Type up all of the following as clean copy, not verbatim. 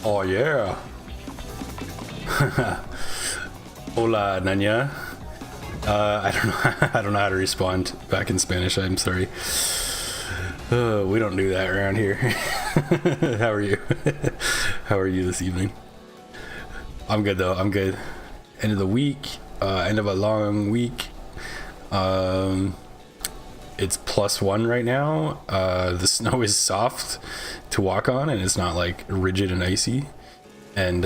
Oh yeah. Hola, Nanya. I don't know. I don't know how to respond back in Spanish. I'm sorry. We don't do that around here. How are you? How are you this evening? I'm good though. I'm good. End of the week. End of a long week. It's +1 right now. The snow is soft to walk on, and it's not like rigid and icy. And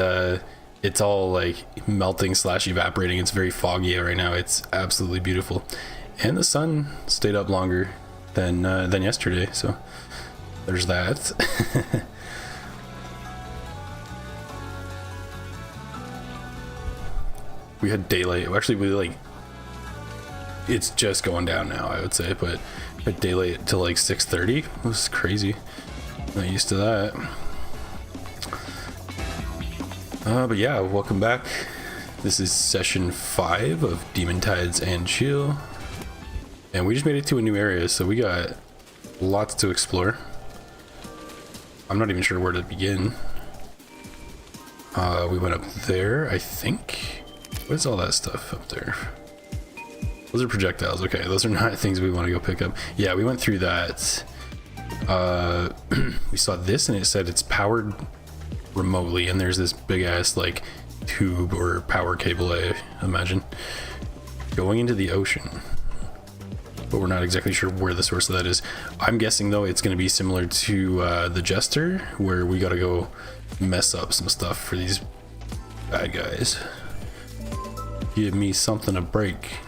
it's all like melting / evaporating. It's very foggy right now. It's absolutely beautiful, and the sun stayed up longer than yesterday. So there's that. We had daylight. Actually, we like. It's just going down now, I would say, but daylight till like 6:30. It was crazy. Not used to that. But yeah, welcome back. This is session 5 of Demon Tides and Chill, and we just made it to a new area, so we got lots to explore. I'm not even sure where to begin. We went up there, I think. What is all that stuff up there? Those are projectiles. Okay, those are not things we want to go pick up. Yeah, we went through that. We saw this and it said it's powered remotely, and there's this big ass like tube or power cable, I imagine, going into the ocean, but we're not exactly sure where the source of that is. I'm guessing though it's going to be similar to the Jester, where we got to go mess up some stuff for these bad guys. Give me something to break.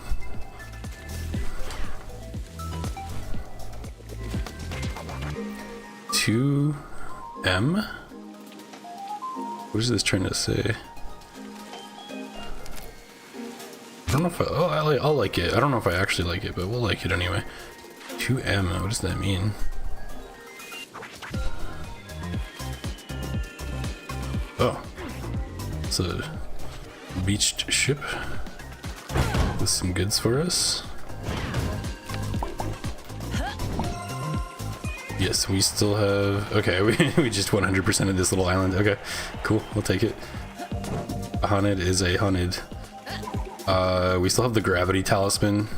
M? What is this trying to say? I don't know if I'll like it. I don't know if I actually like it, but we'll like it anyway. 2M, what does that mean? Oh, it's a beached ship with some goods for us. Yes, we still have... Okay, we just 100% of this little island. Okay, cool. We'll take it. A hunted is a hunted. We still have the gravity talisman,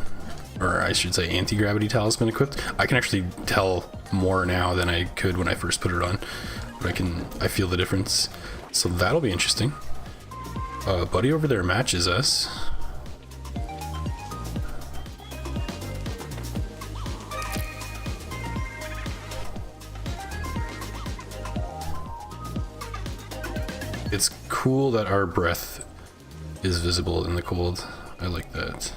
or I should say anti-gravity talisman equipped. I can actually tell more now than I could when I first put it on, but I feel the difference. So that'll be interesting. Buddy over there matches us. It's cool that our breath is visible in the cold. I like that.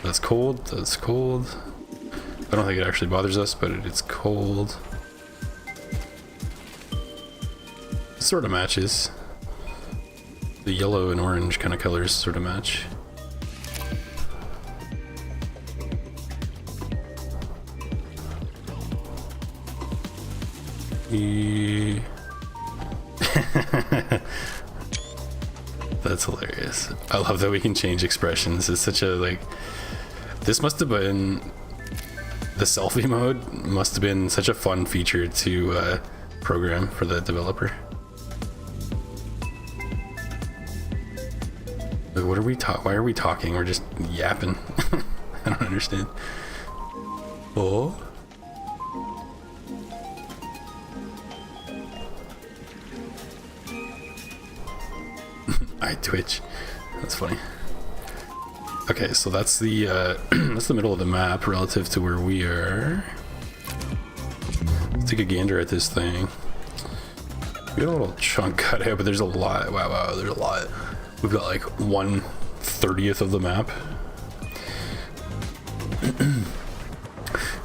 That's cold. That's cold. I don't think it actually bothers us, but it's cold. It sort of matches. The yellow and orange kind of colors sort of match. That's hilarious. I love that we can change expressions. It's such a like, this must have been, the selfie mode must have been such a fun feature to program for the developer. Like, what are we why are we talking? We're just yapping. I don't understand. Oh, I twitch. That's funny. Okay, so that's the that's the middle of the map relative to where we are. Let's take a gander at this thing. We got a little chunk cut out, but there's a lot. Wow, there's a lot. We've got like 1/30th of the map.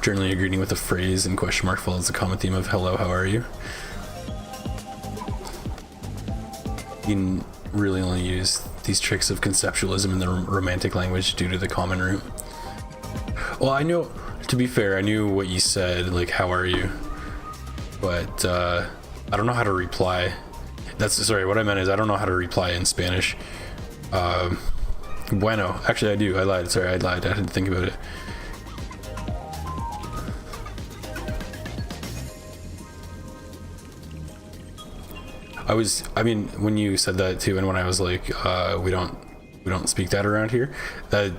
Generally agreeing with the phrase and question mark follows the common theme of hello, how are you? You can really only use these tricks of conceptualism in the romantic language due to the common root. Well, I know, to be fair, I knew what you said, like how are you, but I don't know how to reply. Sorry, what I meant is I don't know how to reply in Spanish. Bueno, actually I do. I lied. Sorry, I lied. I didn't think about it. I mean, when you said that too, and when I was like, we don't speak that around here, that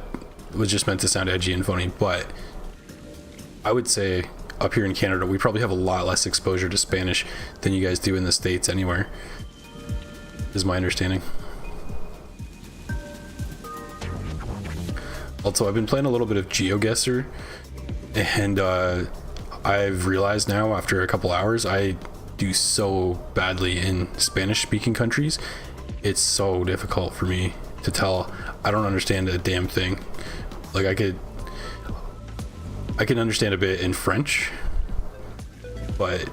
was just meant to sound edgy and funny. But I would say up here in Canada, we probably have a lot less exposure to Spanish than you guys do in the States anywhere, is my understanding. Also, I've been playing a little bit of GeoGuessr, and I've realized now after a couple hours, I do so badly in Spanish speaking countries. It's so difficult for me to tell. I don't understand a damn thing. Like I can understand a bit in French, but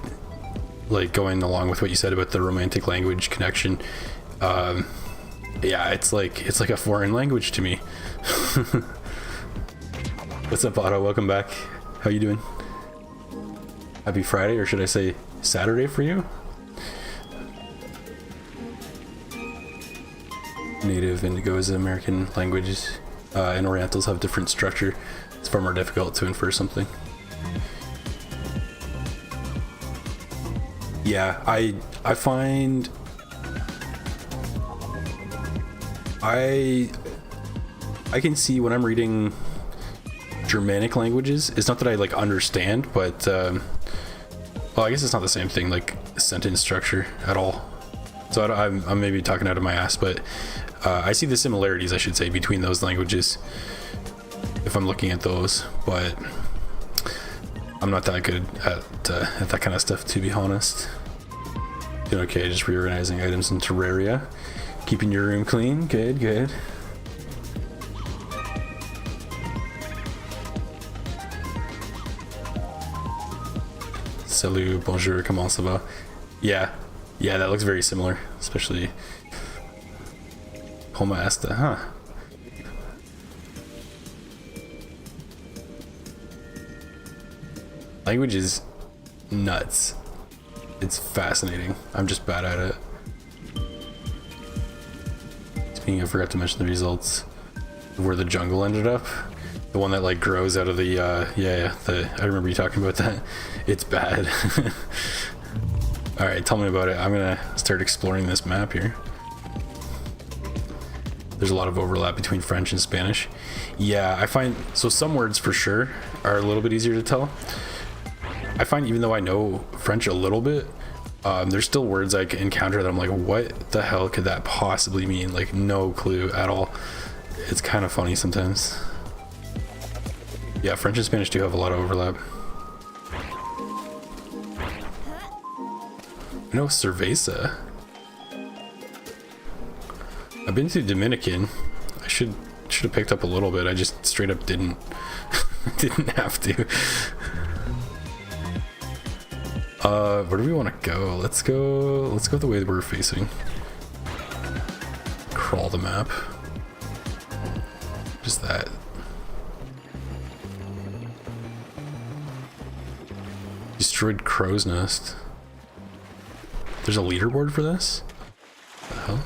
like going along with what you said about the romantic language connection, yeah, it's like a foreign language to me. What's up, Otto? Welcome back. How you doing? Happy Friday, or should I say Saturday for you? Native Indigo is American languages, and Orientals have different structure. It's far more difficult to infer something. Yeah, I find I can see when I'm reading Germanic languages, it's not that I like understand, but well, I guess it's not the same thing, like sentence structure at all. So I'm maybe talking out of my ass, but I see the similarities, I should say, between those languages if I'm looking at those, but I'm not that good at that kind of stuff, to be honest. Doing okay, just reorganizing items in Terraria, keeping your room clean. Good, good. Salut, bonjour, comment ça va? Yeah, that looks very similar, especially Homa Esta, huh? Language is nuts. It's fascinating. I'm just bad at it. Speaking of, I forgot to mention the results of where the jungle ended up. The one that like grows out of the I remember you talking about that. It's bad. All right, tell me about it. I'm gonna start exploring this map here. There's a lot of overlap between French and Spanish. Yeah, I find so some words for sure are a little bit easier to tell. I find even though I know French a little bit, there's still words I encounter that I'm like, what the hell could that possibly mean? Like, no clue at all. It's kind of funny sometimes. Yeah, French and Spanish do have a lot of overlap. I know Cerveza. I've been to Dominican. I should have picked up a little bit. I just straight up didn't. Didn't have to. Where do we want to go? Let's go the way that we're facing. Crawl the map. Just that. Destroyed crow's nest. There's a leaderboard for this? What the hell?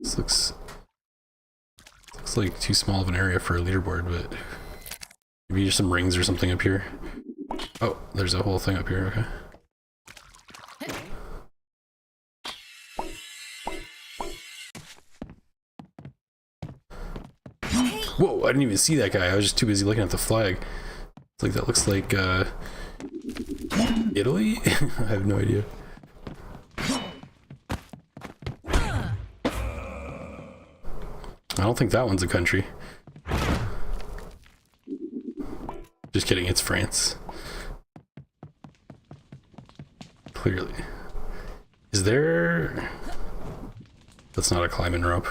This looks like too small of an area for a leaderboard, but maybe there's some rings or something up here. Oh, there's a whole thing up here, okay. Whoa, I didn't even see that guy. I was just too busy looking at the flag. It's like, that looks like, Italy? I have no idea. I don't think that one's a country. Just kidding, it's France. Clearly. Is there... That's not a climbing rope.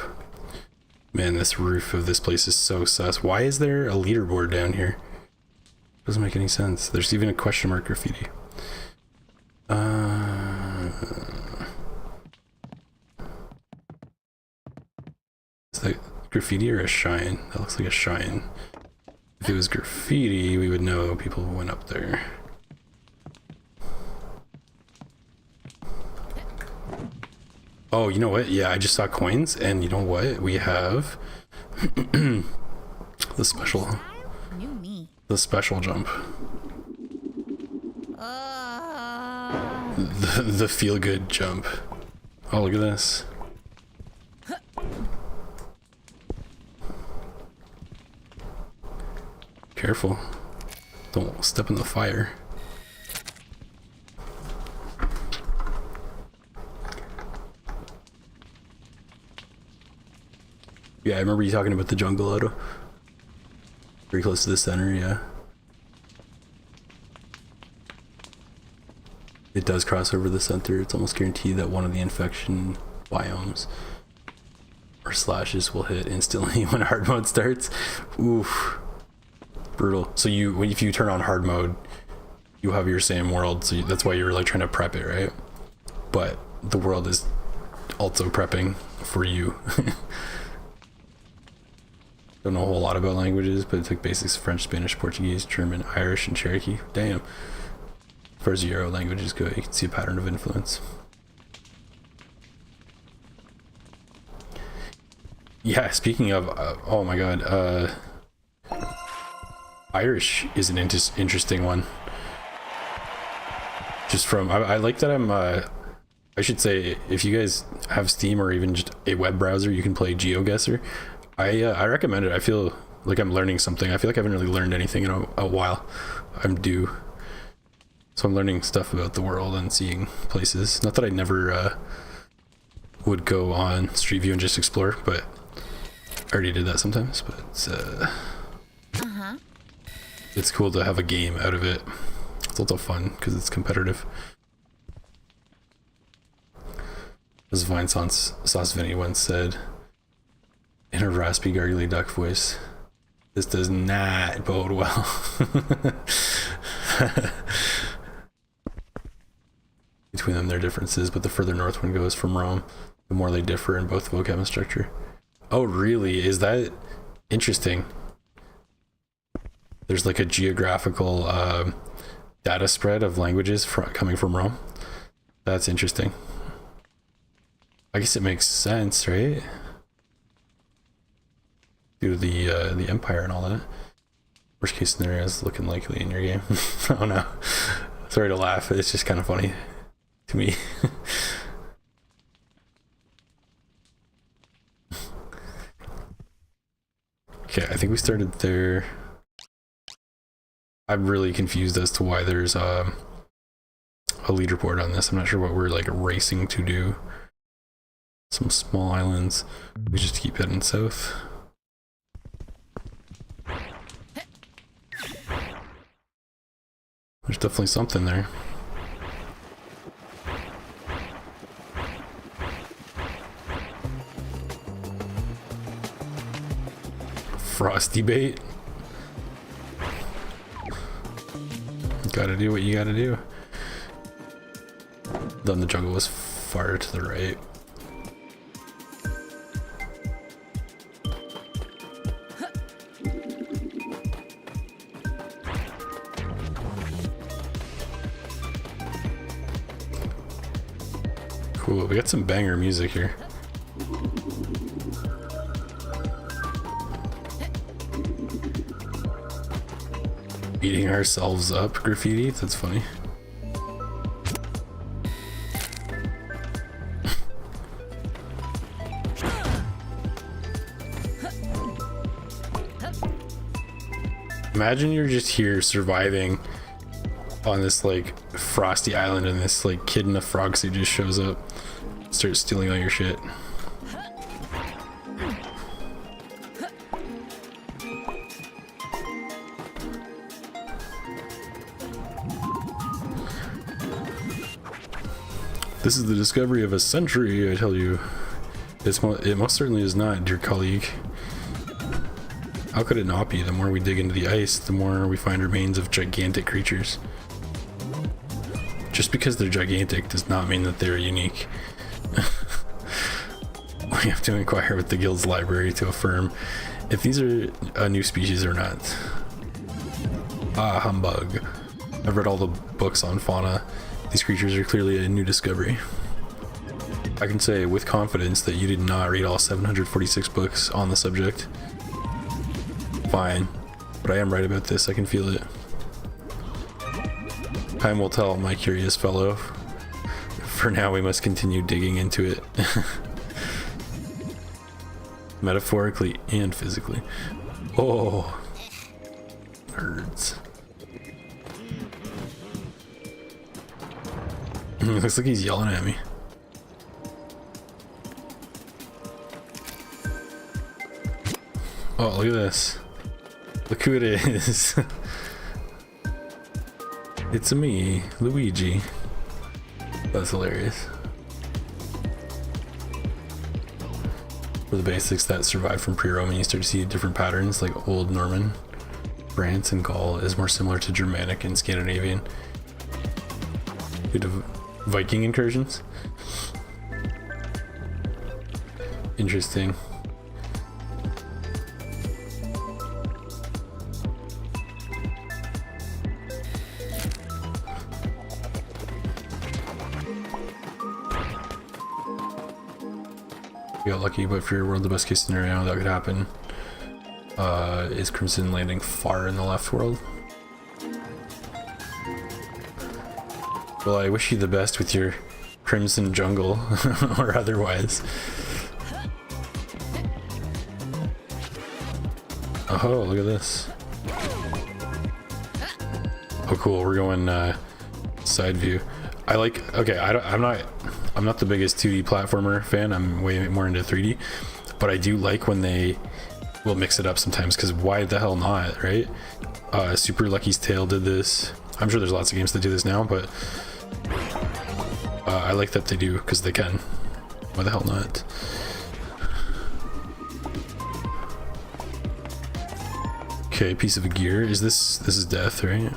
Man, this roof of this place is so sus. Why is there a leaderboard down here? Doesn't make any sense. There's even a question mark graffiti. Is that graffiti or a shine? That looks like a shine. If it was graffiti, we would know people went up there. Oh, you know what? Yeah, I just saw coins, and you know what? We have the special jump. the feel good jump. Oh, look at this. Careful. Don't step in the fire. Yeah, I remember you talking about the jungle auto. Very close to the center, yeah. It does cross over the center. It's almost guaranteed that one of the infection biomes or slashes will hit instantly when hard mode starts. Oof. Brutal. So if you turn on hard mode, you have your same world, so that's why you were like trying to prep it, right? But the world is also prepping for you. Don't know a whole lot about languages, but it took basics of French, Spanish, Portuguese, German, Irish, and Cherokee. Damn. As far as Euro languages go, you can see a pattern of influence. Yeah, speaking of, oh my god, Irish is an interesting one. Just from, I like that I should say, if you guys have Steam or even just a web browser, you can play GeoGuessr. I recommend it. I feel like I'm learning something. I feel like I haven't really learned anything in a while. I'm due. So I'm learning stuff about the world and seeing places. Not that I never would go on Street View and just explore, but I already did that sometimes. But it's cool to have a game out of it. It's also fun because it's competitive. As Vine Sauce Vinny once said in a raspy, gargly duck voice, "This does not bode well." Between them, there are differences, but the further north one goes from Rome, the more they differ in both vocab and structure. Oh, really? Is that interesting? There's like a geographical data spread of languages coming from Rome. That's interesting. I guess it makes sense, right? Due to the empire and all that. Worst case scenario is looking likely in your game. Oh no. Sorry to laugh, it's just kind of funny to me. Okay, I think we started there. I'm really confused as to why there's a leaderboard on this. I'm not sure what we're like racing to do. Some small islands. We just keep heading south. There's definitely something there. Frosty bait. Gotta do what you gotta do. Then the jungle was far to the right. Cool, we got some banger music here. Beating ourselves up graffiti, that's funny. Imagine you're just here surviving on this like frosty island and this like kid in a frog suit just shows up, starts stealing all your shit. This is the discovery of a century, I tell you. It most certainly is not, dear colleague. How could it not be? The more we dig into the ice, the more we find remains of gigantic creatures. Just because they're gigantic does not mean that they're unique. We have to inquire with the guild's library to affirm if these are a new species or not. Ah, humbug. I've read all the books on fauna. These creatures are clearly a new discovery. I can say with confidence that you did not read all 746 books on the subject. Fine, but I am right about this, I can feel it. Time will tell, my curious fellow. For now, we must continue digging into it. Metaphorically and physically. Oh, nerds. Looks like he's yelling at me. Oh, look at this. Look who it is. It's me, Luigi. That's hilarious. For the basics that survived from pre-Roman, you start to see different patterns, like Old Norman, France, and Gaul is more similar to Germanic and Scandinavian due to Viking incursions. Interesting. We got lucky, but for your world, the best case scenario that could happen is Crimson landing far in the left world. Well, I wish you the best with your Crimson Jungle, or otherwise. Oh, look at this. Oh, cool. We're going side view. I like. Okay, I'm not the biggest 2D platformer fan. I'm way more into 3D, but I do like when they will mix it up sometimes, because why the hell not, right? Super Lucky's Tale did this. I'm sure there's lots of games that do this now, but I like that they do, because they can. Why the hell not? Okay, piece of gear. This is death, right?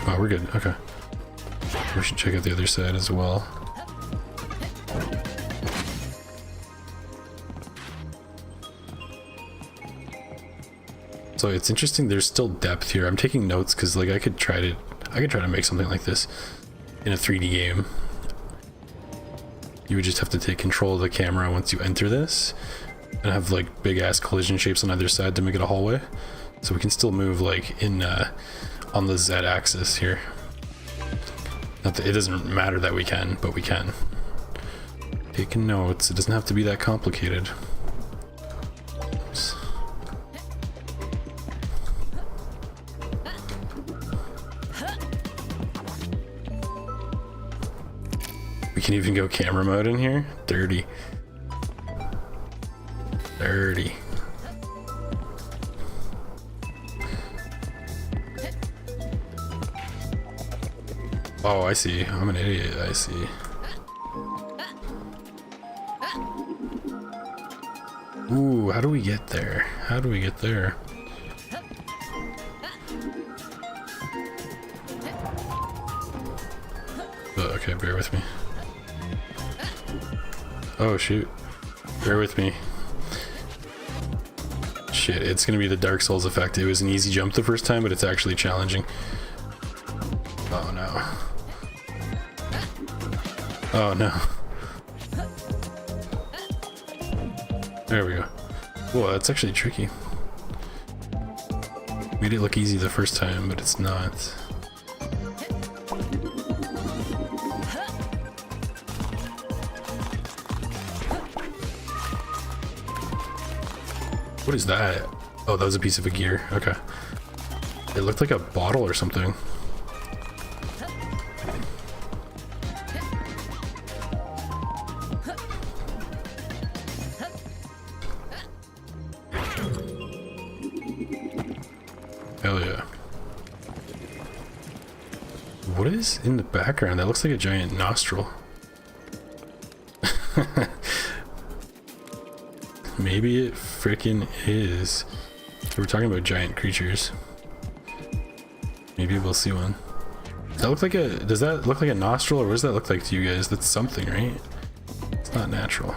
Oh, we're good. Okay. We should check out the other side as well. So it's interesting, there's still depth here. I'm taking notes because like I could try to make something like this in a 3D game. You would just have to take control of the camera once you enter this and have like big ass collision shapes on either side to make it a hallway. So we can still move like in on the Z axis here. Not that it doesn't matter that we can, but we can. Taking notes, it doesn't have to be that complicated. Oops. We can even go camera mode in here. Dirty. Dirty. Oh, I see. I'm an idiot. I see. Ooh, how do we get there? How do we get there? Oh, okay, bear with me. Oh, shoot. Bear with me. Shit, it's gonna be the Dark Souls effect. It was an easy jump the first time, but it's actually challenging. Oh, no. Oh no. There we go. Whoa, that's actually tricky. Made it look easy the first time, but it's not. What is that? Oh, that was a piece of a gear. Okay. It looked like a bottle or something. Hell yeah. What is in the background? That looks like a giant nostril. Maybe it frickin' is. We're talking about giant creatures. Maybe we'll see one. Does that look like a, does that look like a nostril, or what does that look like to you guys? That's something, right? It's not natural.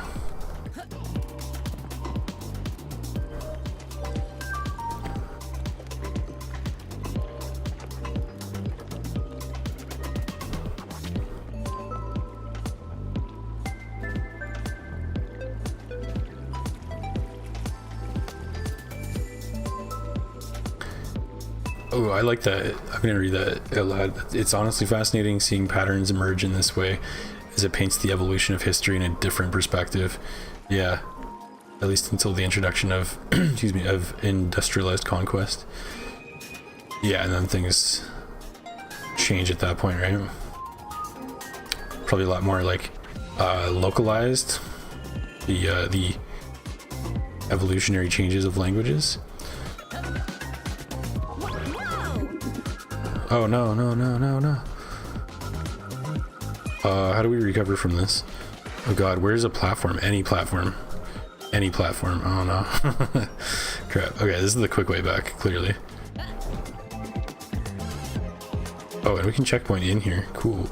Oh, I like that. I'm gonna read that out loud. It's honestly fascinating seeing patterns emerge in this way as it paints the evolution of history in a different perspective. Yeah, at least until the introduction of, excuse me, of industrialized conquest. Yeah, and then things change at that point, right? Probably a lot more like localized. The evolutionary changes of languages. Oh no, no, no, no, no. How do we recover from this? Oh god, where's a platform? Any platform. Any platform. Oh no. Crap. Okay, this is the quick way back, clearly. Oh, and we can checkpoint in here. Cool.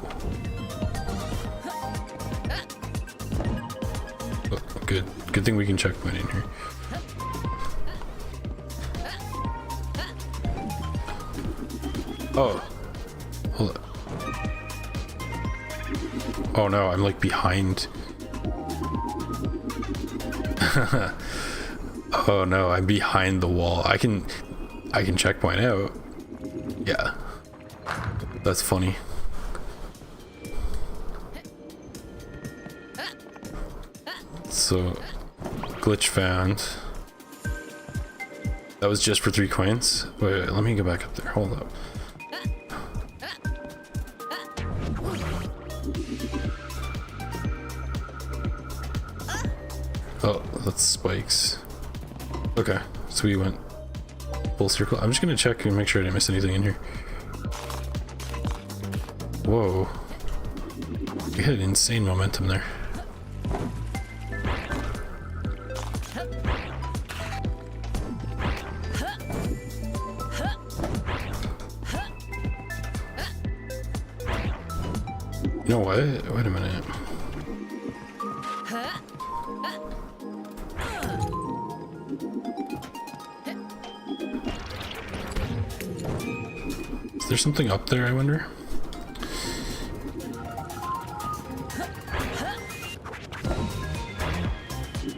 Oh, good. Good thing we can checkpoint in here. Oh. Hold up. Oh no, I'm like behind. Oh no, I'm behind the wall. I can checkpoint out. Yeah. That's funny. So, glitch found. That was just for 3 coins? Wait, let me go back up there. Hold up. Oh, that's spikes. Okay, so we went full circle. I'm just gonna check and make sure I didn't miss anything in here. Whoa. You had insane momentum there. You know what? Wait a minute. Is there something up there, I wonder?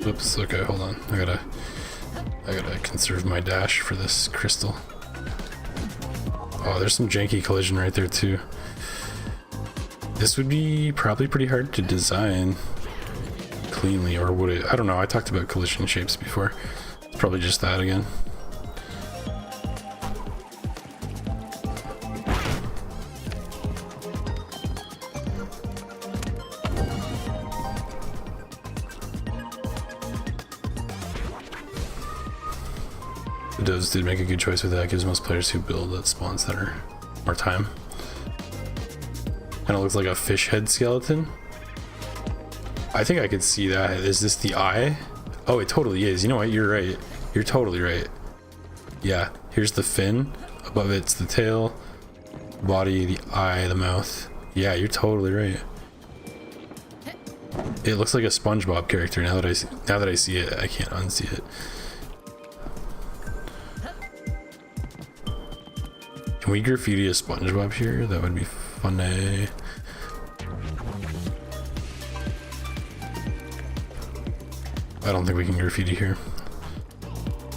Oops, okay, hold on. I gotta conserve my dash for this crystal. Oh, there's some janky collision right there too. This would be probably pretty hard to design cleanly, or would it? I don't know, I talked about collision shapes before. It's probably just that again. The devs did make a good choice with that. Gives most players who build that spawn center more time. Kind of looks like a fish head skeleton. I think I could see that. Is this the eye? Oh, it totally is. You know what? You're right. You're totally right. Yeah, here's the fin. Above it's the tail, body, the eye, the mouth. Yeah, you're totally right. It looks like a SpongeBob character now that I see it. I can't unsee it. Can we graffiti a SpongeBob here? That would be funny. I don't think we can graffiti here.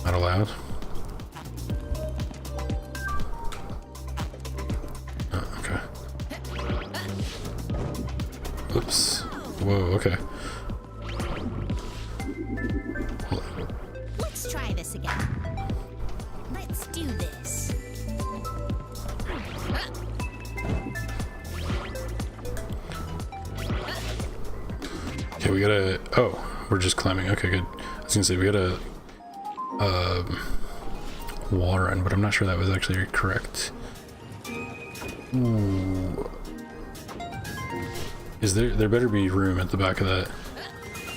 Not allowed. Oh, okay. Oops. Whoa, okay. Let's try this again. Let's do this. Okay, we gotta... Oh, we're just climbing. Okay, good. I was gonna say, we gotta... wall run, but I'm not sure that was actually correct. Ooh. Is there better be room at the back of that?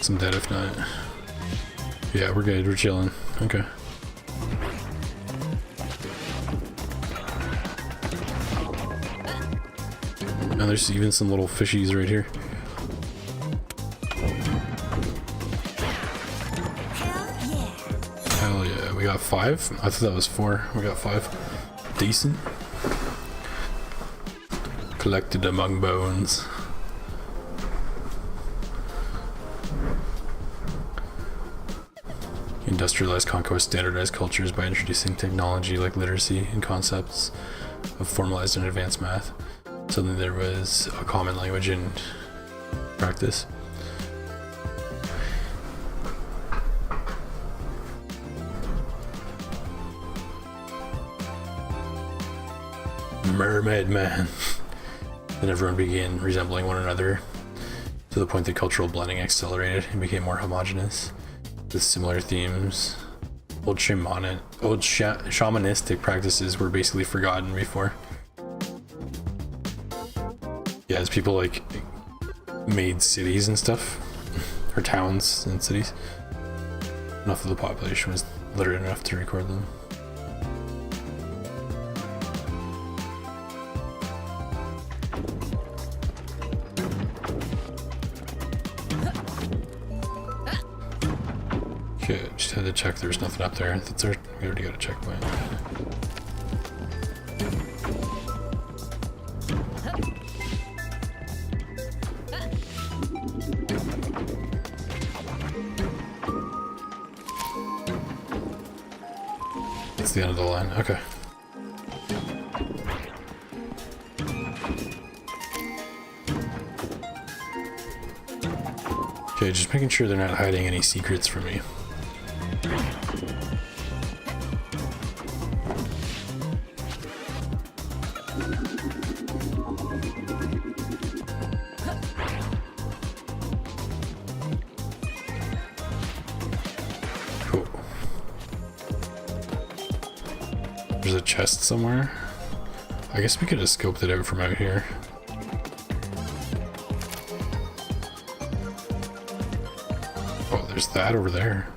I'm dead if not. Yeah, we're good. We're chilling. Okay. Now there's even some little fishies right here. Hell yeah. We got 5? I thought that was 4. We got 5. Decent. Collected among bones. industrialized conquest standardized cultures by introducing technology like literacy and concepts of formalized and advanced math. So then there was a common language and practice. Mermaid man. Then everyone began resembling one another to the point that cultural blending accelerated and became more homogenous with similar themes. Old shamanistic practices were basically forgotten before. Yeah, as people like made cities and stuff, or towns and cities, enough of the population was literate enough to record them. Okay, just had to check there's nothing up there. That's our, we already got a checkpoint. That's the end of the line. Okay. Okay, just making sure they're not hiding any secrets from me. Cool. There's a chest somewhere. I guess we could have scoped it out from out here. Oh, there's that over there.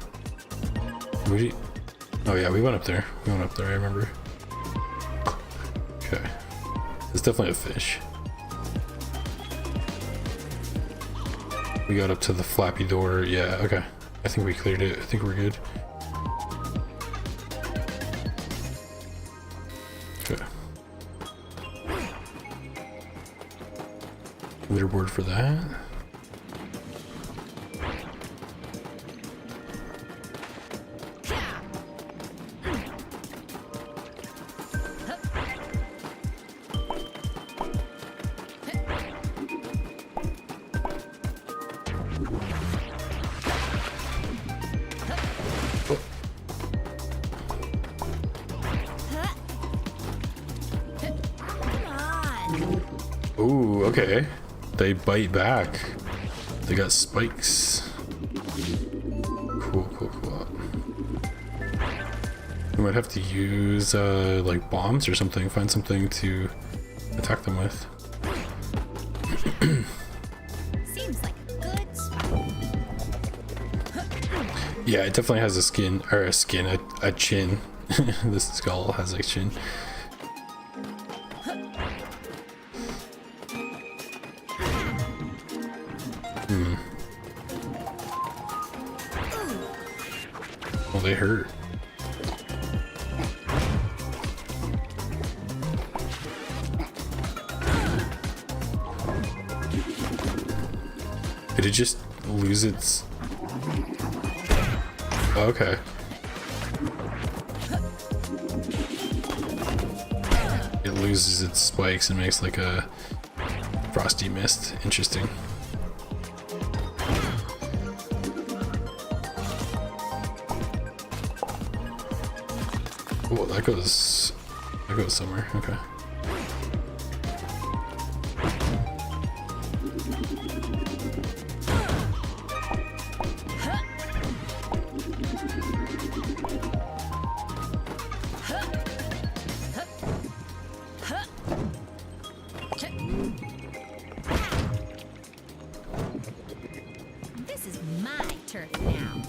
Oh yeah, we went up there. We went up there, I remember. Okay. It's definitely a fish. We got up to the flappy door. Yeah, okay. I think we cleared it. I think we're good. Okay. Leaderboard for that. Ooh, okay. They bite back. They got spikes. Cool, cool, cool. We might have to use like bombs or something. Find something to attack them with. Seems like a good spot. Yeah, it definitely has a skin, or a chin. This skull has a chin. Well, they hurt. Did it just lose its... Oh, okay. It loses its spikes and makes like a frosty mist. Interesting. Oh, that goes somewhere. Okay. This is my turf now.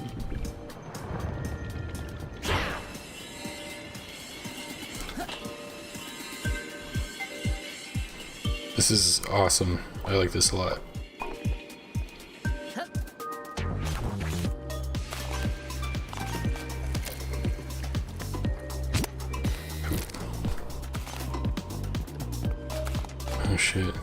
This is awesome. I like this a lot. Oh shit.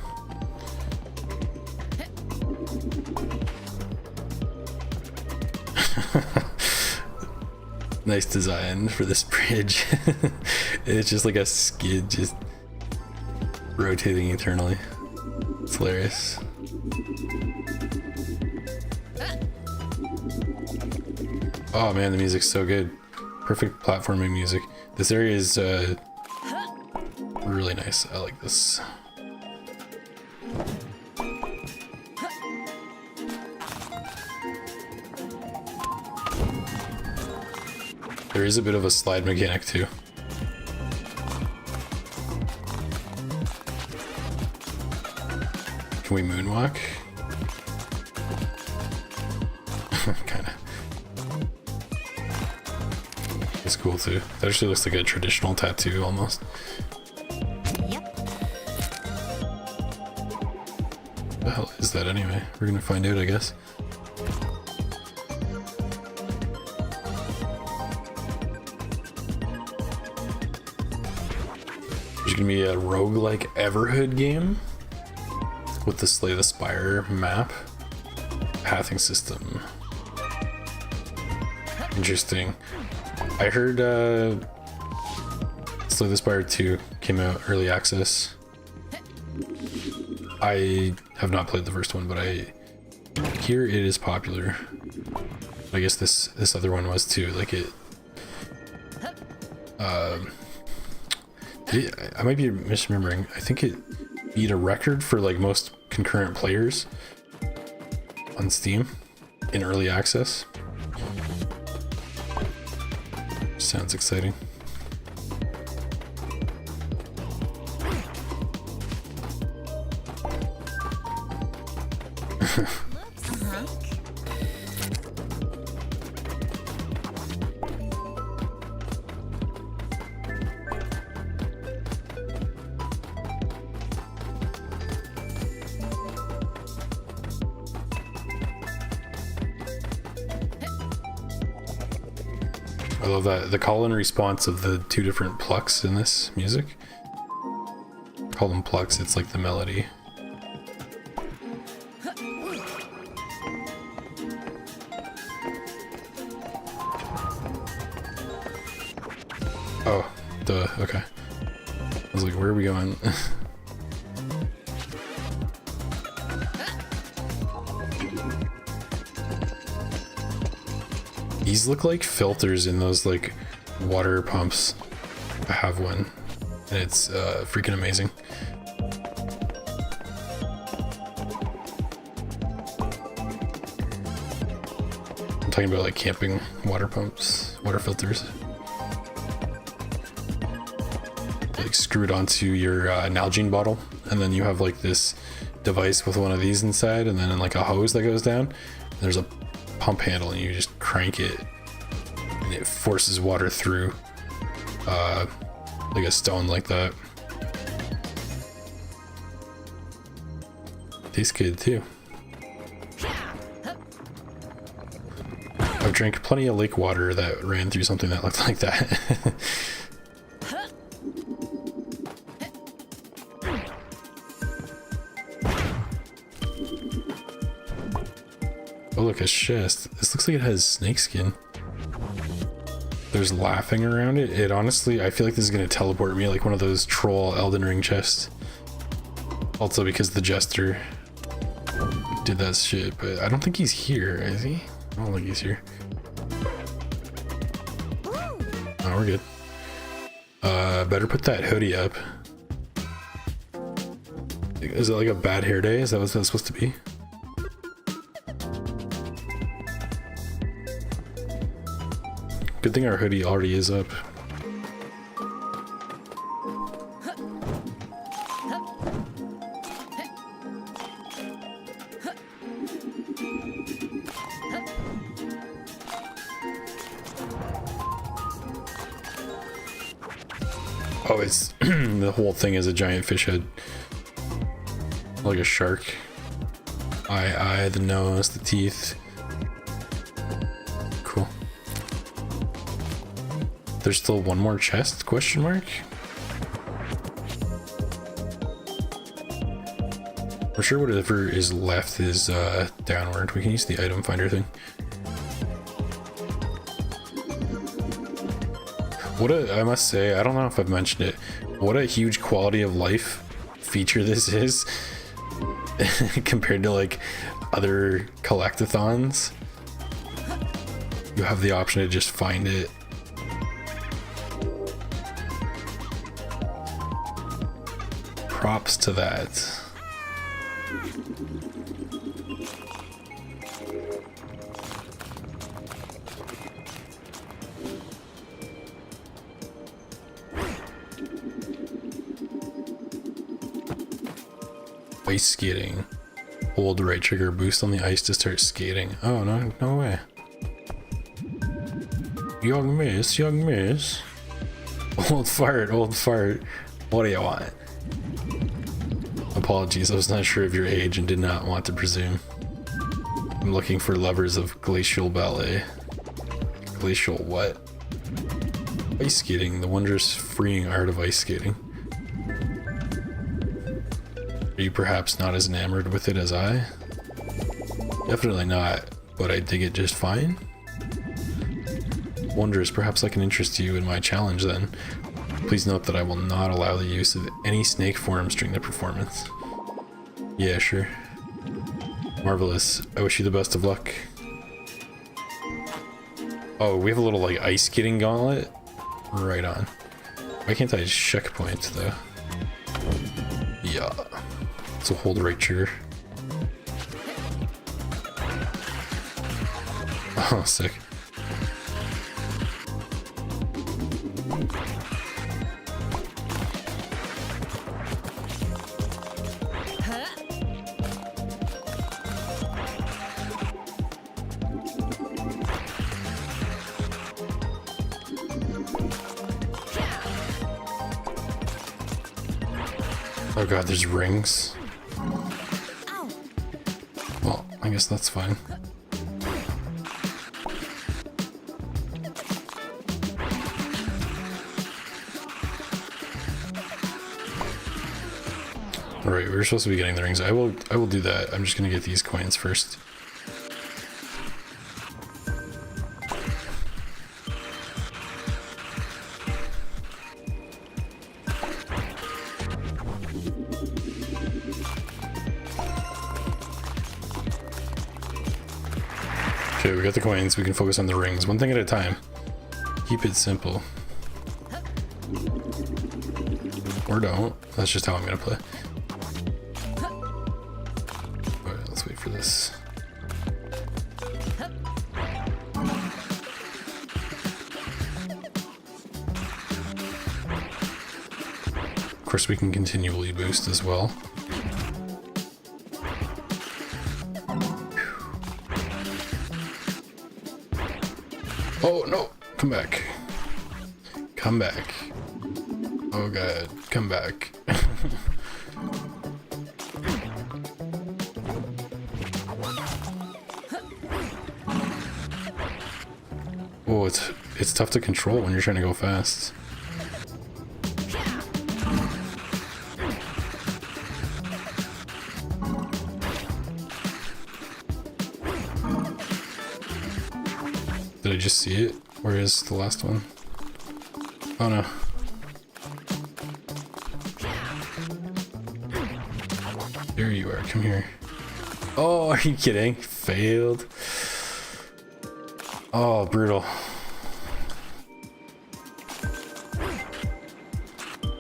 Nice design for this bridge. It's just like a skid just rotating eternally. It's hilarious. Oh man, the music's so good. Perfect platforming music. This area is really nice. I like this. There is a bit of a slide mechanic too. Can we moonwalk? Kinda. It's cool too. That actually looks like a traditional tattoo almost. Yep. What the hell is that anyway? We're gonna find out, I guess. There's gonna be a roguelike Everhood game with the Slay the Spire map pathing system. Interesting. I heard Slay the Spire 2 came out early access. I have not played the first one, but I hear it is popular. I guess this other one was too. Like it. I might be misremembering. I think it beat a record for like most concurrent players on Steam in early access. Sounds exciting. I love that the call and response of the two different plucks in this music. Call them plucks, it's like the melody. Oh, duh, okay. I was like, where are we going? These look like filters in those like water pumps. I have one and it's freaking amazing. I'm talking about like camping water pumps, water filters. Like screwed onto your Nalgene bottle, and then you have like this device with one of these inside, and then like a hose that goes down. There's a pump handle and you just crank it and it forces water through like a stone like that. Tastes good too. I've drank plenty of lake water that ran through something that looked like that. Oh look, a chest. This looks like it has snake skin. There's laughing around it. It honestly, I feel like this is gonna teleport me like one of those troll Elden Ring chests. Also because the Jester did that shit, but I don't think he's here, is he? I don't think he's here. Oh, we're good. Better put that hoodie up. Is it like a bad hair day? Is that what that's supposed to be? Good thing our hoodie already is up. Oh, it's the whole thing is a giant fish head. Like a shark. Eye, the nose, the teeth. Cool. There's still one more chest, question mark? For sure whatever is left is downward. We can use the item finder thing. I must say, I don't know if I've mentioned it, what a huge quality of life feature this is compared to like other collectathons. You have the option to just find it. Props to that. Ice skating. Hold right trigger, boost on the ice to start skating. Oh, no way. Young miss, young miss. Old fart, old fart. What do you want? Apologies, I was not sure of your age and did not want to presume. I'm looking for lovers of glacial ballet. Glacial what? Ice skating, the wondrous freeing art of ice skating. Are you perhaps not as enamored with it as I? Definitely not, but I dig it just fine. Wondrous, perhaps I can interest you in my challenge then. Please note that I will not allow the use of any snake forms during the performance. Yeah, sure. Marvelous. I wish you the best of luck. Oh, we have a little like ice skating gauntlet? Right on. Why can't I checkpoint though? Yeah. So hold right trigger. Oh, sick. Oh god, there's rings. Well, I guess that's fine. Alright, we were supposed to be getting the rings. I will do that. I'm just gonna get these coins first. Okay, we got the coins. We can focus on the rings. One thing at a time. Keep it simple. Or don't. That's just how I'm gonna play. Alright, let's wait for this. Of course, we can continually boost as well. Oh no! Come back. Come back. Oh god, come back. Oh, it's tough to control when you're trying to go fast. Did I just see it? Where is the last one? Oh no. There you are, come here. Oh, are you kidding? Failed. Oh, brutal.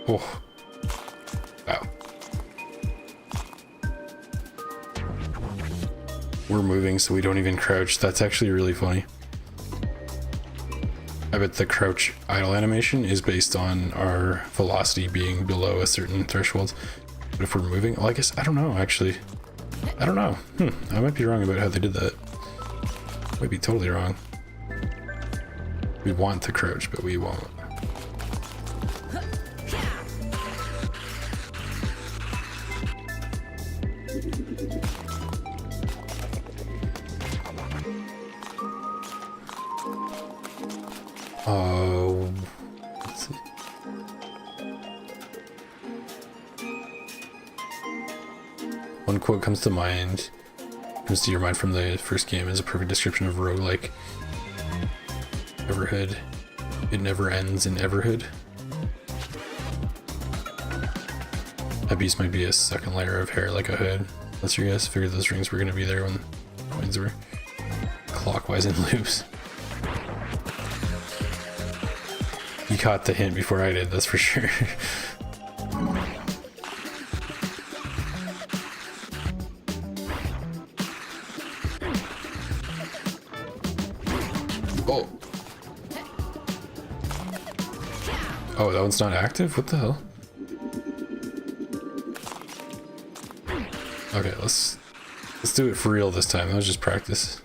Oh. Wow. We're moving so we don't even crouch. That's actually really funny. I bet the crouch idle animation is based on our velocity being below a certain threshold. But if we're moving, well, I guess, I don't know, actually. I don't know. I might be wrong about how they did that. Might be totally wrong. We want to crouch, but we won't. Oh, let's see. One quote comes to your mind from the first game is a perfect description of roguelike ever heard. It never ends in Everhood. That beast might be a second layer of hair like a hood. Unless you guys figured those rings were gonna be there when coins were clockwise in loops. You caught the hint before I did, that's for sure. Oh. Oh, that one's not active? What the hell? Okay, let's do it for real this time. That was just practice.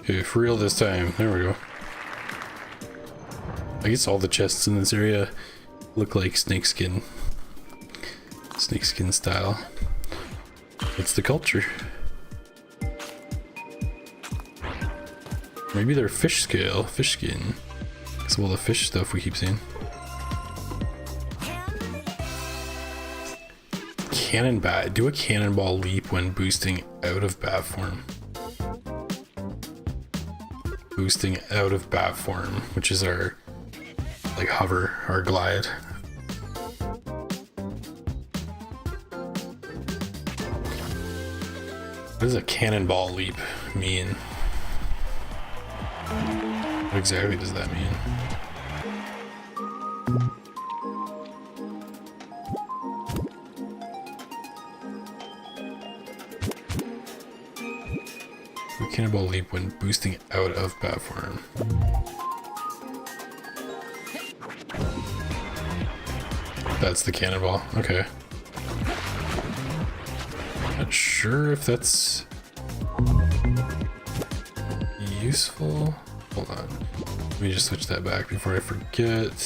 Okay, for real this time. There we go. I guess all the chests in this area look like snakeskin. Snakeskin style. It's the culture. Maybe they're fish scale, fish skin. It's all the fish stuff we keep seeing. Cannon bat. Do a cannonball leap when boosting out of bat form. Boosting out of bat form, which is our like hover, our glide. What does a cannonball leap mean? What exactly does that mean? Cannonball leap when boosting out of bat form. That's the cannonball. Okay. Not sure if that's useful. Hold on. Let me just switch that back before I forget.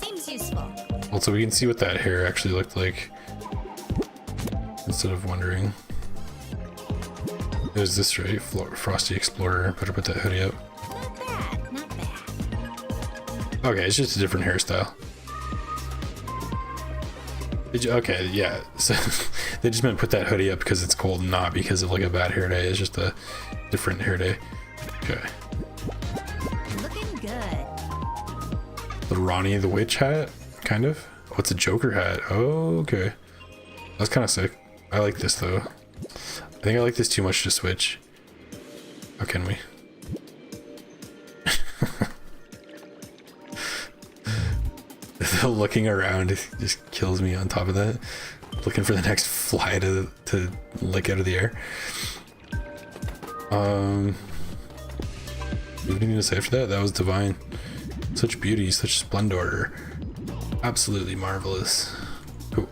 Seems useful. Also, we can see what that hair actually looked like. Instead of wondering. It was this, right? Frosty Explorer. Better put that hoodie up. Not bad, not bad. Okay, it's just a different hairstyle. Okay, yeah. So they just meant put that hoodie up because it's cold, not because of like a bad hair day. It's just a different hair day. Okay. Looking good. The Ronnie the Witch hat, kind of. Oh, it's a Joker hat. Oh, okay. That's kind of sick. I like this though. I think I like this too much to switch. How can we? The looking around just kills me on top of that. Looking for the next fly to lick out of the air. Anything to say after that? That was divine. Such beauty, such splendor. Absolutely marvelous. Cool.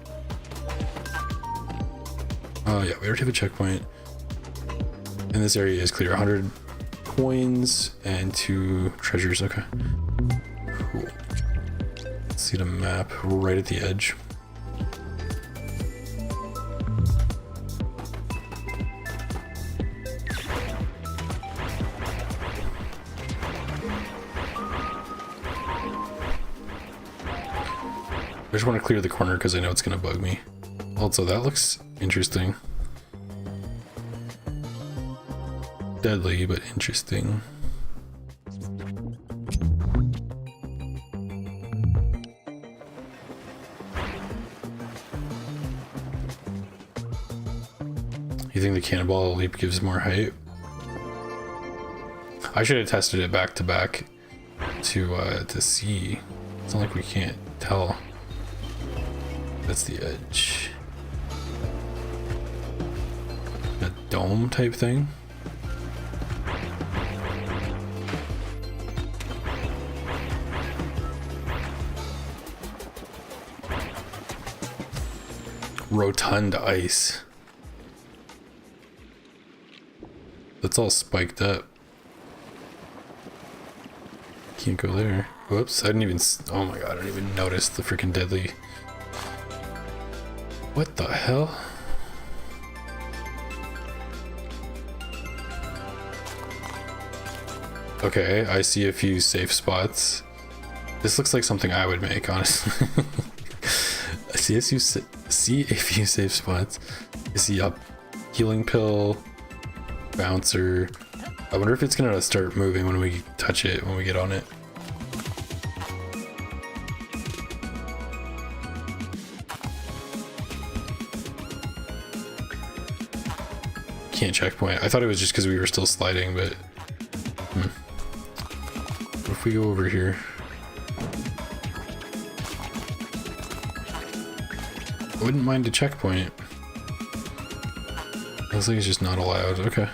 Oh yeah, we already have a checkpoint. And this area is clear. 100 coins and 2 treasures. Okay. Cool. Let's see the map right at the edge. I just want to clear the corner because I know it's going to bug me. Also, that looks interesting. Deadly, but interesting. You think the cannonball leap gives more height? I should have tested it back to back to see. It's not like we can't tell. That's the edge. A dome type thing. rotund ice. That's all spiked up. Can't go there. Whoops, I didn't even... Oh my god, I didn't even notice the freaking deadly... What the hell? Okay, I see a few safe spots. This looks like something I would make, honestly. I see a few safe spots. I see a healing pill, bouncer. I wonder if it's gonna start moving when we touch it, when we get on it. Can't checkpoint. I thought it was just because we were still sliding, but... What if we go over here? I wouldn't mind a checkpoint. Looks like it's just not allowed. Okay.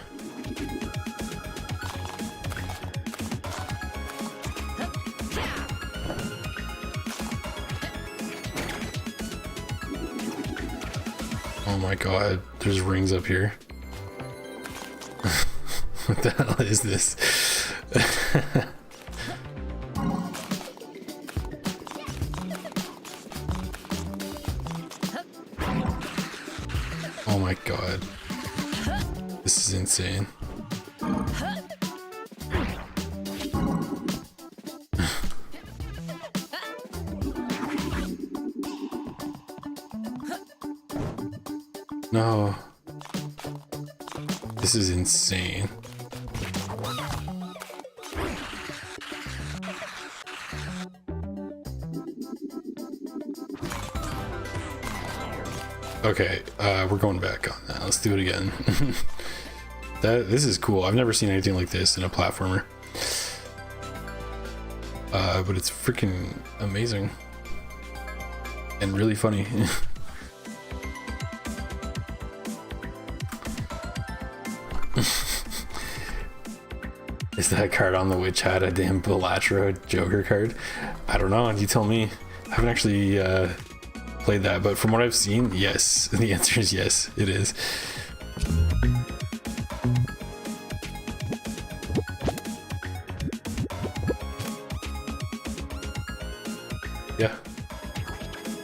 Oh my god, there's rings up here. What the hell is this? Oh my god. This is insane. No. This is insane. Okay, we're going back on that. Let's do it again. This is cool. I've never seen anything like this in a platformer. But it's freaking amazing. And really funny. Is that card on the witch hat a damn Balatro Joker card? I don't know, you tell me. I haven't actually played that, but from what I've seen, yes. The answer is yes, it is. Yeah.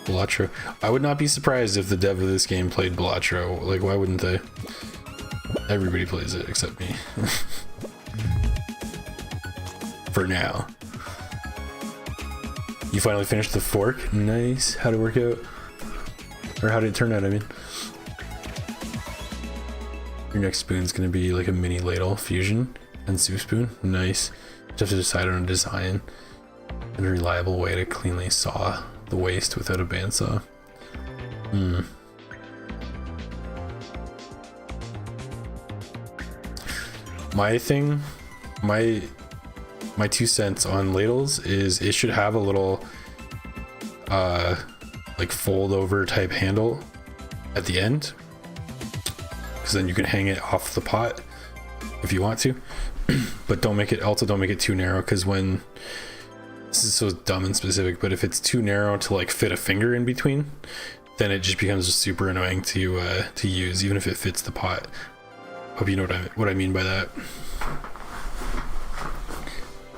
Balatro. I would not be surprised if the dev of this game played Balatro. Like, why wouldn't they? Everybody plays it except me. For now. You finally finished the fork? Nice. How'd it work out? Or how did it turn out, I mean? Your next spoon's gonna be like a mini ladle fusion and soup spoon. Nice. Just have to decide on a design and a reliable way to cleanly saw the waste without a bandsaw. My thing, my 2 cents on ladles is it should have a little like fold over type handle at the end, because then you can hang it off the pot if you want to. But don't make it too narrow, because when this is so dumb and specific, but if it's too narrow to like fit a finger in between, then it just becomes super annoying to use, even if it fits the pot. Hope you know what I mean by that.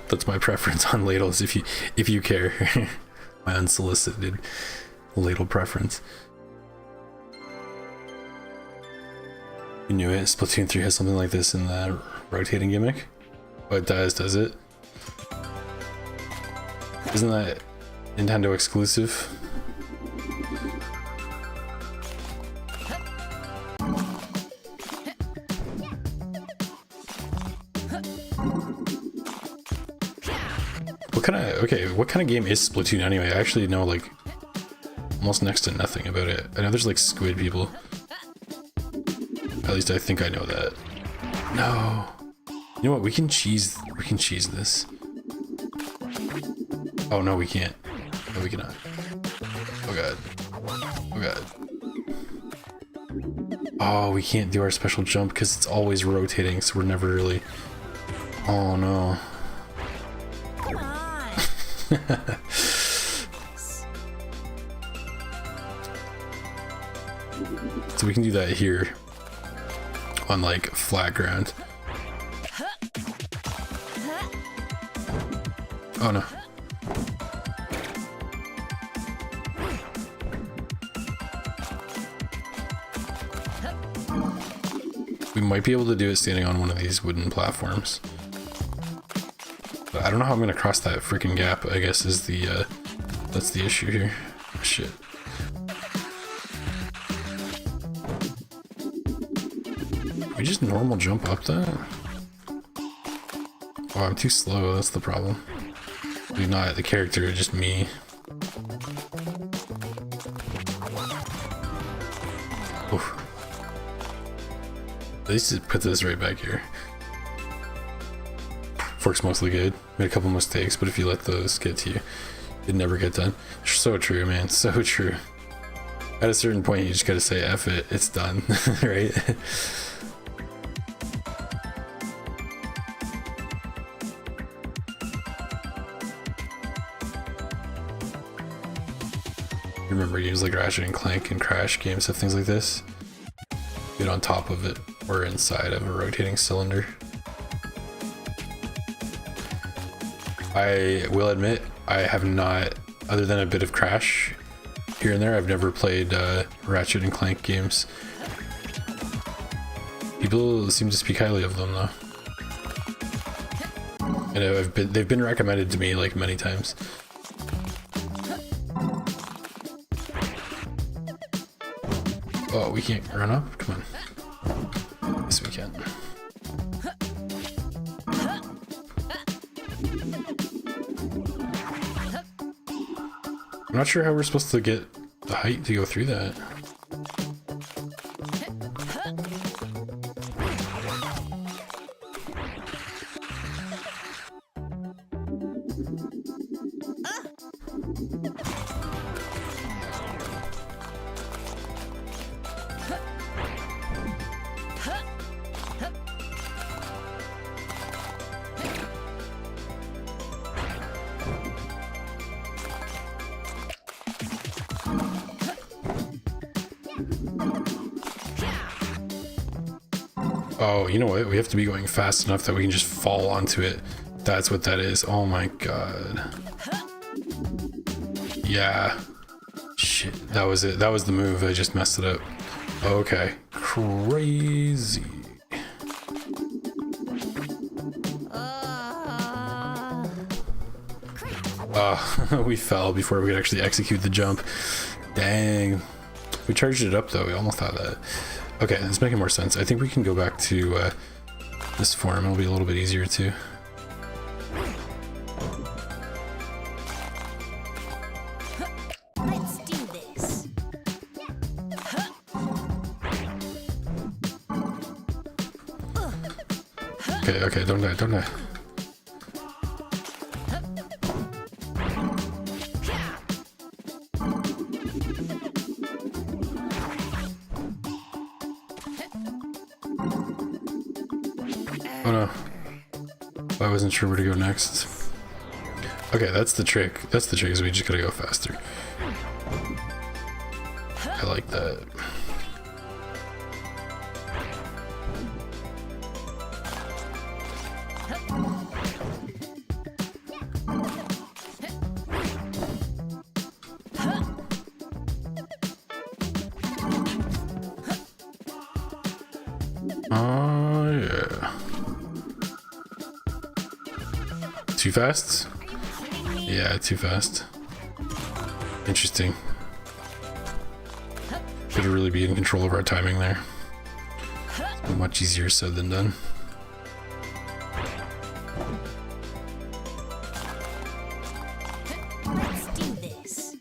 That's my preference on ladles, if you care. My unsolicited ladle preference. You knew it. Splatoon 3 has something like this in the rotating gimmick. Oh, it does it? Isn't that Nintendo exclusive? What kind of game is Splatoon anyway? I actually know like almost next to nothing about it. I know there's like squid people. At least I think I know that. No. You know what? We can cheese this. Oh no, we can't. No, we cannot. Oh god. Oh god. Oh, we can't do our special jump because it's always rotating, so we're never really... Oh no. Come on. so we can do that here on like flat ground. Oh no. We might be able to do it standing on one of these wooden platforms. But I don't know how I'm gonna cross that freaking gap, I guess is the that's the issue here. Oh, shit. We just normal jump up that? Oh, I'm too slow, that's the problem. Maybe not the character, just me. Oof. At least just put this right back here. Fork's mostly good. Made a couple mistakes, but if you let those get to you, it'd never get done. So true, man. So true. At a certain point, you just gotta say, F it, it's done, right? Remember games like Ratchet and Clank and Crash games have things like this? Get on top of it or inside of a rotating cylinder. I will admit, I have not, other than a bit of Crash here and there, I've never played Ratchet and Clank games. People seem to speak highly of them though. And they've been recommended to me like many times. Oh, we can't run up? Come on. Yes, we can. I'm not sure how we're supposed to get the height to go through that. Oh, you know what? We have to be going fast enough that we can just fall onto it. That's what that is. Oh my god. Yeah. Shit, that was it. That was the move. I just messed it up. Okay. Crazy. We fell before we could actually execute the jump. Dang. We charged it up though. We almost had that. Okay, that's making more sense. I think we can go back to this form. It'll be a little bit easier too. Let's do this. Okay, don't die, don't die. Oh no. I wasn't sure where to go next. Okay, that's the trick. That's the trick, is we just gotta go faster. I like that. Oh yeah. Too fast? Yeah, too fast. Interesting. Gotta really be in control of our timing there. It's much easier said than done. Let's do this.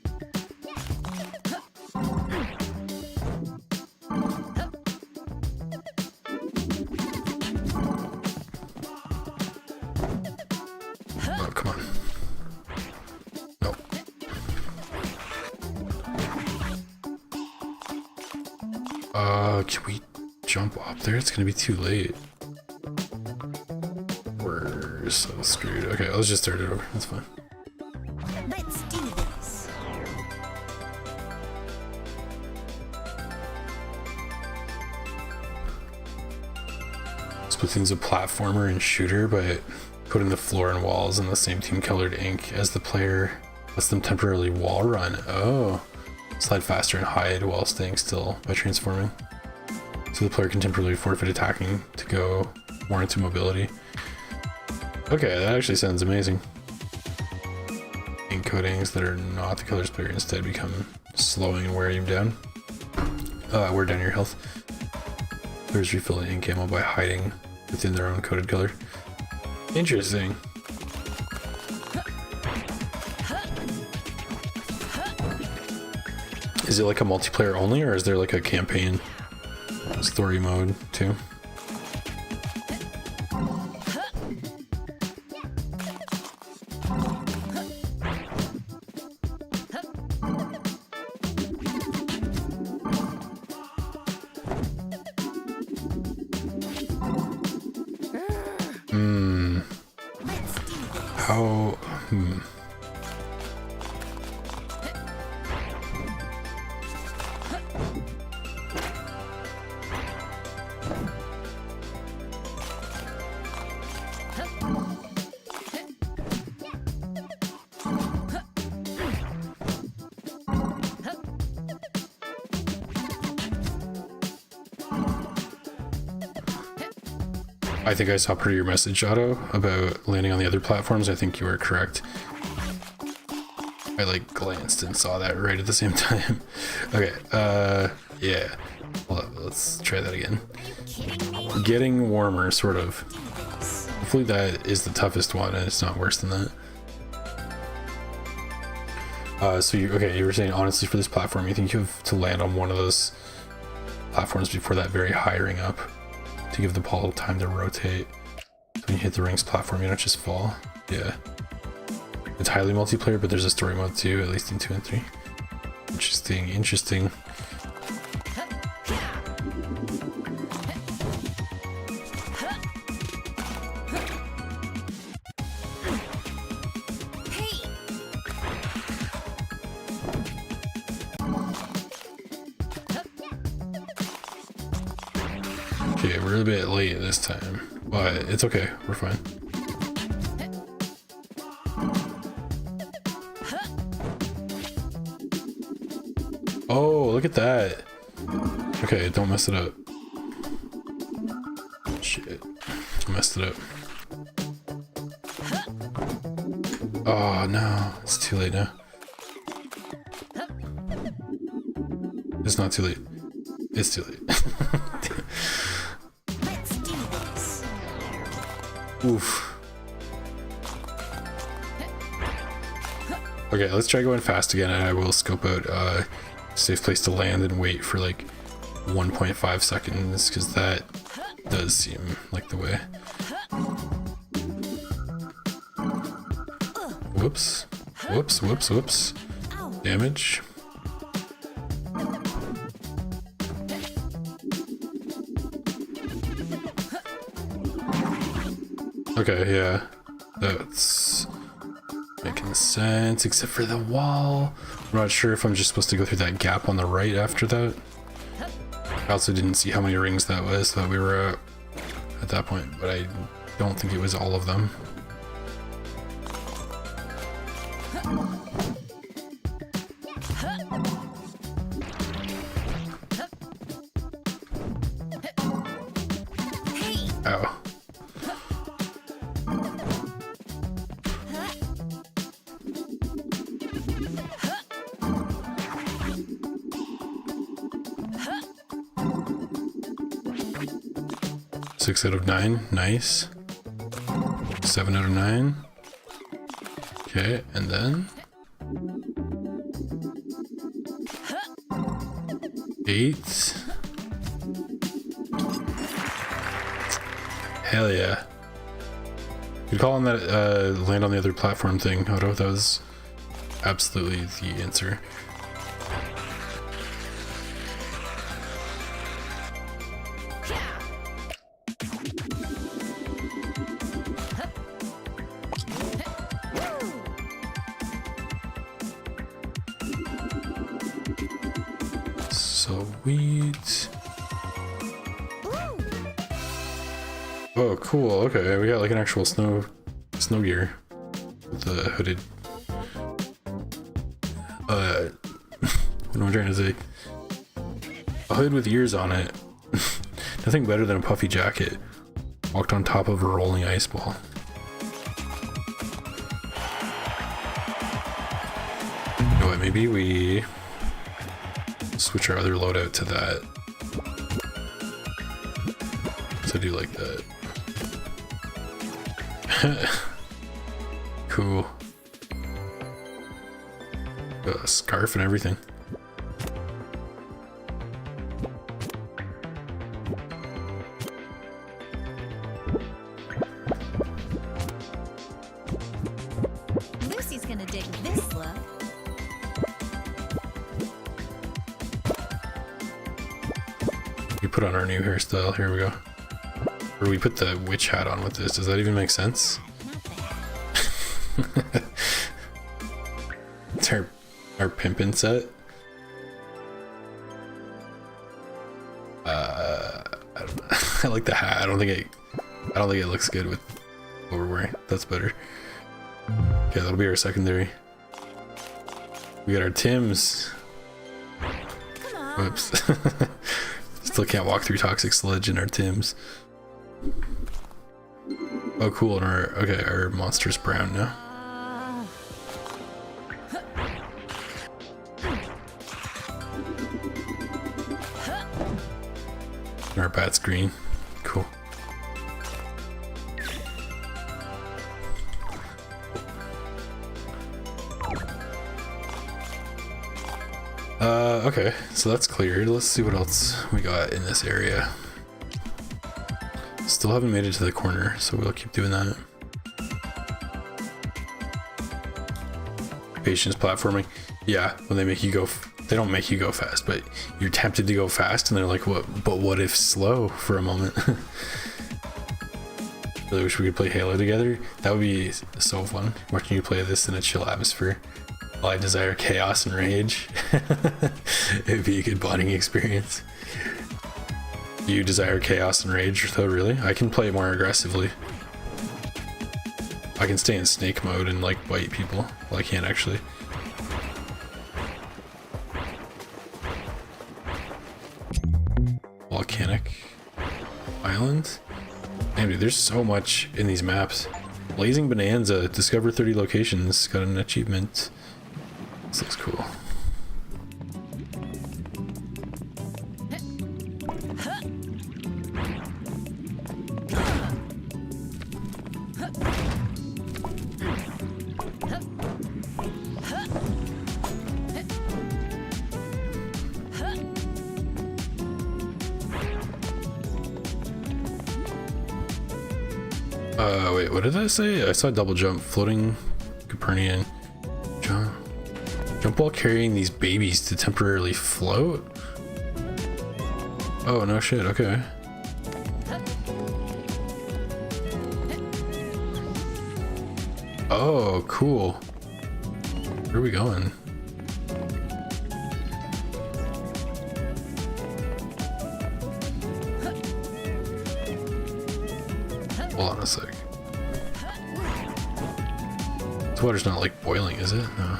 Oh, come on. No. Can we jump up there? It's gonna be too late. We're so screwed. Okay, let's just start it over. That's fine. Let's do this. Splatoon's a platformer and shooter, but coating the floor and walls in the same team colored ink as the player lets them temporarily wall run. Oh, slide faster and hide while staying still by transforming. So the player can temporarily forfeit attacking to go more into mobility. Okay, that actually sounds amazing. Ink coatings that are not the colors player instead become slowing and wearing you down. Wear down your health. Players refill the ink ammo by hiding within their own coded color. Interesting. Is it like a multiplayer only, or is there like a campaign story mode too? How? I think I saw part of your message, Otto, about landing on the other platforms. I think you were correct. I like glanced and saw that right at the same time. Okay, yeah. Let's try that again. Getting warmer, sort of. Hopefully that is the toughest one and it's not worse than that. So you were saying honestly for this platform, you think you have to land on one of those platforms before that very high ring up to give the ball time to rotate. So when you hit the rings platform, you don't just fall. Yeah. It's highly multiplayer, but there's a story mode too, at least in 2 and 3. Interesting. Okay, we're a bit late this time, but it's okay, we're fine. Oh, look at that. Okay, don't mess it up. Shit, I messed it up. Oh no, it's too late now. It's not too late. It's too late. Let's do this. Oof. Okay, let's try going fast again, and I will scope out a safe place to land and wait for like 1.5 seconds, because that does seem like the way. Whoops. Whoops, whoops, whoops. Damage. Okay, yeah. That's making sense, except for the wall. I'm not sure if I'm just supposed to go through that gap on the right after that. I also didn't see how many rings that was that we were at that point, but I don't think it was all of them. Ow. Six out of 9, nice. 7 out of 9. Okay, and then 8. Hell yeah. Good call on that land on the other platform thing, Otto. That was absolutely the answer. Sweet. Oh, cool. Okay, we got like an actual snow gear with the hooded. What am I trying to say? A hood with ears on it. Nothing better than a puffy jacket. Walked on top of a rolling ice ball. You know what? Maybe we switch our other loadout to that. So I do like that. Cool. Got a scarf and everything. Lucy's gonna dig this look. We put on our new hairstyle. Here we go. Or we put the witch hat on with this. Does that even make sense? Not bad. It's our pimpin' set. I don't know. I like the hat. I don't think it looks good with what we're wearing. That's better. Okay, that'll be our secondary. We got our Tims. Come on. Whoops. Still can't walk through toxic sludge in our Tims. Oh, cool. And our monster's brown now. And our bat's green. Cool. Okay, so that's cleared. Let's see what else we got in this area. Still haven't made it to the corner, so we'll keep doing that. Patience platforming. Yeah, when they make you go, they don't make you go fast, but you're tempted to go fast, and they're like, "What? But what if slow for a moment?" Really wish we could play Halo together. That would be so fun. Watching you play this in a chill atmosphere. While I desire chaos and rage. It'd be a good bonding experience. You desire chaos and rage, though, really? I can play more aggressively. I can stay in snake mode and like bite people. Well, I can't actually. Volcanic Island? Damn, dude, there's so much in these maps. Blazing Bonanza, discover 30 locations, got an achievement. This looks cool. Wait, what did I say? I saw double jump, floating Copernican. Jump while carrying these babies to temporarily float? Oh, no shit, okay. Oh, cool. Where are we going? Hold on a sec. This water's not like boiling, is it? No.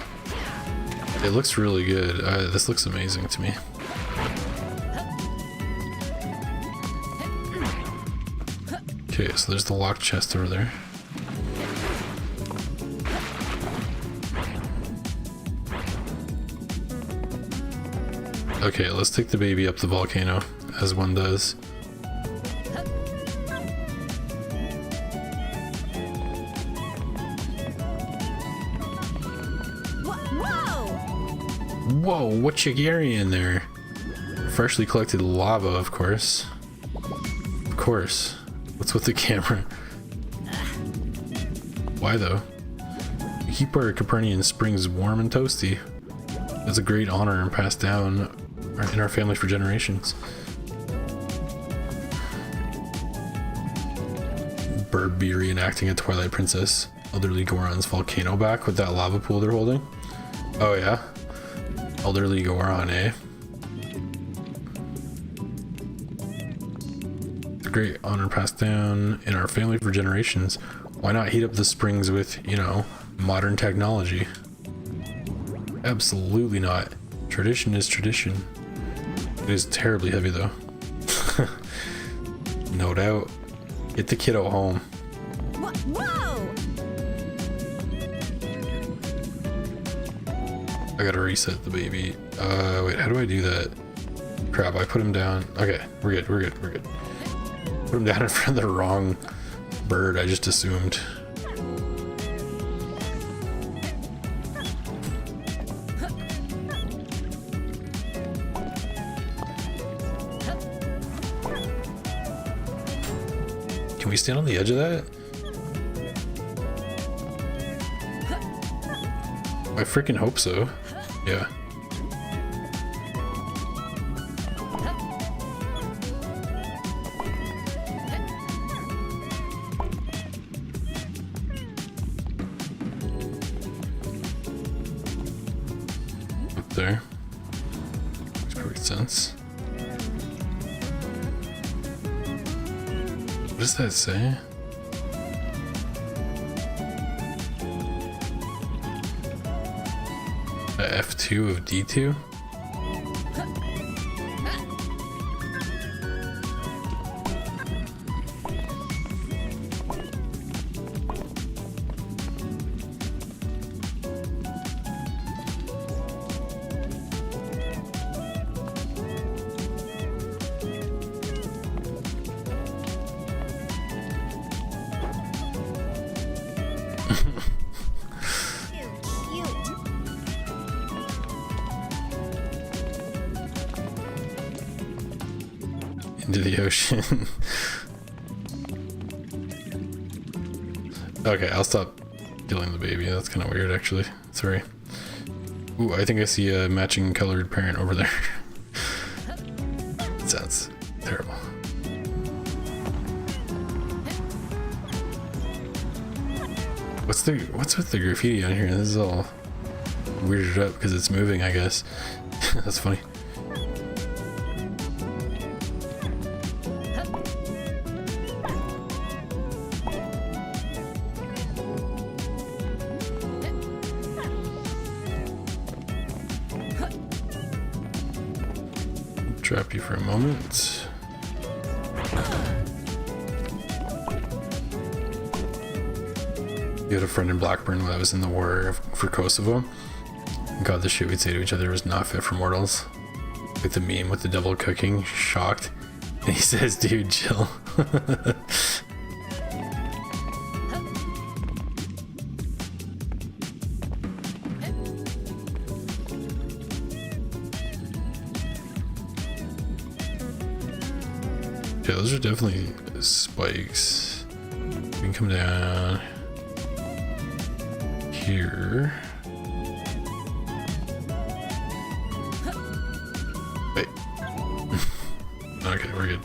It looks really good. This looks amazing to me. Okay, so there's the locked chest over there. Okay, let's take the baby up the volcano, as one does. Whoa, what you carrying there? Freshly collected lava, of course. Of course. What's with the camera? Why though? We keep our Copernican springs warm and toasty. That's a great honor and passed down in our family for generations. Bird bee reenacting a Twilight Princess. Elderly Goron's volcano back with that lava pool they're holding. Oh yeah? Elderly Goron, eh? great honor passed down in our family for generations. Why not heat up the springs with, you know, modern technology? Absolutely not. Tradition is tradition. It is terribly heavy though. No doubt. Get the kiddo home. Whoa! I gotta reset the baby. Wait, how do I do that? Crap, I put him down. Okay, we're good, we're good, we're good. Put him down in front of the wrong bird, I just assumed. Can we stand on the edge of that? I freaking hope so. Yeah. Up there. Makes perfect sense. What does that say? F2 of D2? Into the ocean. Okay, I'll stop killing the baby. That's kind of weird, actually. Sorry. Ooh, I think I see a matching colored parent over there. Sounds terrible. What's with the graffiti on here? This is all weirded up because it's moving, I guess. That's funny. Trap you for a moment. You had a friend in Blackburn when I was in the war for Kosovo. God, the shit we'd say to each other was not fit for mortals. Like the meme with the double cooking, shocked. And he says, dude, chill. Yeah, those are definitely spikes. We can come down here. Wait. Okay, we're good.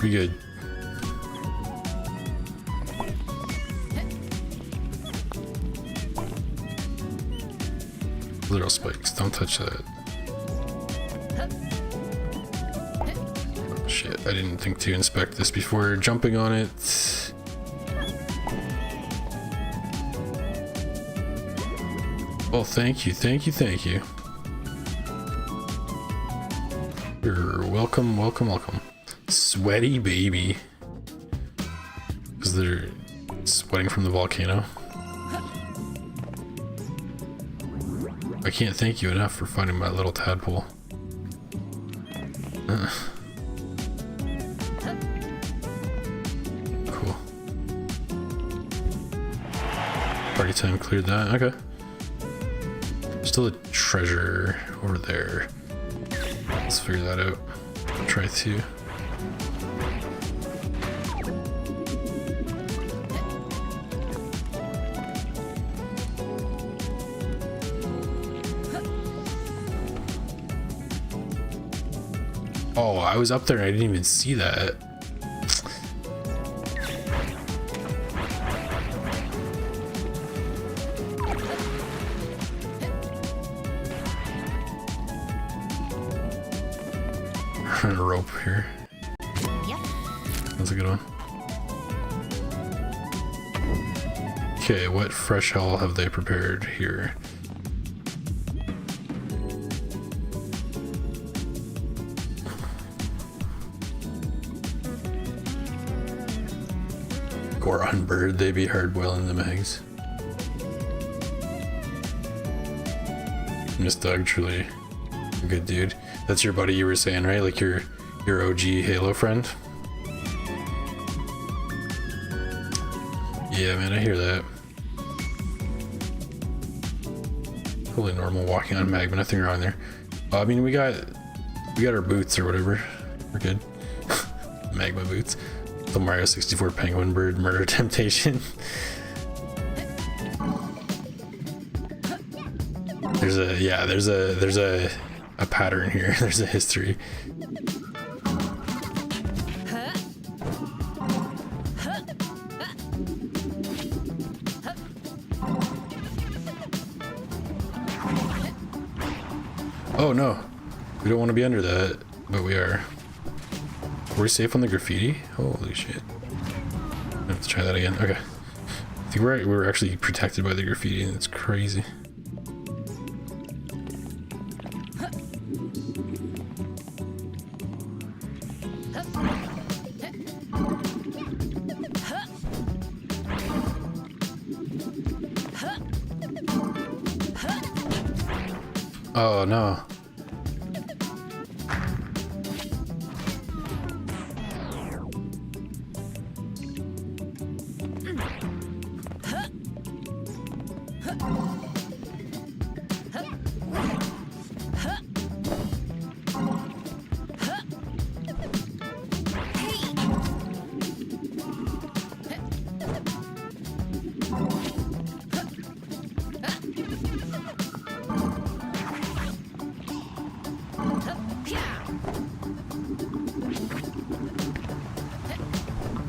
We're good. Literal spikes. Don't touch that. Shit, I didn't think to inspect this before jumping on it. Oh, thank you, thank you, thank you. You're welcome, welcome, welcome. Sweaty baby. Because they're sweating from the volcano. I can't thank you enough for finding my little tadpole. Cool. Party time cleared that. Okay. Still a treasure over there. Let's figure that out. Try to. Oh, I was up there and I didn't even see that. A rope here. Yep. That's a good one. Okay, what fresh hell have they prepared here? Goron bird, they be hard boiling them eggs. Miss Doug, truly a good dude. That's your buddy you were saying, right? Like your OG Halo friend? Yeah, man, I hear that. Totally normal walking on magma, nothing wrong there. I mean, we got our boots or whatever. We're good. Magma boots. The Mario 64 penguin bird murder temptation. There's a pattern here. There's a history. Oh no, we don't want to be under that, but we are. Are we safe on the graffiti? Holy shit. I have to try that again. Okay. I think we're actually protected by the graffiti, and it's crazy. Oh no.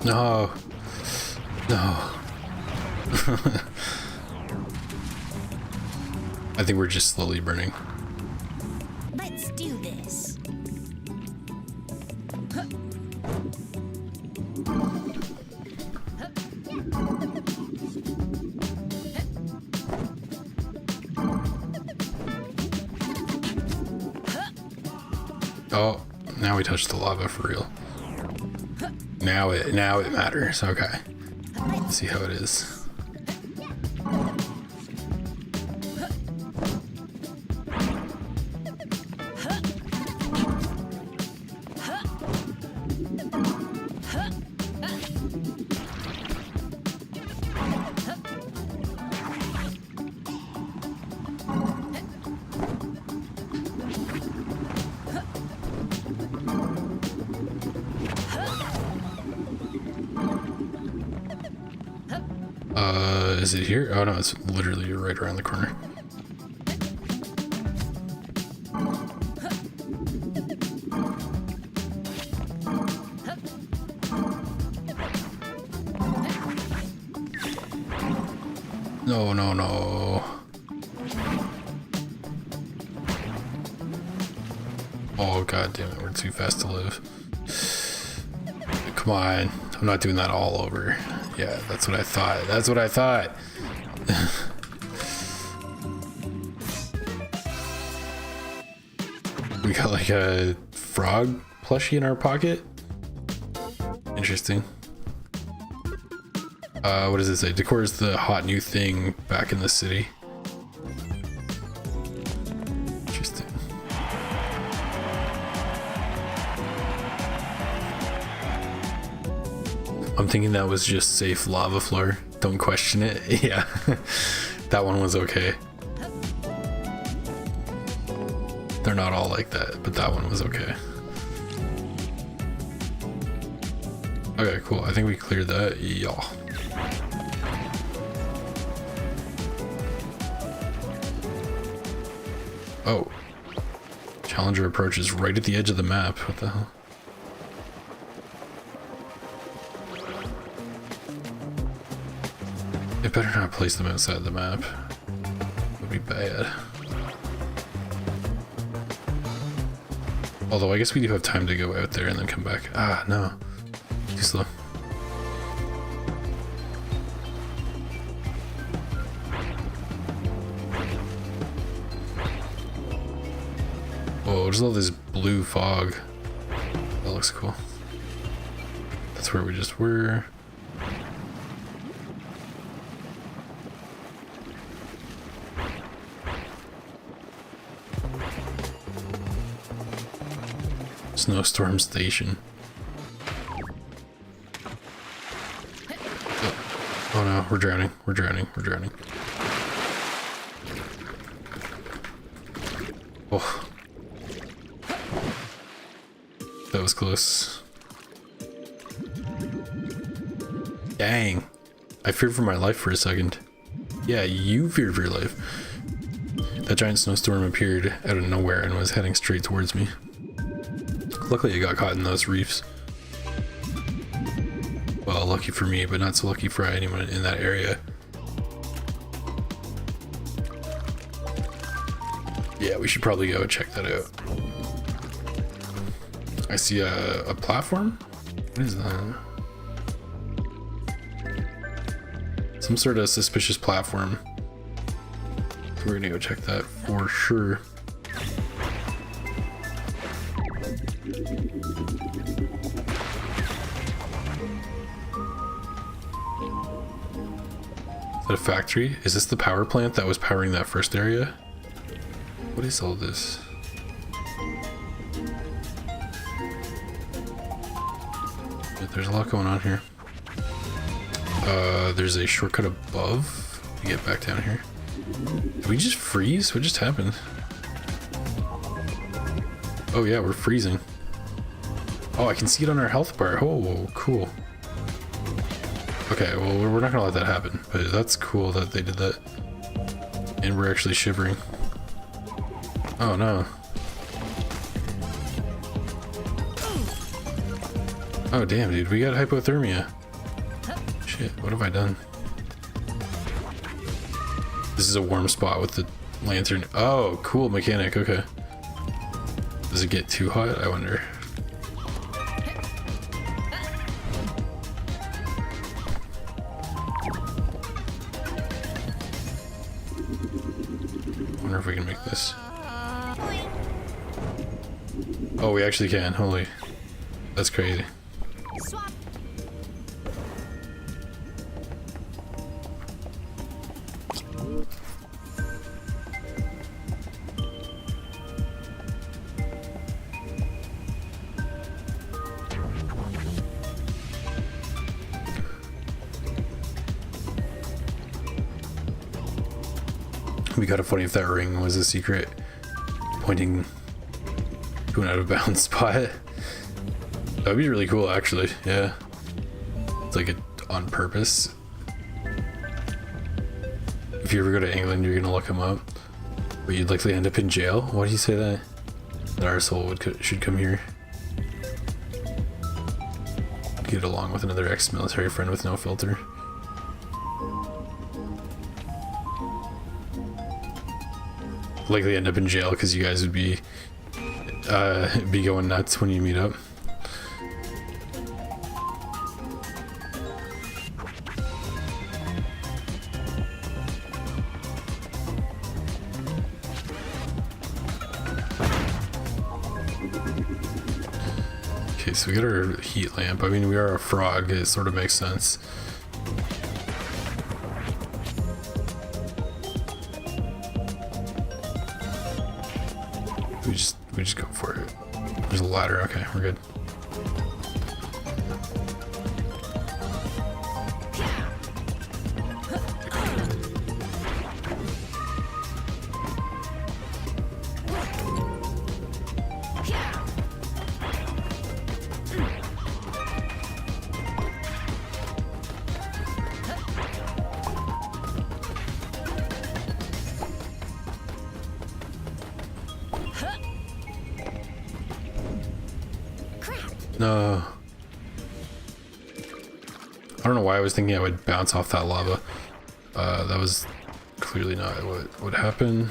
No. No. I think we're just slowly burning. Let's do this. Oh, now we touched the lava for real. Now it matters. Okay. Let's see how it is. Is it here? Oh no, it's literally right around the corner. No, no, no. Oh god damn it, we're too fast to live. Come on, I'm not doing that all over. Yeah, that's what I thought. That's what I thought. We got like a frog plushie in our pocket. Interesting. What does it say? Decor is the hot new thing back in the city. Interesting. I'm thinking that was just safe lava floor. Don't question it. Yeah, that one was okay. They're not all like that, but that one was okay. Okay, cool. I think we cleared that. Yeah. Oh. Challenger approaches right at the edge of the map. What the hell? It better not place them outside the map. It would be bad. Although I guess we do have time to go out there and then come back. Ah, no. too slow. Oh, just all this blue fog. That looks cool. That's where we just were. Snowstorm Station. Oh no, we're drowning, we're drowning, we're drowning. Oh. That was close. Dang. I feared for my life for a second. Yeah, you feared for your life. That giant snowstorm appeared out of nowhere and was heading straight towards me. Luckily, I got caught in those reefs. Well, lucky for me, but not so lucky for anyone in that area. Yeah, we should probably go check that out. I see a platform? What is that? Some sort of suspicious platform. So we're gonna go check that for sure. Is that a factory? Is this the power plant that was powering that first area? What is all this? There's a lot going on here. There's a shortcut above to get back down here. Did we just freeze? What just happened? Oh yeah, we're freezing. Oh, I can see it on our health bar. Oh, cool. Okay, well, we're not gonna let that happen, but that's cool that they did that. And we're actually shivering. Oh no. Oh damn, dude, we got hypothermia. Shit, what have I done? This is a warm spot with the lantern. Oh, cool mechanic, okay. Does it get too hot? I wonder. Wonder if we can make this. Oh, we actually can. Holy. That's crazy. Swap. It'd be kind of funny if that ring was a secret pointing to an out of bounds spot. That'd be really cool, actually. Yeah, it's like on purpose. If you ever go to England, you're gonna look him up, but you'd likely end up in jail. Why do you say that? That our soul should come here. Get along with another ex-military friend with no filter. Likely end up in jail because you guys would be going nuts when you meet up. Okay, so we got our heat lamp. I mean, we are a frog. It sort of makes sense. We just go for it. There's a ladder. Okay, we're good. No. I don't know why I was thinking I would bounce off that lava. That was clearly not what would happen.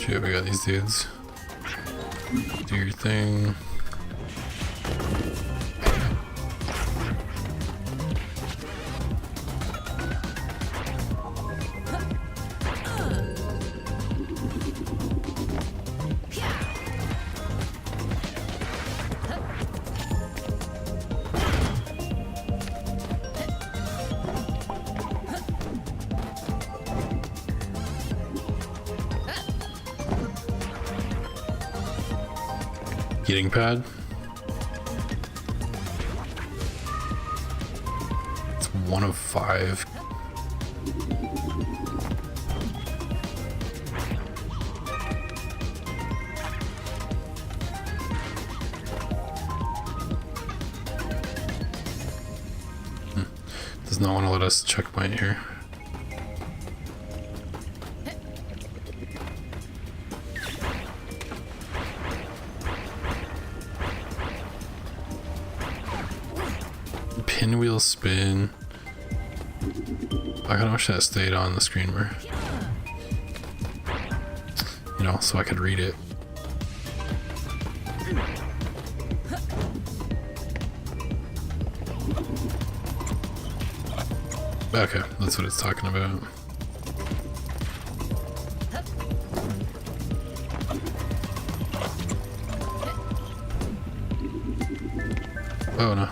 Shit, we got these dudes. Do your thing. Heating pad. It's 1 of 5. Does not want to let us checkpoint here. Pinwheel spin. I kind of wish that stayed on the screen more. You know, so I could read it. Okay, that's what it's talking about. Oh no.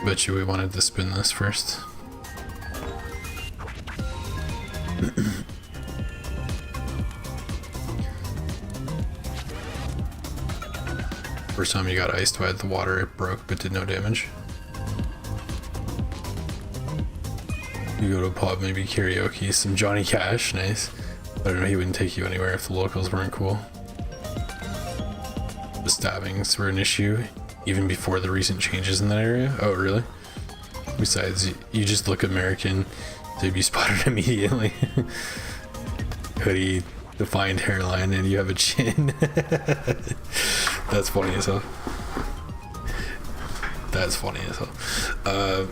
Bet you we wanted to spin this first. First time you got iced by the water, it broke but did no damage. You go to a pub, maybe karaoke, some Johnny Cash, nice. I don't know, he wouldn't take you anywhere if the locals weren't cool. The stabbings were an issue even before the recent changes in that area. Oh, really? Besides, you just look American, so you'd be spotted immediately. Hoodie, defined hairline, and you have a chin. That's funny as hell. That's funny as hell.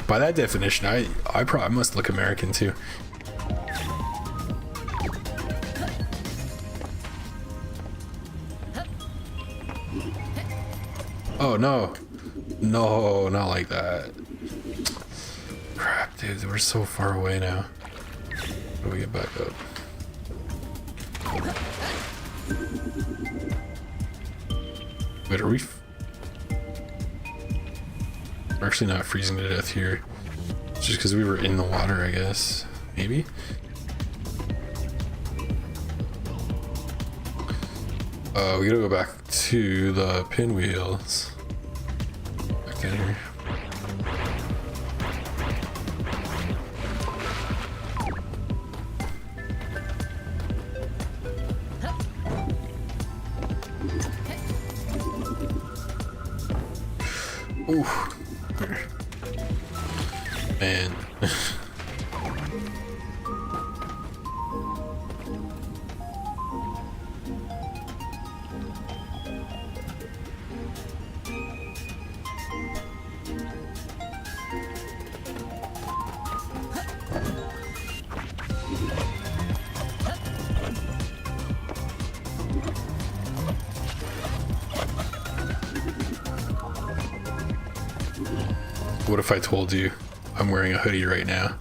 By that definition, I probably must look American too. Oh no. No, not like that. Crap, dude, we're so far away now. How do we get back up? Wait, are we... We're actually not freezing to death here. It's just because we were in the water, I guess. Maybe? We gotta go back to the pinwheels. Back down here. Ooh. Man. What if I told you I'm wearing a hoodie right now?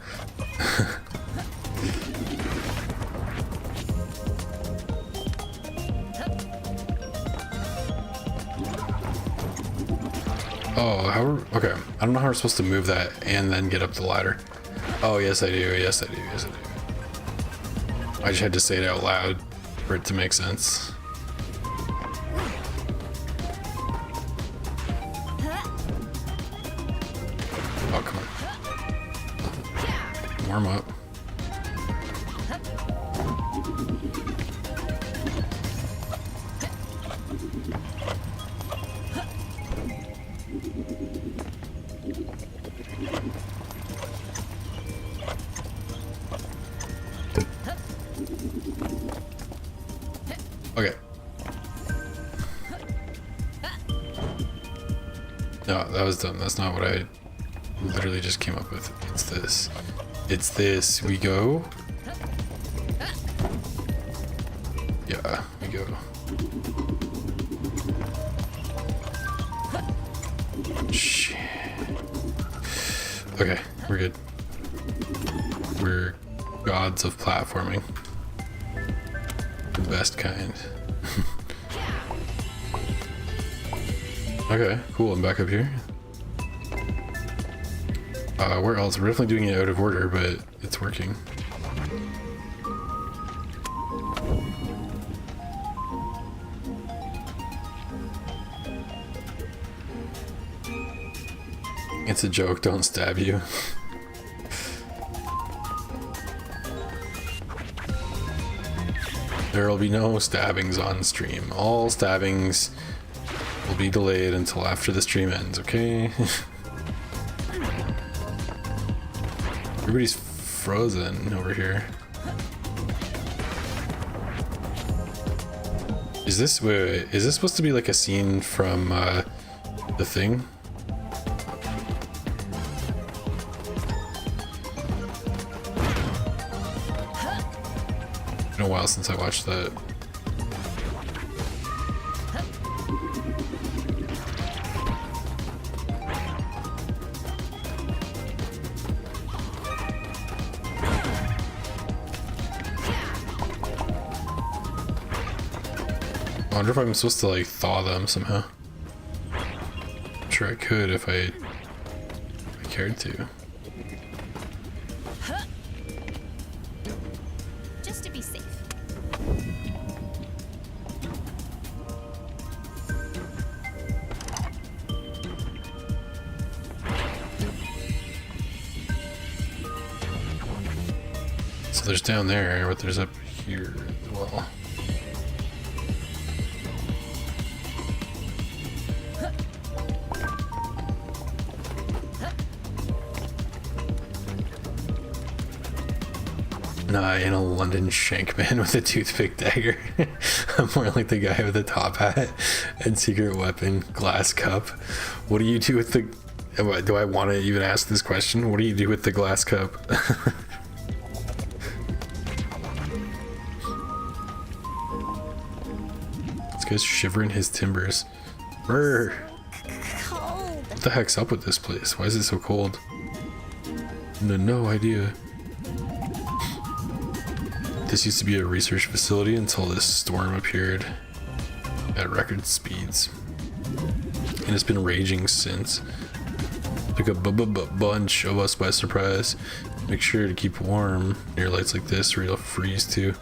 Oh, okay. I don't know how we're supposed to move that and then get up the ladder. Oh, yes I do, yes I do, yes I do. I just had to say it out loud for it to make sense. Oh, come on. Warm up. that was dumb. That's not what I literally just came up with. It's this. It's this. We go. Yeah, we go. Shit. Okay, we're good. We're gods of platforming. The best kind. Okay, cool. I'm back up here. Where else? We're definitely doing it out of order, but it's working. It's a joke, don't stab you. There will be no stabbings on stream. All stabbings will be delayed until after the stream ends, okay? Everybody's frozen over here. Is this, wait, is this supposed to be like a scene from The Thing? It's been a while since I watched that. I wonder if I'm supposed to like thaw them somehow. I'm sure I could if I cared to. Just to be safe. So there's down there, but there's up here as well. Nah, in a London Shankman with a toothpick dagger. I'm more like the guy with the top hat and secret weapon, glass cup. What do you do with the... Do I want to even ask this question? What do you do with the glass cup? This guy's shivering his timbers. Brr. Cold. What the heck's up with this place? Why is it so cold? No idea. This used to be a research facility until this storm appeared at record speeds. And it's been raging since. Took a bunch of us by surprise. Make sure to keep warm near lights like this or you'll freeze too.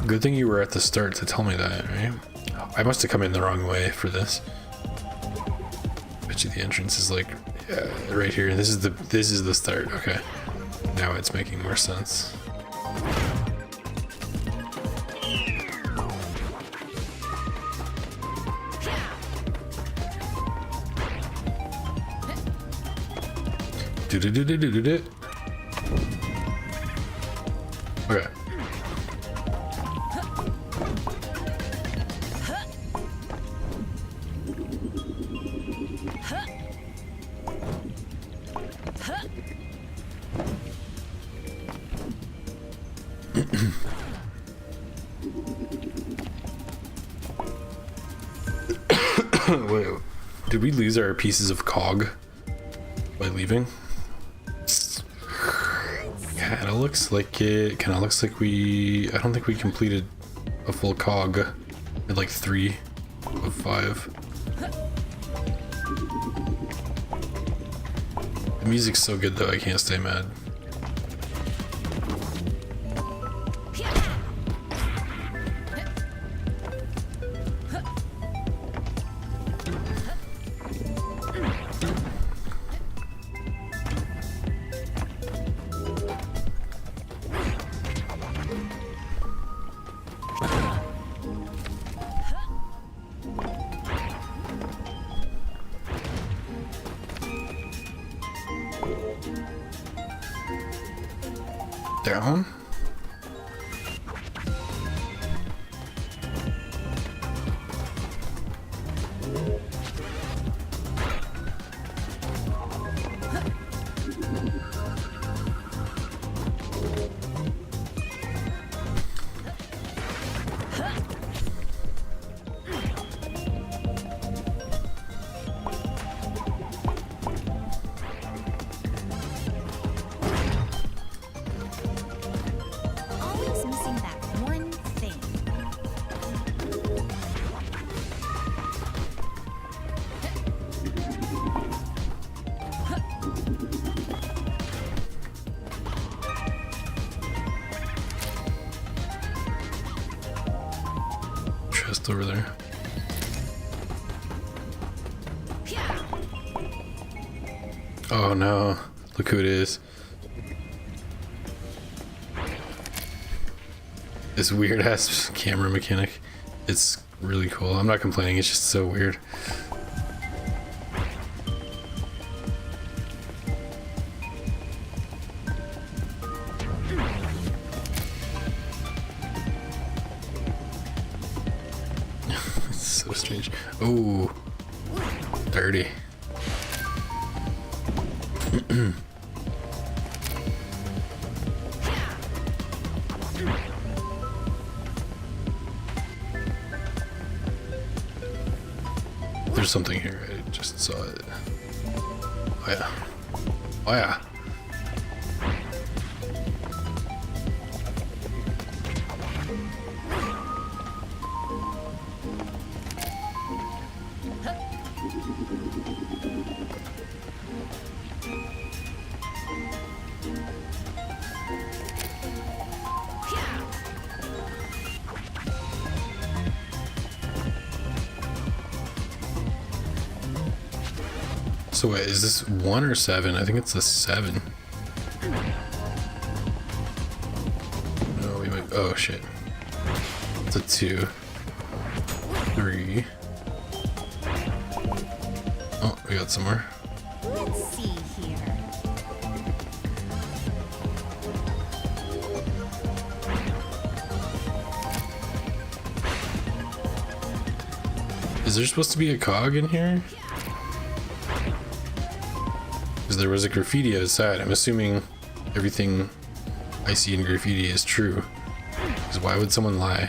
Good thing you were at the start to tell me that, right? I must have come in the wrong way for this. Bet you the entrance is like right here. This is the start. Okay. Now it's making more sense. Do. Okay. Wait, did we lose our pieces of cog by leaving? Kinda looks like it. Kinda looks like I don't think we completed a full cog. We had like 3 of 5. The music's so good though, I can't stay mad. Down. over there. Oh no, look who it is. This weird ass camera mechanic. It's really cool. I'm not complaining, it's just so weird. It's so strange. Oh, dirty. There's something here. I just saw it. Oh yeah. Oh yeah. So wait, is this 1 or 7? I think it's the 7. No, we might. Oh shit. It's a 2. 3. Oh, we got some more. Let's see here. Is there supposed to be a cog in here? Because there was a graffiti outside. I'm assuming everything I see in graffiti is true. Because why would someone lie?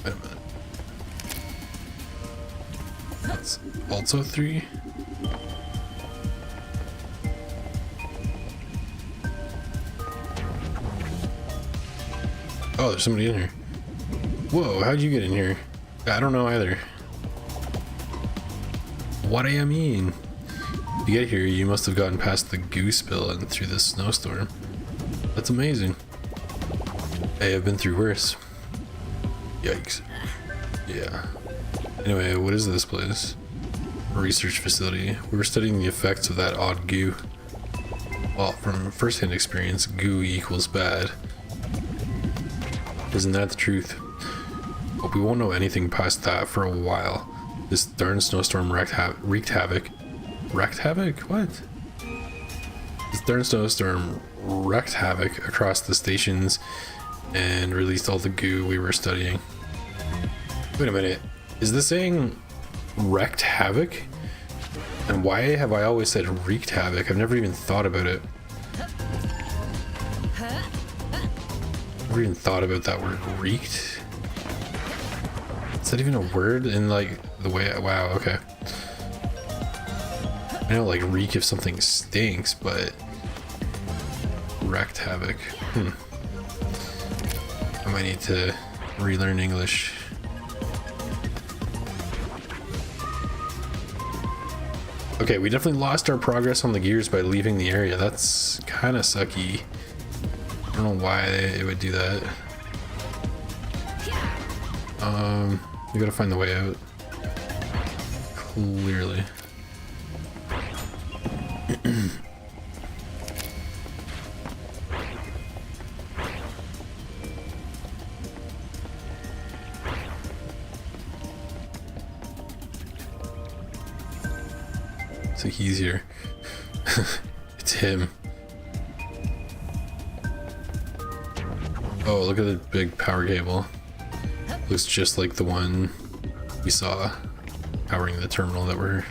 Wait a minute. That's also 3? Oh, there's somebody in here. Whoa, how'd you get in here? I don't know either. What do you mean? To get here, you must have gotten past the goo spill and through the snowstorm. That's amazing. Hey, I've been through worse. Yikes. Yeah. Anyway, what is this place? A research facility. We were studying the effects of that odd goo. Well, from first-hand experience, goo equals bad. Isn't that the truth? But we won't know anything past that for a while. This darn snowstorm wreaked havoc. Wreaked havoc? What? This darn snowstorm wreaked havoc across the stations and released all the goo we were studying. Wait a minute. Is this saying wreaked havoc? And why have I always said wreaked havoc? I've never even thought about it. Never even thought about that word, wreaked. Is that even a word in like the way? Wow, okay. I know like reek if something stinks, but wreaked havoc. I might need to relearn English. Okay, we definitely lost our progress on the gears by leaving the area. That's kind of sucky. I don't know why it would do that. We gotta find the way out. Clearly. So he's here. It's him. Oh, look at the big power cable. Looks just like the one we saw powering the terminal that we're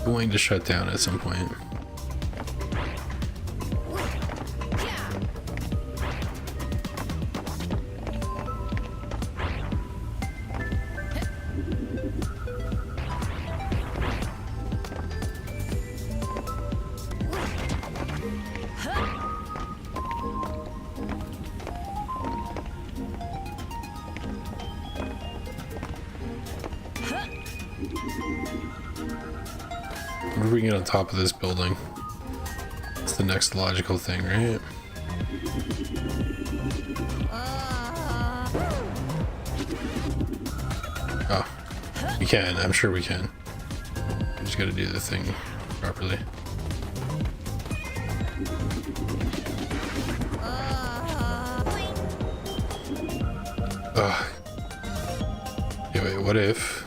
going to shut down at some point. What if we can get on top of this building? It's the next logical thing, right? Oh, we can. I'm sure we can. We just gotta do the thing properly. Ugh. Yeah, wait, what if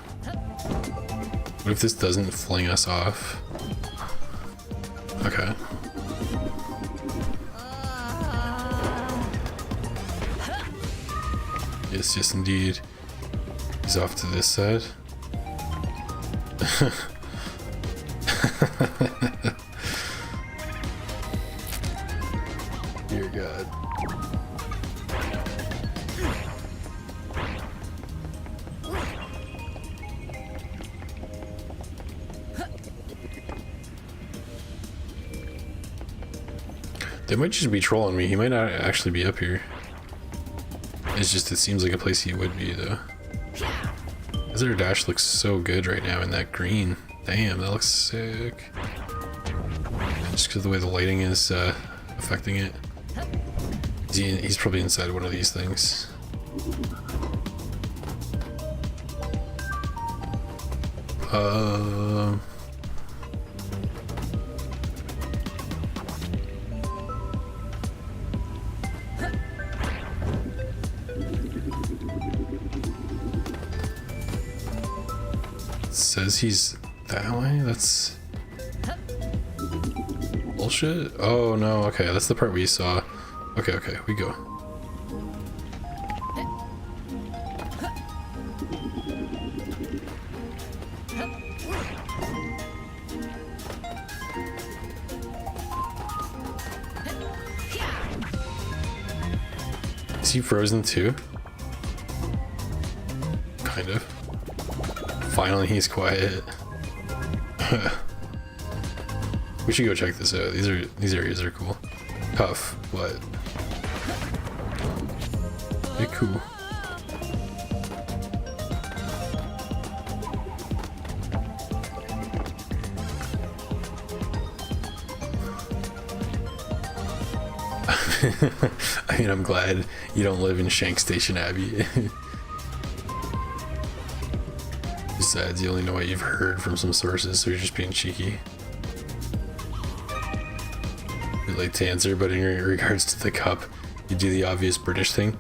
this doesn't fling us off? Okay. Yes, indeed. He's off to this side. Dear God. They might just be trolling me. He might not actually be up here. It's just, it seems like a place he would be, though. Their dash looks so good right now in that green. Damn, that looks sick. Just because of the way the lighting is affecting it. He's probably inside one of these things. Says he's that way? That's bullshit. Oh no, okay, that's the part we saw. Okay, we go. Is he frozen too? Kind of. Finally, he's quiet. We should go check this out. These areas are cool. Tough, but they're cool. I mean, I'm glad you don't live in Shank Station Abbey. Besides, you only know what you've heard from some sources, so you're just being cheeky. You'd like to answer, but in regards to the cup, you do the obvious British thing.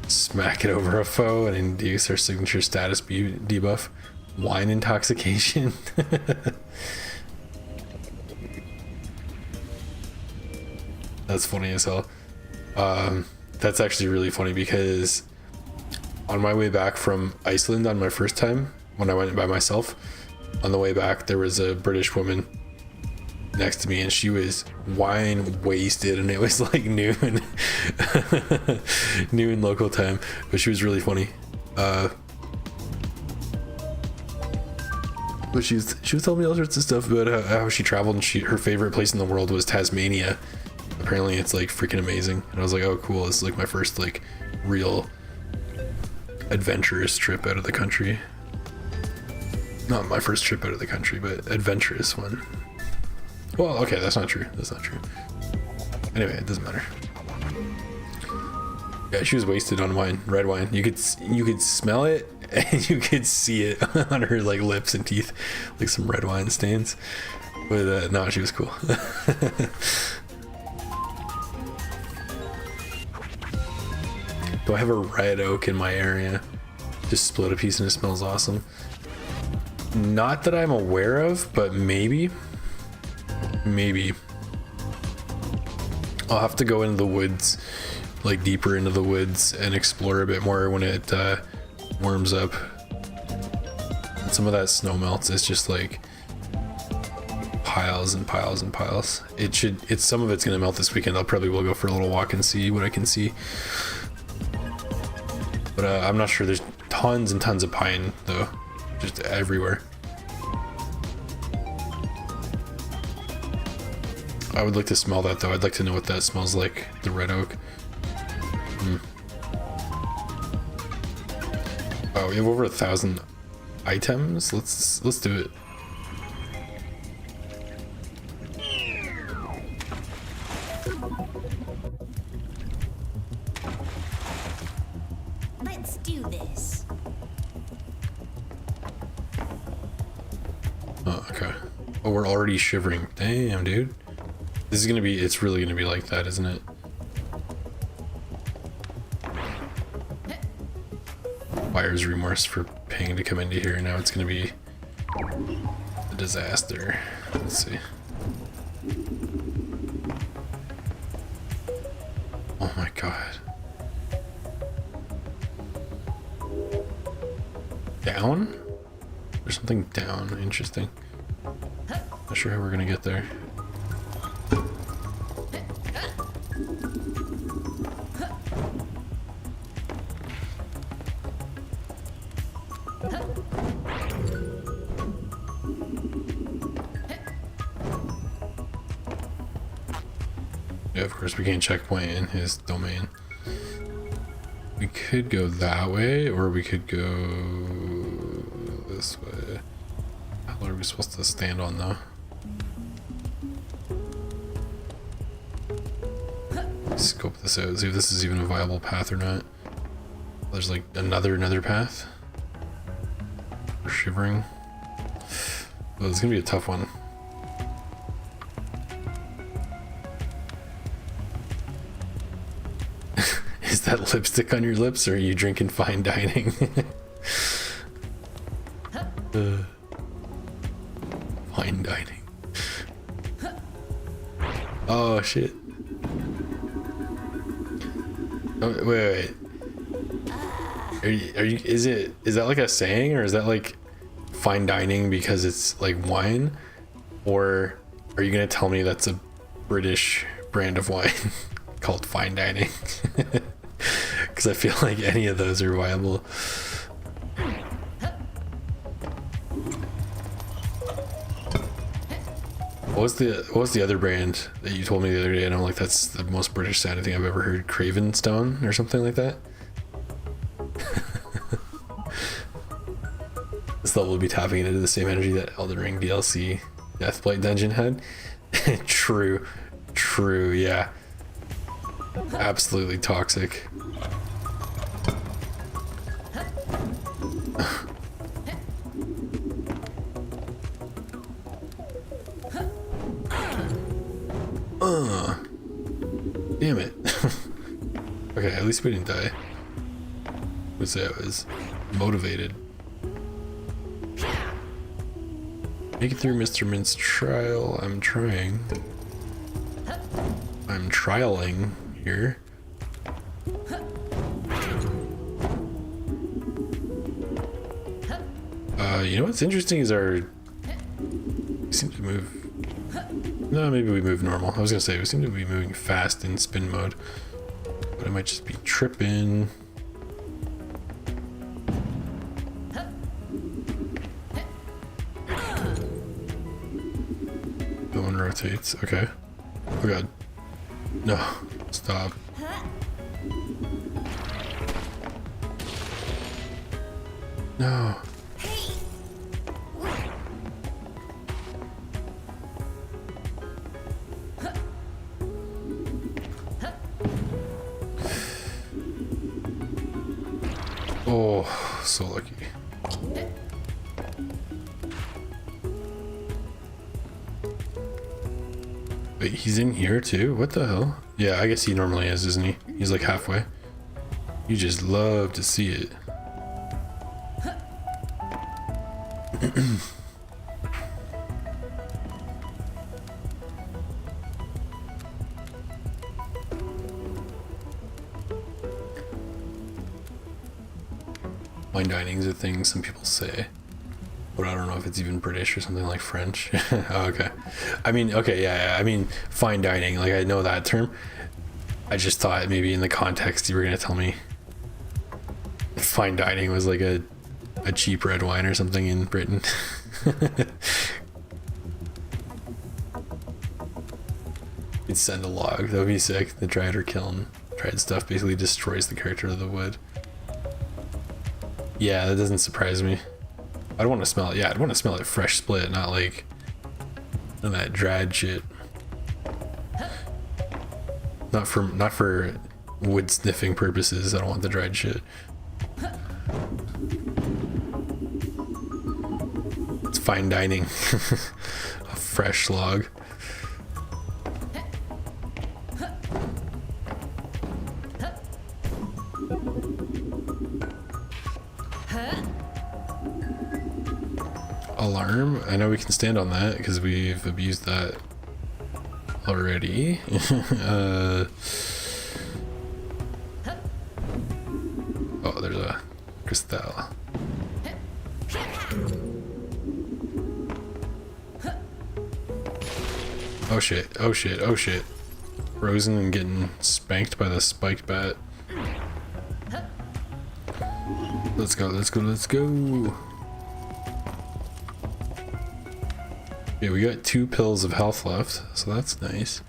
Smack it over a foe and induce our signature status debuff. Wine intoxication. That's funny as hell. That's actually really funny because on my way back from Iceland on my first time, when I went by myself, on the way back there was a British woman next to me and she was wine wasted and it was like noon. Noon local time, but she was really funny. But she was telling me all sorts of stuff about how she traveled and her favorite place in the world was Tasmania. Apparently it's like freaking amazing, and I was like, oh cool, this is like my first like real adventurous trip out of the country. Not my first trip out of the country, but adventurous one. Well, okay, that's not true. Anyway, it doesn't matter. Yeah, she was wasted on wine, red wine. You could smell it and you could see it on her like lips and teeth, like some red wine stains. But no, she was cool. Do I have a red oak in my area? Just split a piece and it smells awesome. Not that I'm aware of, but maybe. I'll have to go into the woods, like deeper into the woods, and explore a bit more when it warms up. And some of that snow melts. It's just like piles and piles and piles. Some of it's gonna melt this weekend. I'll probably will go for a little walk and see what I can see. But I'm not sure. There's tons and tons of pine though, just everywhere. I would like to smell that though. I'd like to know what that smells like, the red oak. Oh, we have over 1,000 items. Let's do it. Let's do this. Oh, okay. Oh, we're already shivering. Damn, dude. This is gonna be, it's really gonna be like that, isn't it? Buyer's remorse for paying to come into here. Now it's gonna be a disaster. Let's see. Oh my god. Down? There's something down. Interesting. Not sure how we're gonna get there. Yeah, of course we can't checkpoint in his domain. We could go that way, or we could go this way. How are we supposed to stand on though? Scope this out, see if this is even a viable path or not. There's like another path. We're shivering. Oh, it's gonna be a tough one. Is that lipstick on your lips, or are you drinking fine dining? Fine dining. Oh shit. Oh, wait. Is that like a saying, or is that like fine dining because it's like wine? Or are you gonna tell me that's a British brand of wine called fine dining? Because I feel like any of those are viable. What was the other brand that you told me the other day? And I'm like, that's the most British sounding thing I've ever heard. Craven Stone or something like that. This level will be tapping into the same energy that Elden Ring DLC Deathblight Dungeon had. True, yeah. Absolutely toxic. Damn it. Okay, at least we didn't die. Would say I was motivated. Make it through Mr. Mint's trial. I'm trying. I'm trialing here. You know what's interesting is we seem to move. No, maybe we move normal. I was gonna say we seem to be moving fast in spin mode, but I might just be tripping. No one rotates. Okay. Oh god. No. Stop. No. Oh, so lucky. Wait, he's in here too? What the hell? Yeah, I guess he normally is, isn't he? He's like halfway. You just love to see it. Fine dining is a thing some people say, but I don't know if it's even British or something like French. Oh, okay. I mean, okay, yeah, I mean, fine dining, like I know that term. I just thought maybe in the context you were gonna tell me fine dining was like a cheap red wine or something in Britain. You'd send a log, that would be sick. The dried or kiln dried stuff basically destroys the character of the wood. Yeah, that doesn't surprise me. I don't want to smell it. Yeah, I'd want to smell it fresh split, not like none of that dried shit. Not for wood sniffing purposes. I don't want the dried shit. It's fine dining. A fresh log. Alarm. I know we can stand on that because we've abused that already. Oh, there's a crystal. Oh shit, oh shit, oh shit. Frozen and getting spanked by the spiked bat. Let's go, let's go, let's go. Yeah, we got 2 pills of health left, so that's nice.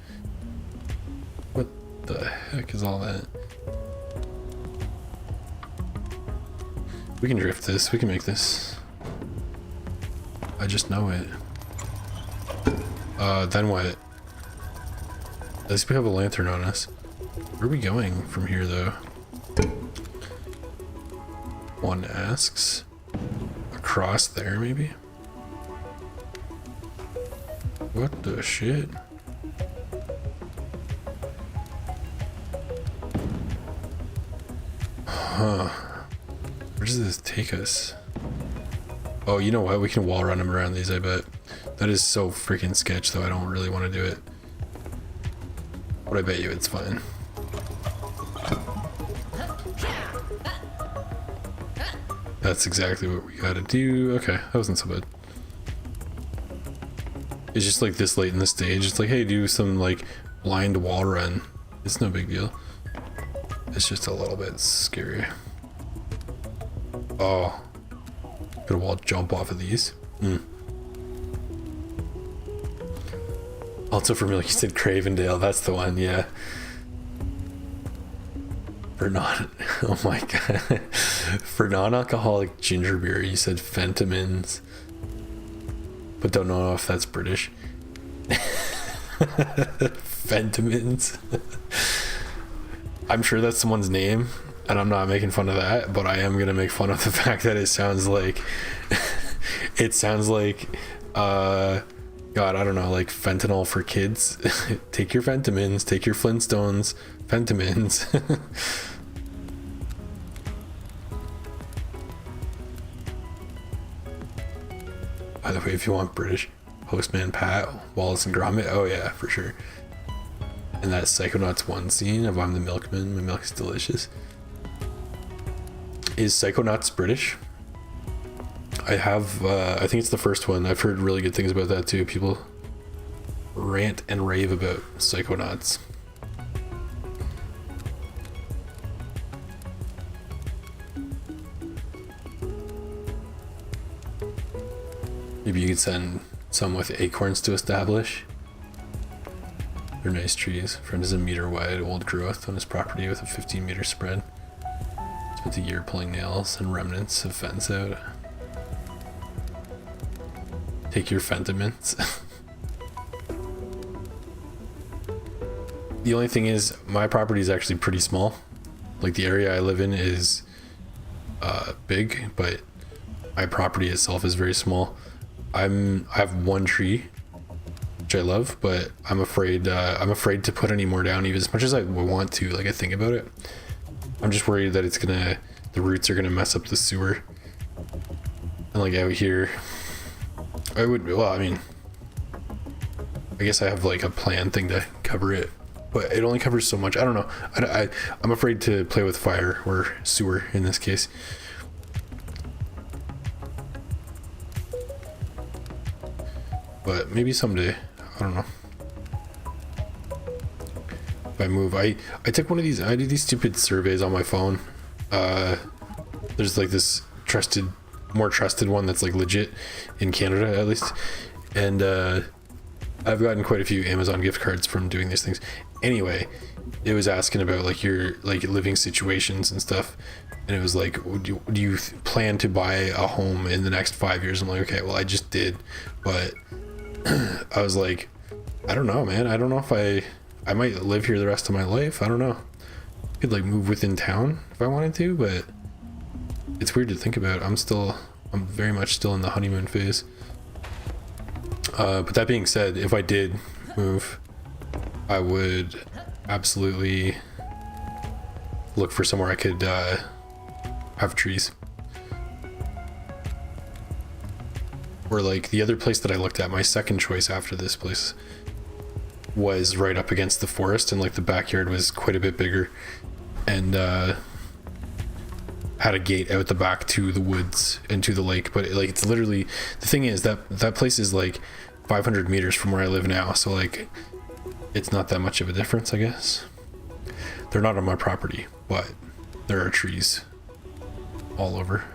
What the heck is all that? We can drift this, we can make this. I just know it. Then what? At least we have a lantern on us. Where are we going from here though? One asks. Across there maybe? What the shit? Huh. Where does this take us? Oh, you know what? We can wall run them around these, I bet. That is so freaking sketch, though. I don't really want to do it. But I bet you it's fine. That's exactly what we gotta do. Okay, that wasn't so bad. It's just like this late in the stage. It's like, hey, do some like blind wall run. It's no big deal. It's just a little bit scary. Oh. Could a wall jump off of these? Also for me, like you said, Cravendale, that's the one, yeah. For non, oh my god. For non-alcoholic ginger beer, you said Fentimans. But don't know if that's British. Fentimans. I'm sure that's someone's name, and I'm not making fun of that, but I am gonna make fun of the fact that it sounds like God, I don't know, like fentanyl for kids. Take your Fentimans, take your Flintstones, Fentimans. By the way, if you want British, Postman Pat, Wallace and Gromit, oh yeah, for sure. And that Psychonauts 1 scene of I'm the milkman, my milk's delicious. Is Psychonauts British? I have, I think it's the first one. I've heard really good things about that too. People rant and rave about Psychonauts. Maybe you could send some with acorns to establish. They're nice trees. Friend is a meter wide, old growth on his property with a 15-meter spread. Spent a year pulling nails and remnants of fence out. Take your Fentimans. The only thing is, my property is actually pretty small. Like the area I live in is big, but my property itself is very small. I have one tree, which I love, but I'm afraid to put any more down, even as much as I want to. Like I think about it, I'm just worried that the roots are gonna mess up the sewer. And like out here, I guess I have like a plan thing to cover it, but it only covers so much. I don't know. I'm afraid to play with fire or sewer in this case. But maybe someday, I don't know. If I move, I took one of these, I did these stupid surveys on my phone. There's like this more trusted one that's like legit in Canada at least. And I've gotten quite a few Amazon gift cards from doing these things. Anyway, it was asking about like your like living situations and stuff, and it was like, do you plan to buy a home in the next 5 years? I'm like, okay, well I just did, but I was like, I don't know, man. I don't know if I might live here the rest of my life. I don't know. I could like move within town if I wanted to, but it's weird to think about. I'm very much still in the honeymoon phase. But that being said, if I did move, I would absolutely look for somewhere I could have trees. Or like the other place that I looked at, my second choice after this place was right up against the forest, and like the backyard was quite a bit bigger, and had a gate out the back to the woods and to the lake. But like it's literally, the thing is that place is like 500 meters from where I live now, so like it's not that much of a difference, I guess. They're not on my property, but there are trees all over.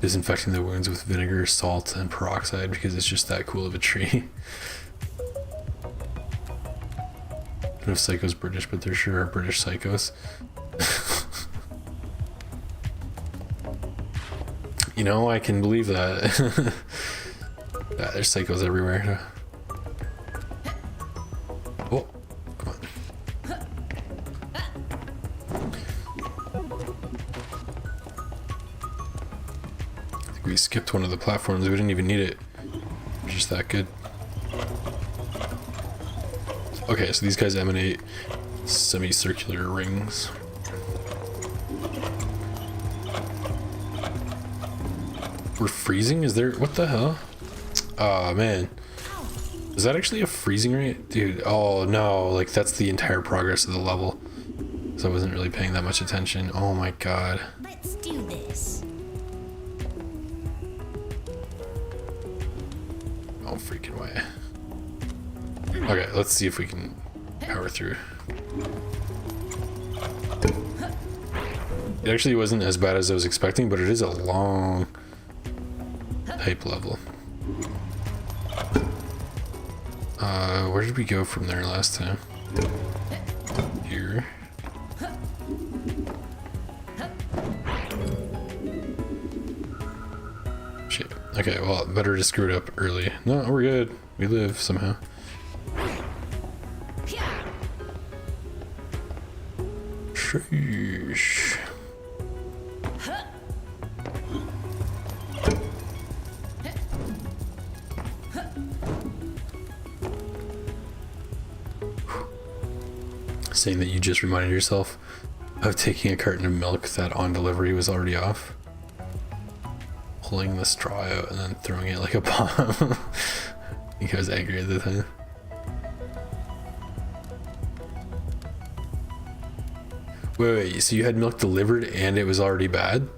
Disinfecting the wounds with vinegar, salt, and peroxide because it's just that cool of a tree. I don't know if Psycho's British, but there sure are British psychos. You know, I can believe that. Yeah, there's psychos everywhere. Oh, come on. I think we skipped one of the platforms. We didn't even need it. We're just that good. Okay, so these guys emanate semicircular rings. We're freezing? Is there... What the hell? Oh, man. Is that actually a freezing rate? Dude, oh no. Like, that's the entire progress of the level. So I wasn't really paying that much attention. Oh my god. Let's do this. Oh, freaking way. Okay, let's see if we can power through. It actually wasn't as bad as I was expecting, but it is a long type level. Where did we go from there last time? Here. Shit. Okay, well, better to screw it up early. No, we're good. We live somehow. Sheesh. Saying that you just reminded yourself of taking a carton of milk that on delivery was already off, pulling the straw out and then throwing it like a bomb. I think I was angry at the time. Wait, so you had milk delivered and it was already bad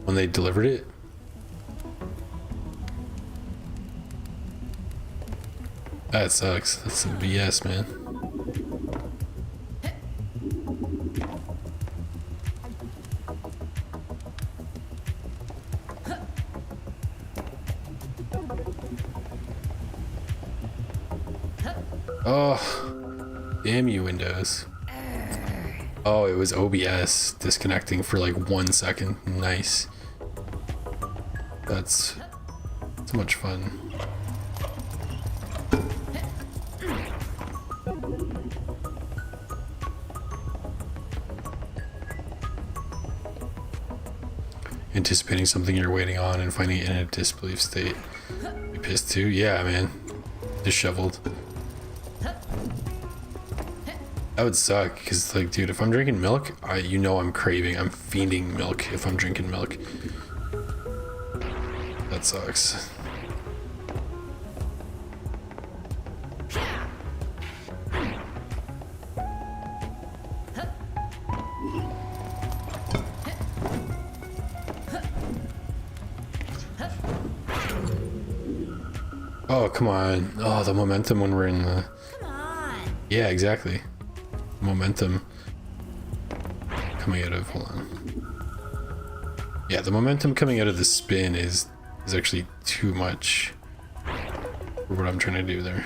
when they delivered it? That sucks. That's some BS, man. Oh, damn you, Windows. Oh, it was OBS disconnecting for like 1 second. Nice. That's so much fun. Anticipating something you're waiting on and finding it in a disbelief state. You pissed too? Yeah, man. Disheveled. That would suck, because like, dude, if I'm drinking milk, you know I'm craving. I'm fiending milk if I'm drinking milk. That sucks. Oh, come on. Oh, the momentum when we're in the... Come on. Yeah, exactly. Momentum coming out of... Hold on. Yeah, the momentum coming out of the spin is actually too much for what I'm trying to do there.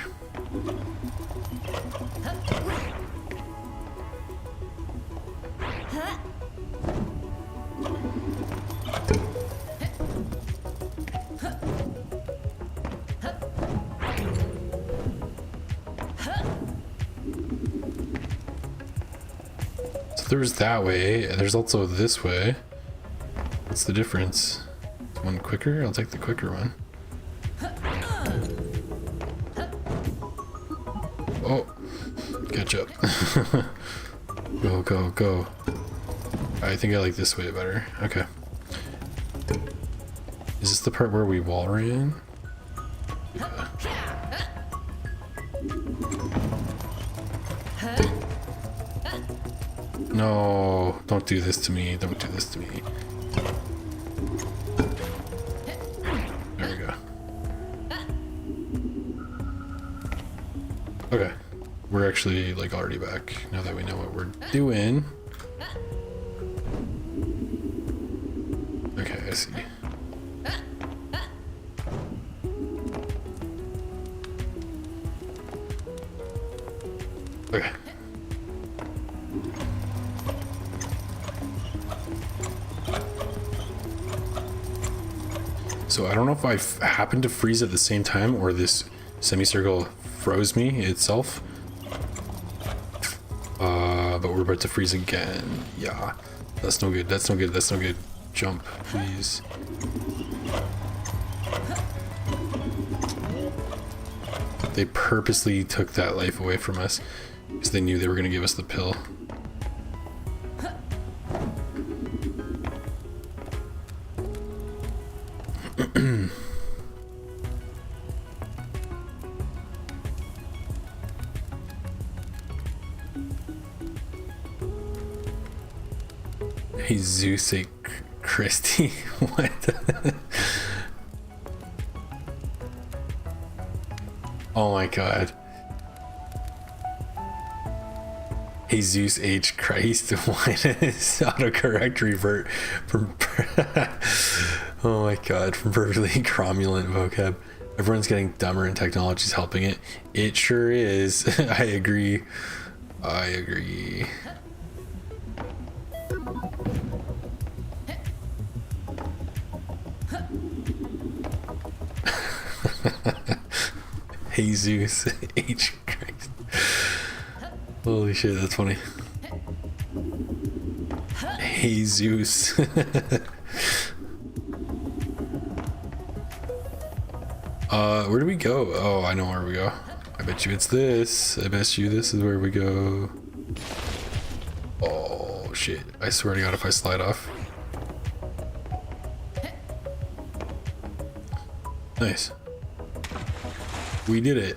So there's that way, and there's also this way. What's the difference? Is one quicker? I'll take the quicker one. Oh, catch up. Go, go, go. I think I like this way better. Okay. Is this the part where we wall ran? Yeah. No, don't do this to me. Don't do this to me. There we go. Okay. We're actually like already back now that we know what we're doing. Okay, I see. Okay. So I don't know if I happened to freeze at the same time or this semicircle froze me itself. But we're about to freeze again. Yeah, that's no good. That's no good. That's no good. Jump, please. They purposely took that life away from us because they knew they were going to give us the pill. Hey Zeus, say Christy. What? Oh my god. Hey Zeus H Christ. Why does autocorrect revert from oh my god, from perfectly cromulent vocab? Everyone's getting dumber and technology's helping it. It sure is. I agree. I agree. Hey Zeus H Christ. Holy shit, that's funny. Hey Zeus. Where do we go? Oh, I know where we go. I bet you it's this. I bet you this is where we go. Oh shit. I swear to god if I slide off. Nice. We did it.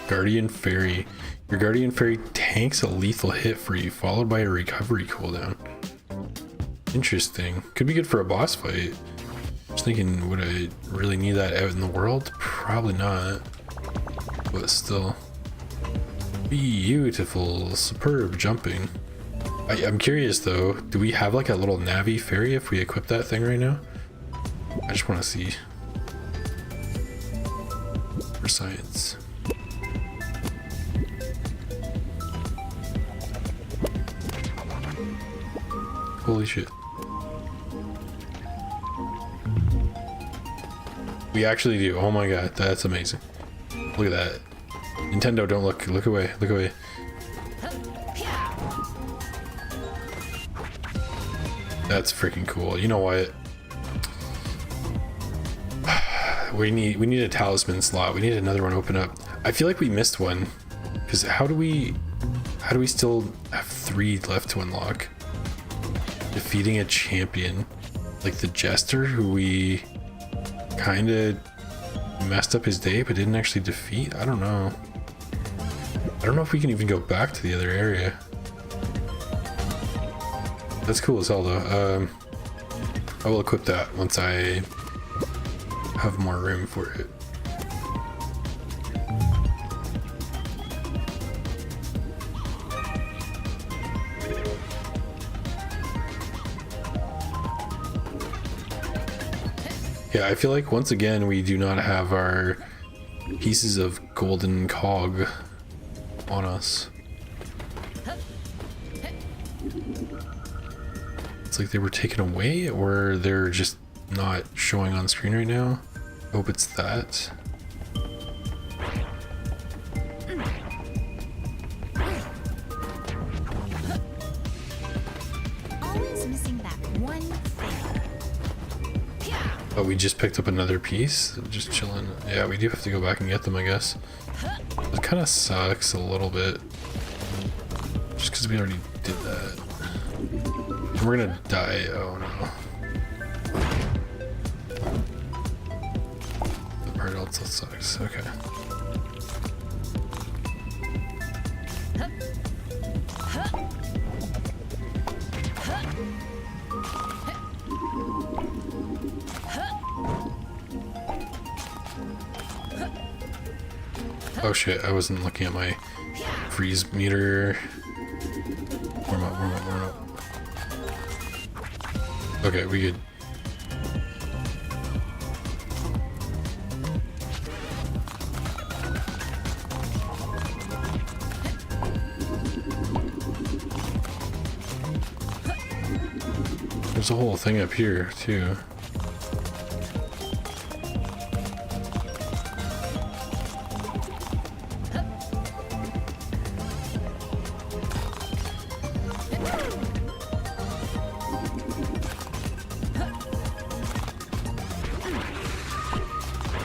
Guardian Fairy. Your Guardian Fairy tanks a lethal hit for you, followed by a recovery cooldown. Interesting. Could be good for a boss fight. Just thinking, would I really need that out in the world? Probably not. But still. Beautiful. Superb jumping. I'm curious though, do we have like a little Navi fairy if we equip that thing right now? I just want to see. For science. Holy shit. We actually do. Oh my god, that's amazing. Look at that. Nintendo, don't look. Look away. Look away. That's freaking cool. You know what? We need a talisman slot. We need another one open up. I feel like we missed one. Because how do we still have 3 left to unlock? Defeating a champion. Like the Jester, who we kind of messed up his day but didn't actually defeat. I don't know. I don't know if we can even go back to the other area. That's cool as hell though. I will equip that once I have more room for it. Yeah, I feel like once again we do not have our pieces of golden cog on us. It's like they were taken away, or they're just not showing on screen right now. I hope it's that. Always missing that one thing. Oh, we just picked up another piece? Just chilling. Yeah, we do have to go back and get them, I guess. It kind of sucks a little bit. Just because we already did that. And we're gonna die. Oh no. The part also sucks. Okay. Oh shit, I wasn't looking at my freeze meter. Warm up, warm up, warm up. Okay, we good. There's a whole thing up here too.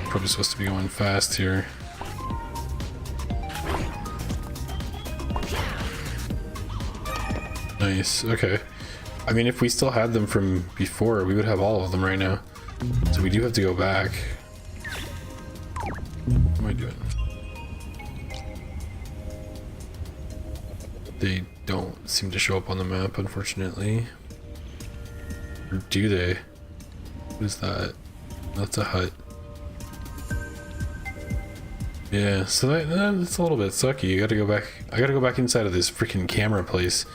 Probably supposed to be going fast here. Nice, okay. I mean, if we still had them from before, we would have all of them right now. So we do have to go back. What am I doing? They don't seem to show up on the map, unfortunately. Or do they? What is that? That's a hut. Yeah, so that's a little bit sucky. You gotta go back. I gotta go back inside of this freaking camera place.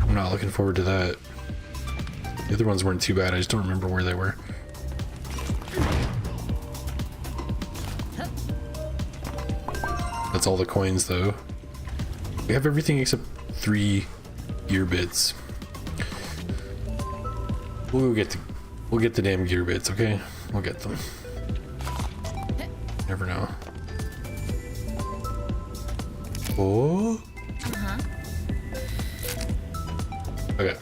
I'm not looking forward to that. The other ones weren't too bad. I just don't remember where they were. That's all the coins, though. We have everything except 3 gear bits. We'll get the damn gear bits, okay? We'll get them. Never know. Oh. Okay.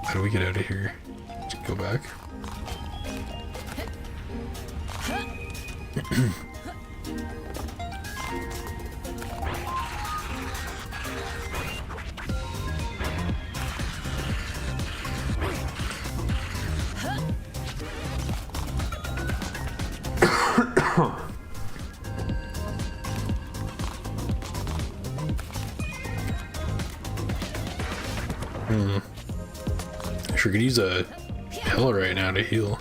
How do we get out of here? Just go back. Sure could use a pill right now to heal.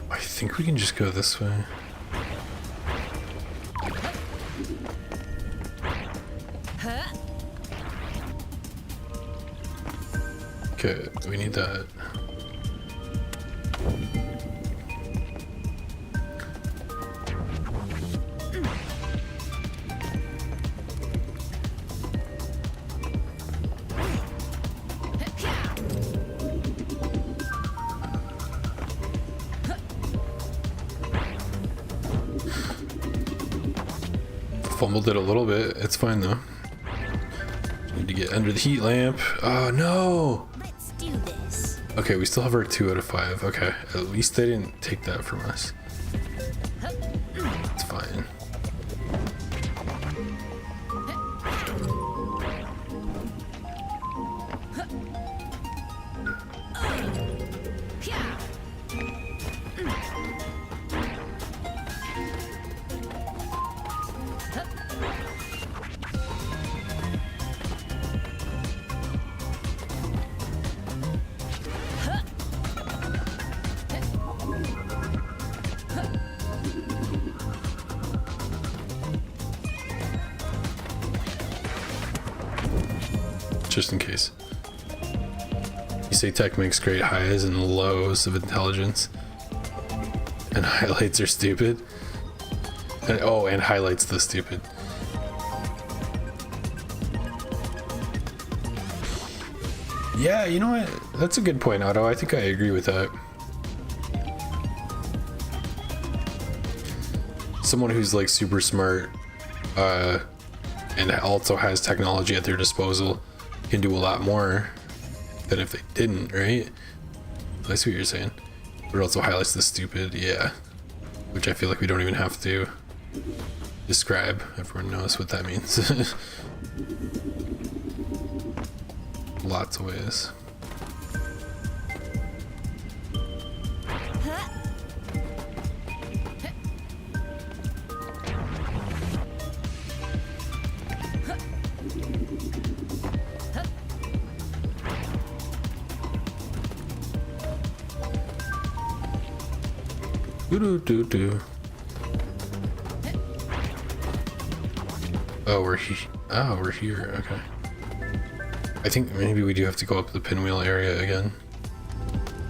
I think we can just go this way. Okay, we need that. Fumbled it a little bit. It's fine though. Need to get under the heat lamp. Oh no! Let's do this. Okay, we still have our 2 out of 5. Okay, at least they didn't take that from us. It's fine. Just in case. You say tech makes great highs and lows of intelligence. And highlights are stupid. And, oh, and highlights the stupid. Yeah, you know what? That's a good point, Otto. I think I agree with that. Someone who's like super smart, and also has technology at their disposal can do a lot more than if they didn't, right? I see what you're saying. But it also highlights the stupid, yeah. Which I feel like we don't even have to describe. Everyone knows what that means. Lots of ways. Do. Oh, we're here. Okay. I think maybe we do have to go up the pinwheel area again.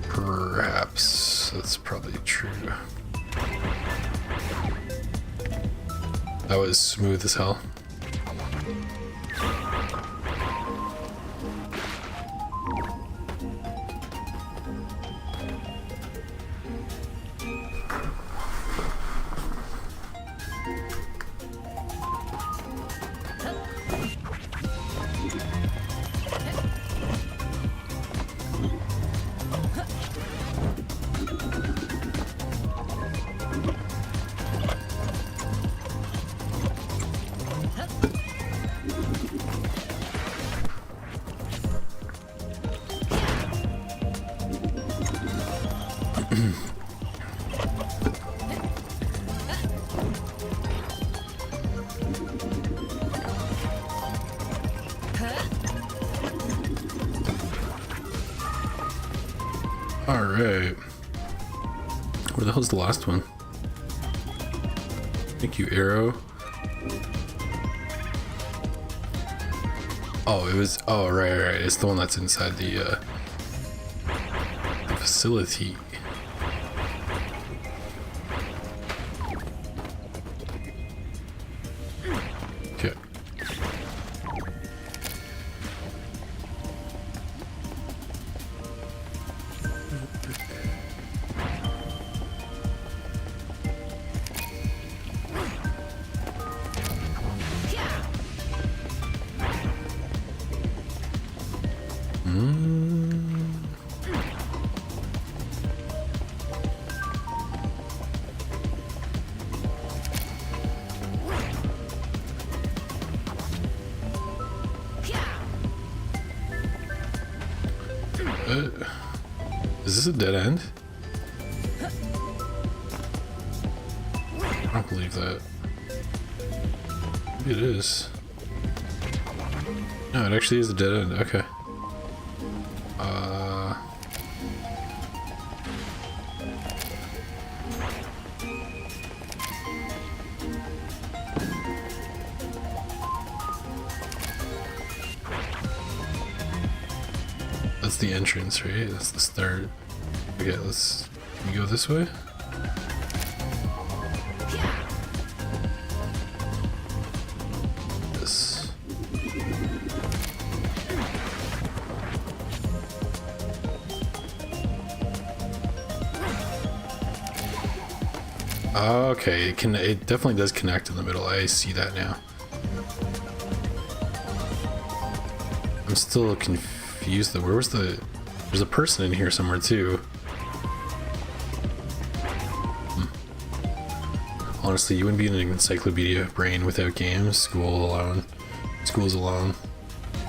Perhaps that's probably true. That was smooth as hell. Alright. Where the hell's the last one? Thank you, Arrow. Oh, it was... Oh, right. It's the one that's inside the facility. Okay. Is this a dead end? I don't believe that. Maybe it is. No, it actually is a dead end. Okay. That's the entrance, right? That's the start. Okay, can we go this way? This. Okay, it definitely does connect in the middle. I see that now. I'm still confused though. Where was the... There's a person in here somewhere too. Honestly, you wouldn't be an encyclopedia brain without games. Schools alone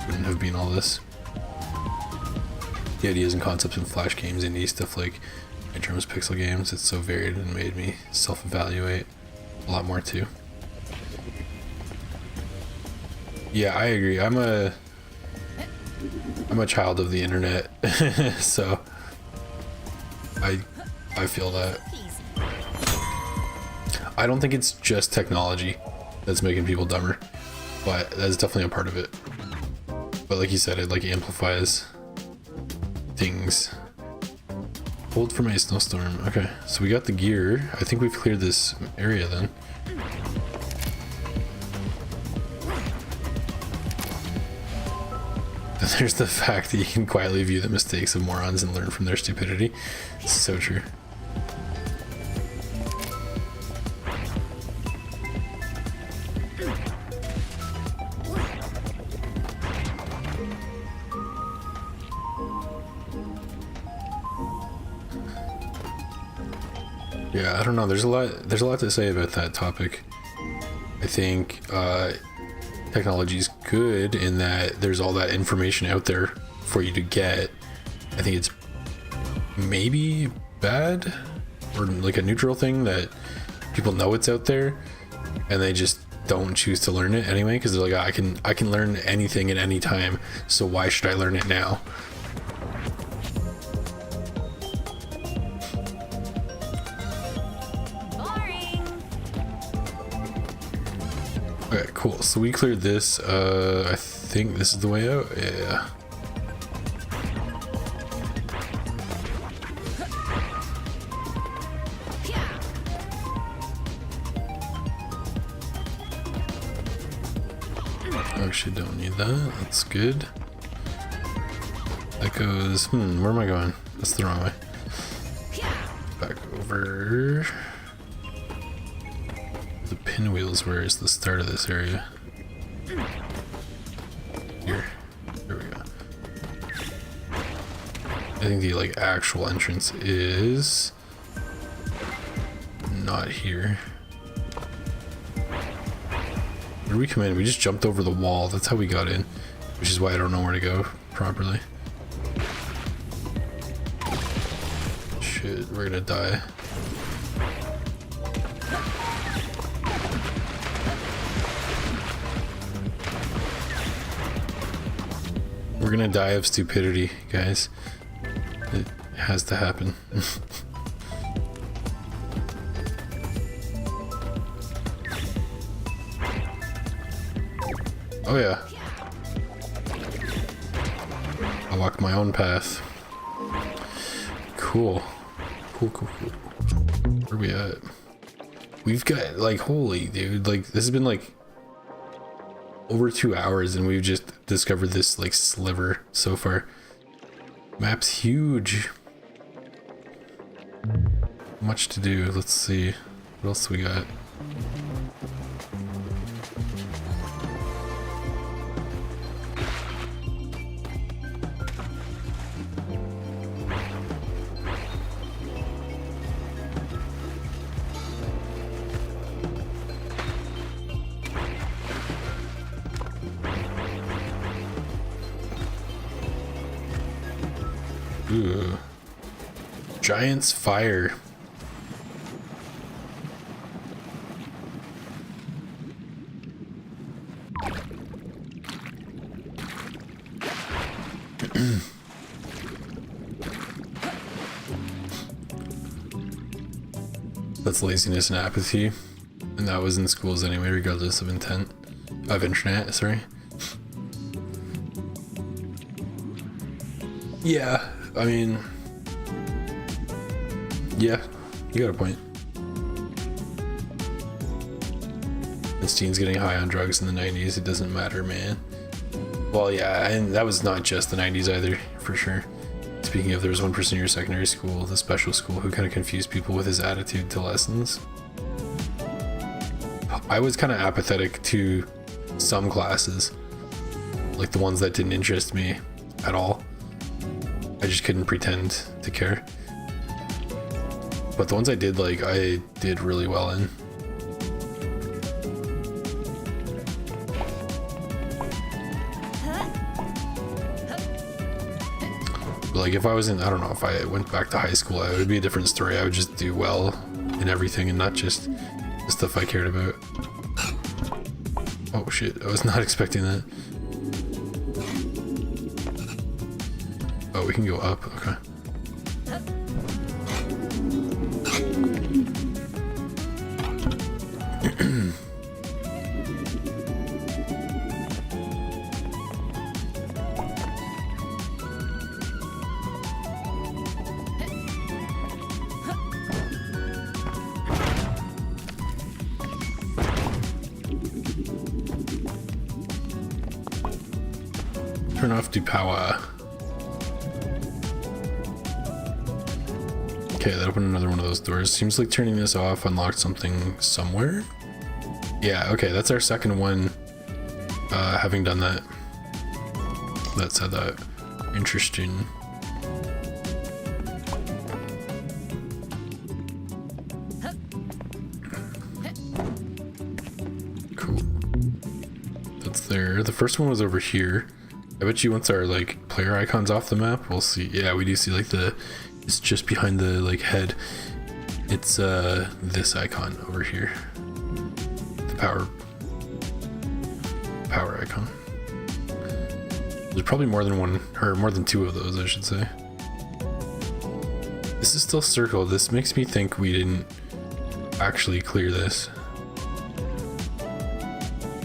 wouldn't have been all this. The ideas and concepts in Flash games, indie stuff like Drums Pixel games, it's so varied and made me self-evaluate a lot more too. Yeah, I agree. I'm a child of the internet, so I feel that. I don't think it's just technology that's making people dumber, but that's definitely a part of it. But like you said, it like amplifies things. Hold for my snowstorm. Okay, so we got the gear. I think we've cleared this area then. Then there's the fact that you can quietly view the mistakes of morons and learn from their stupidity. It's so true. Yeah, I don't know. There's a lot to say about that topic. I think technology is good in that there's all that information out there for you to get. I think it's maybe bad or like a neutral thing that people know it's out there and they just don't choose to learn it anyway because they're like, oh, I can learn anything at any time, so why should I learn it now? Okay, cool. So we cleared this. I think this is the way out. Yeah. Actually, don't need that. That's good. That goes. Where am I going? That's the wrong way. Back over. The pinwheels, where is the start of this area? Here. There we go. I think the like actual entrance is not here. Where did we come in? We just jumped over the wall. That's how we got in, which is why I don't know where to go properly. Shit, we're gonna die. We're gonna die of stupidity, guys. It has to happen. Oh yeah. I walk my own path. Cool. Cool. Where are we at? We've got like, holy dude, like this has been like over 2 hours and we've just discovered this like sliver so far. Map's huge. Much to do. Let's see. What else we got? Ooh. Giant's Fire. That's laziness and apathy. And that was in schools anyway, regardless of intent. Of internet, sorry. Yeah. I mean, yeah, you got a point. This teen's getting high on drugs in the 90s, it doesn't matter, man. Well, yeah, and that was not just the 90s either, for sure. Speaking of, there was one person in your secondary school, the special school, who kind of confused people with his attitude to lessons. I was kind of apathetic to some classes. Like the ones that didn't interest me at all. I just couldn't pretend to care. But the ones I did like, I did really well in. But like if I wasn't, I don't know, if I went back to high school, it would be a different story. I would just do well in everything and not just the stuff I cared about. Oh shit, I was not expecting that. Oh, we can go up, okay. Turn off the power. Okay, that opened another one of those doors. Seems like turning this off unlocked something somewhere. Yeah, okay, that's our second one. Having done that. That said that. Interesting. Cool. That's there. The first one was over here. I bet you once our like player icons off the map, we'll see. Yeah, we do see like it's just behind the like head. It's this icon over here. The power icon. There's probably more than one, or more than two of those, I should say. This is still circled. This makes me think we didn't actually clear this.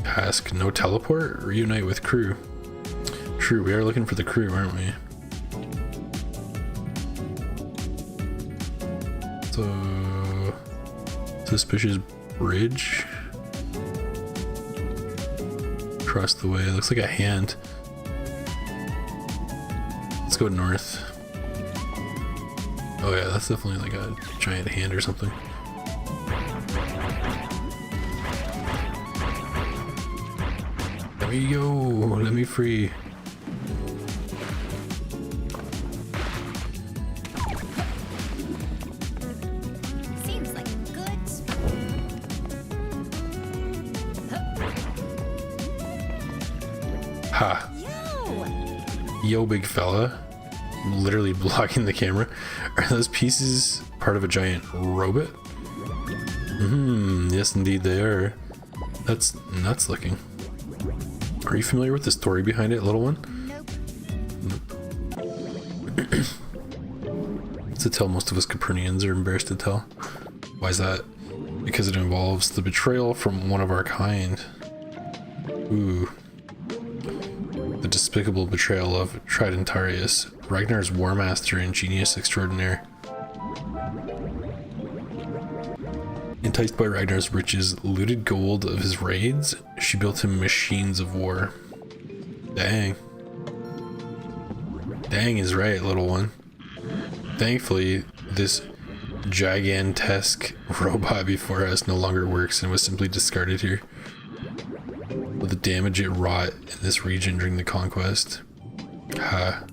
Ask no teleport, reunite with crew. True, we are looking for the crew, aren't we? So, suspicious bridge. Across the way, it looks like a hand. Let's go north. Oh yeah, that's definitely like a giant hand or something. Let me go, let me free. Seems like a good spot. Ha. Yo! Yo, big fella. I'm literally blocking the camera. Are those pieces part of a giant robot? Yes indeed they are. That's nuts looking. Are you familiar with the story behind it, little one? Nope. It's a tale most of us Copernicans are embarrassed to tell. Why is that? Because it involves the betrayal from one of our kind. Ooh. The despicable betrayal of Tridentarius, Ragnar's war master and genius extraordinaire. Enticed by Ragnar's riches, looted gold of his raids, she built him machines of war. Dang. Dang is right, little one. Thankfully, this gigantesque robot before us no longer works and was simply discarded here. With the damage it wrought in this region during the conquest. Ha.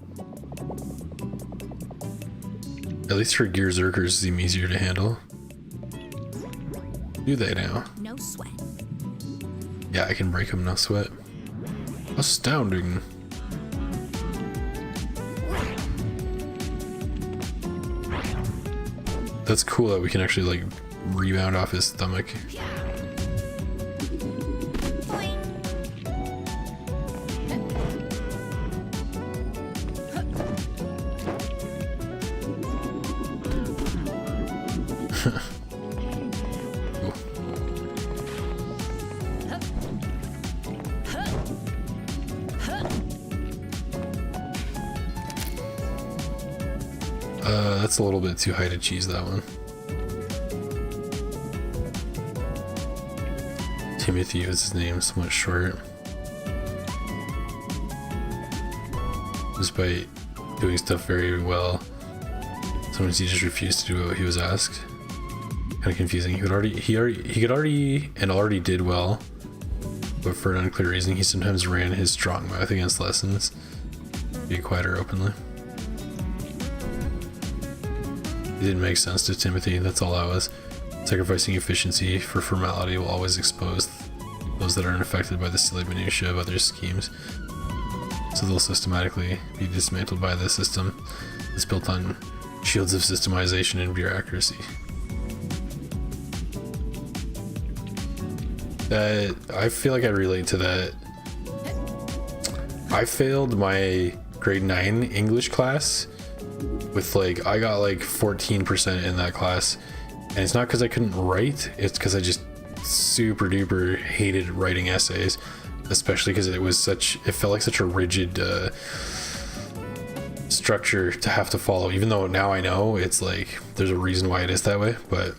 At least her Gearzerkers seem easier to handle. Do they now? No sweat. Yeah, I can break them, no sweat. Astounding. That's cool that we can actually like rebound off his stomach. That's a little bit too high to cheese, that one. Timothy was his name, somewhat short. Despite doing stuff very well, sometimes he just refused to do what he was asked. Kind of confusing. He could already did well, but for an unclear reason, he sometimes ran his strong mouth against lessons. Be quieter openly. It didn't make sense to Timothy, that's all I was. Sacrificing efficiency for formality will always expose those that aren't affected by the silly minutiae of other schemes. So they'll systematically be dismantled by the system that's built on shields of systemization and bureaucracy. That, I feel like I relate to that. I failed my grade 9 English class with like, I got like 14% in that class, and it's not because I couldn't write, it's because I just super duper hated writing essays, especially because it felt like such a rigid structure to have to follow, even though now I know it's like there's a reason why it is that way, but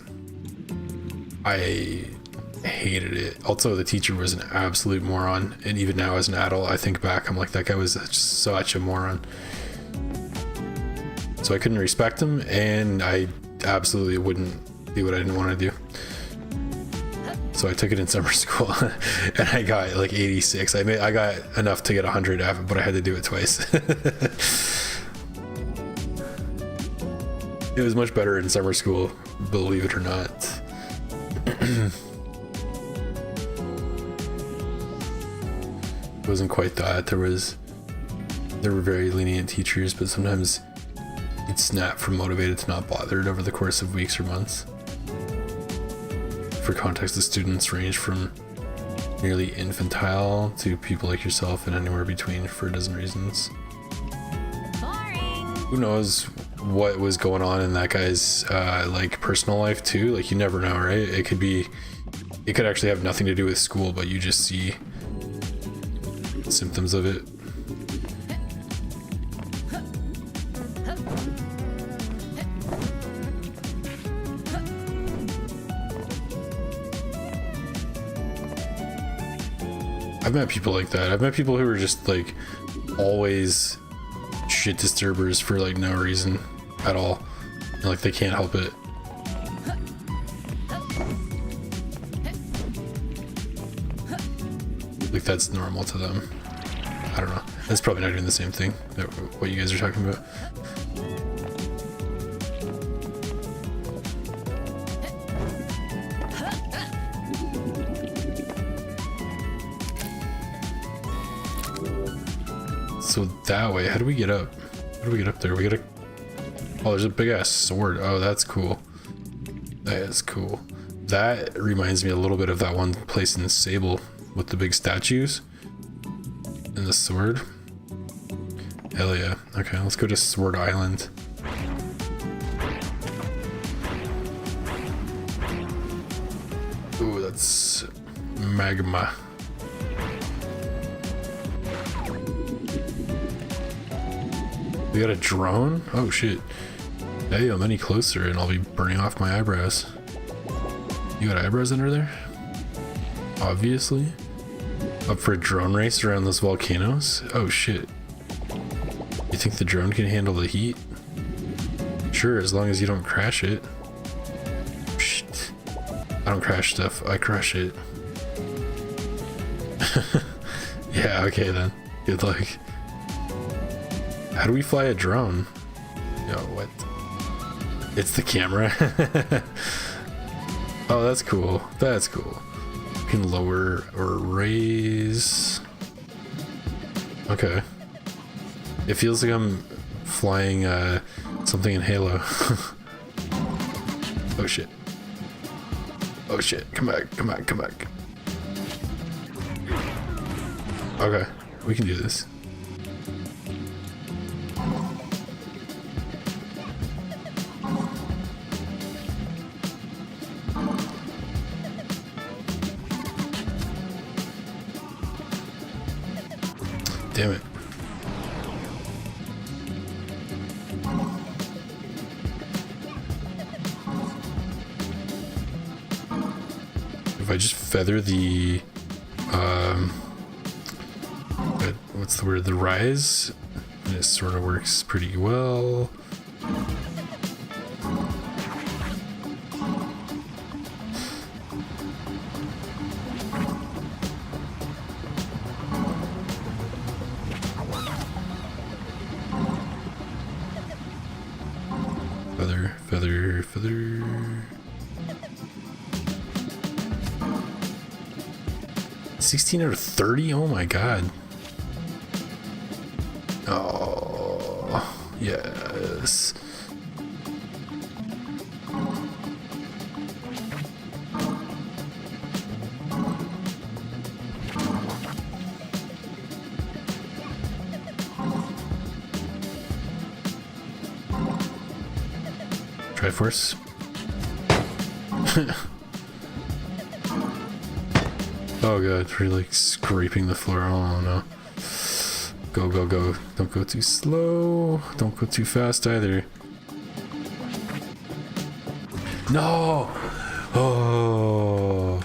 I hated it. Also, the teacher was an absolute moron, and even now as an adult I think back, I'm like, that guy was such a moron. So I couldn't respect him, and I absolutely wouldn't do what I didn't want to do. So I took it in summer school, and I got like 86. I got enough to get 100 after, but I had to do it twice. It was much better in summer school, believe it or not. It wasn't quite that. There were very lenient teachers, but sometimes you'd snap from motivated to not bothered over the course of weeks or months. For context, the students range from nearly infantile to people like yourself and anywhere between for a dozen reasons. Boring. Who knows what was going on in that guy's like personal life too? Like, you never know, right? It could actually have nothing to do with school, but you just see symptoms of it. I've met people like that. I've met people who are just like always shit disturbers for like no reason at all. And, like, they can't help it. Like, that's normal to them. I don't know. That's probably not doing the same thing that what you guys are talking about. So that way, how do we get up? How do we get up there? We gotta... Oh, there's a big ass sword. Oh, that's cool. That is cool. That reminds me a little bit of that one place in Sable with the big statues and the sword. Hell yeah. Okay, let's go to Sword Island. Ooh, that's magma. We got a drone? Oh shit. Hey, I'm any closer and I'll be burning off my eyebrows. You got eyebrows under there? Obviously. Up for a drone race around those volcanoes? Oh shit. You think the drone can handle the heat? Sure, as long as you don't crash it. Shit. I don't crash stuff, I crush it. Yeah, okay then. Good luck. How do we fly a drone? Yo, what? It's the camera. Oh, that's cool. That's cool. You can lower or raise. Okay. It feels like I'm flying something in Halo. Oh shit. Oh shit. Come back. Come back. Come back. Okay. We can do this. Damn it. If I just feather the what's the word, the rise, and it sort of works pretty well. Feather, feather, feather. $16 out of 30? Oh my god. Oh, yes. Triforce. Oh god, we're like scraping the floor. Oh no. Go, go, go. Don't go too slow. Don't go too fast either. No! Oh.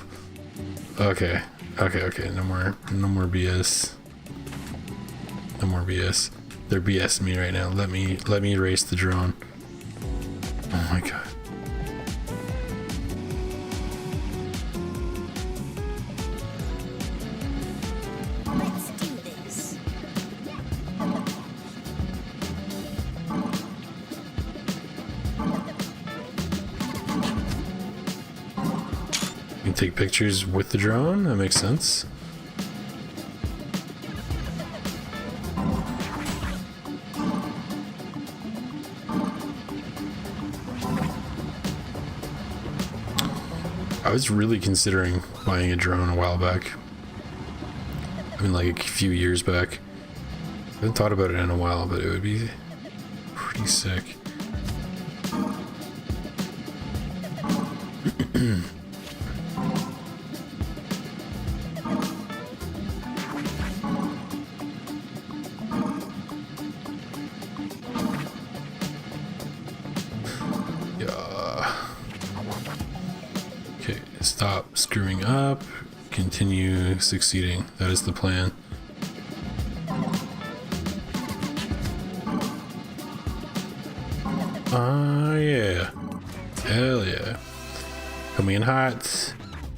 Okay. Okay, okay. No more BS. No more BS. They're BSing me right now. Let me erase the drone. Oh my god. Let's do this. You can take pictures with the drone. That makes sense. I was really considering buying a drone a while back. I mean, like a few years back. I haven't thought about it in a while, but it would be pretty sick. Okay, stop screwing up. Continue succeeding. That is the plan. Yeah. Hell yeah. Coming in hot.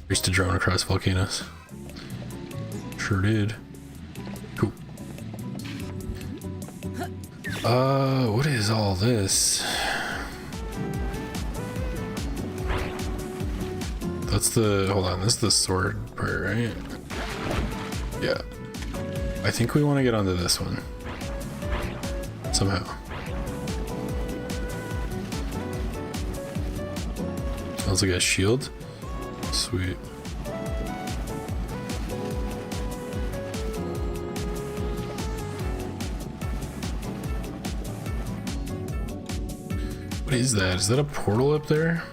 Raced a drone across volcanoes. Sure did. Cool. What is all this? That's the, hold on, this is the sword part, right? Yeah. I think we want to get onto this one. Somehow. Smells like a shield. Sweet. What is that? Is that a portal up there?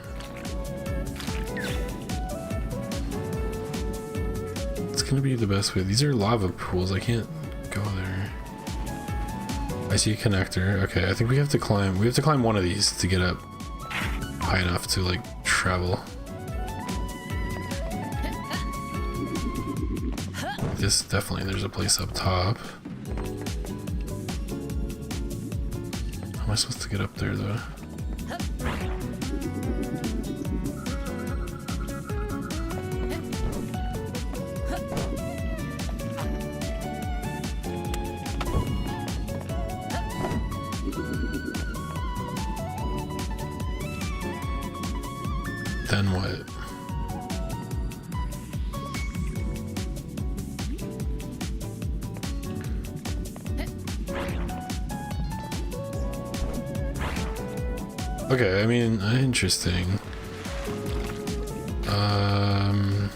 Gonna be the best way. These are lava pools. I can't go there. I see a connector. Okay, I think we have to climb. We have to climb one of these to get up high enough to like travel. This definitely. There's a place up top. How am I supposed to get up there though? Then what? Okay, I mean, interesting. I'm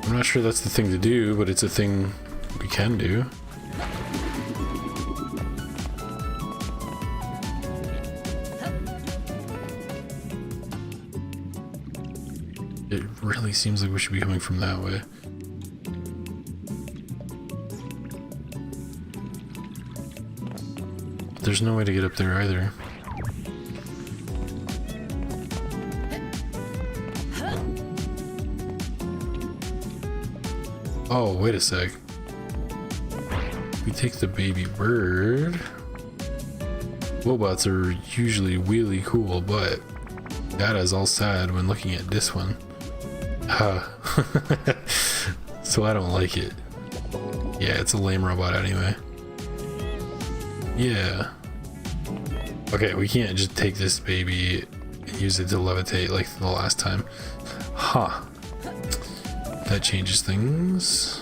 not sure that's the thing to do, but it's a thing we can do. It really seems like we should be coming from that way. There's no way to get up there either. Oh, wait a sec. We take the baby bird. Wobots are usually really cool, but Data's all sad when looking at this one. So I don't like it. Yeah, it's a lame robot anyway. Yeah. Okay, we can't just take this baby and use it to levitate like the last time. Huh. That changes things.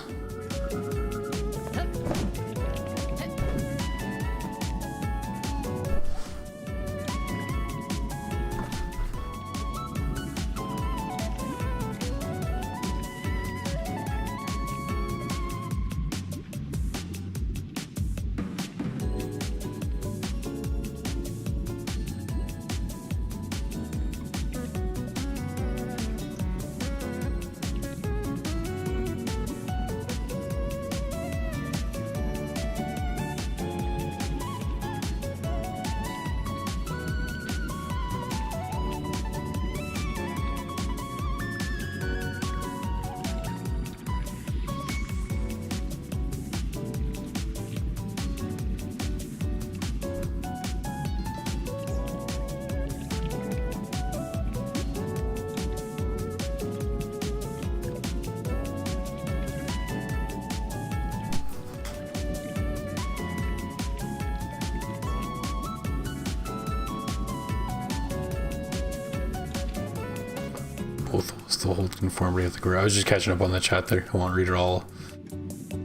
Both still hold conformity of the group. I was just catching up on the chat there. I won't read it all.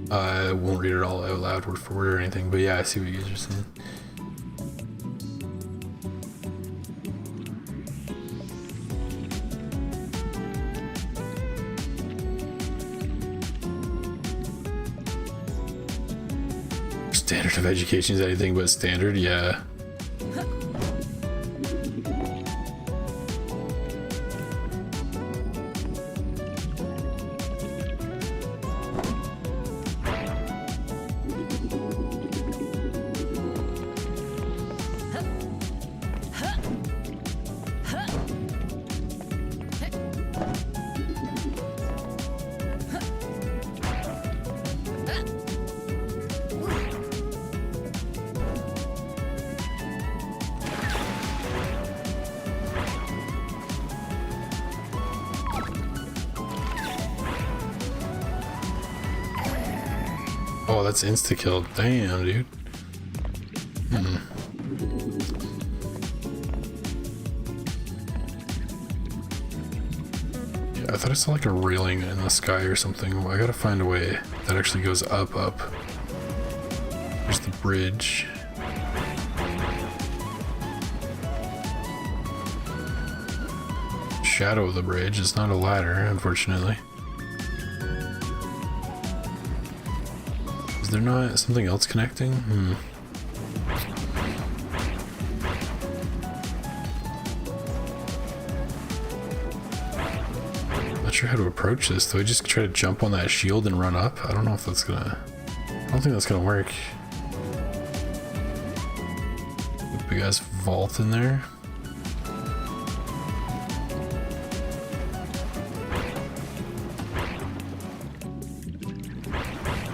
I won't read it all out loud word for word or anything, but yeah, I see what you guys are saying. Standard of education is anything but standard, yeah. Oh, that's insta-kill. Damn, dude. Yeah, I thought I saw like a railing in the sky or something. I gotta find a way that actually goes up. There's the bridge. Shadow of the bridge. It's not a ladder, unfortunately. Is there not something else connecting? Not sure how to approach this. Do I just try to jump on that shield and run up? I don't know if that's gonna... I don't think that's gonna work. Big ass vault in there.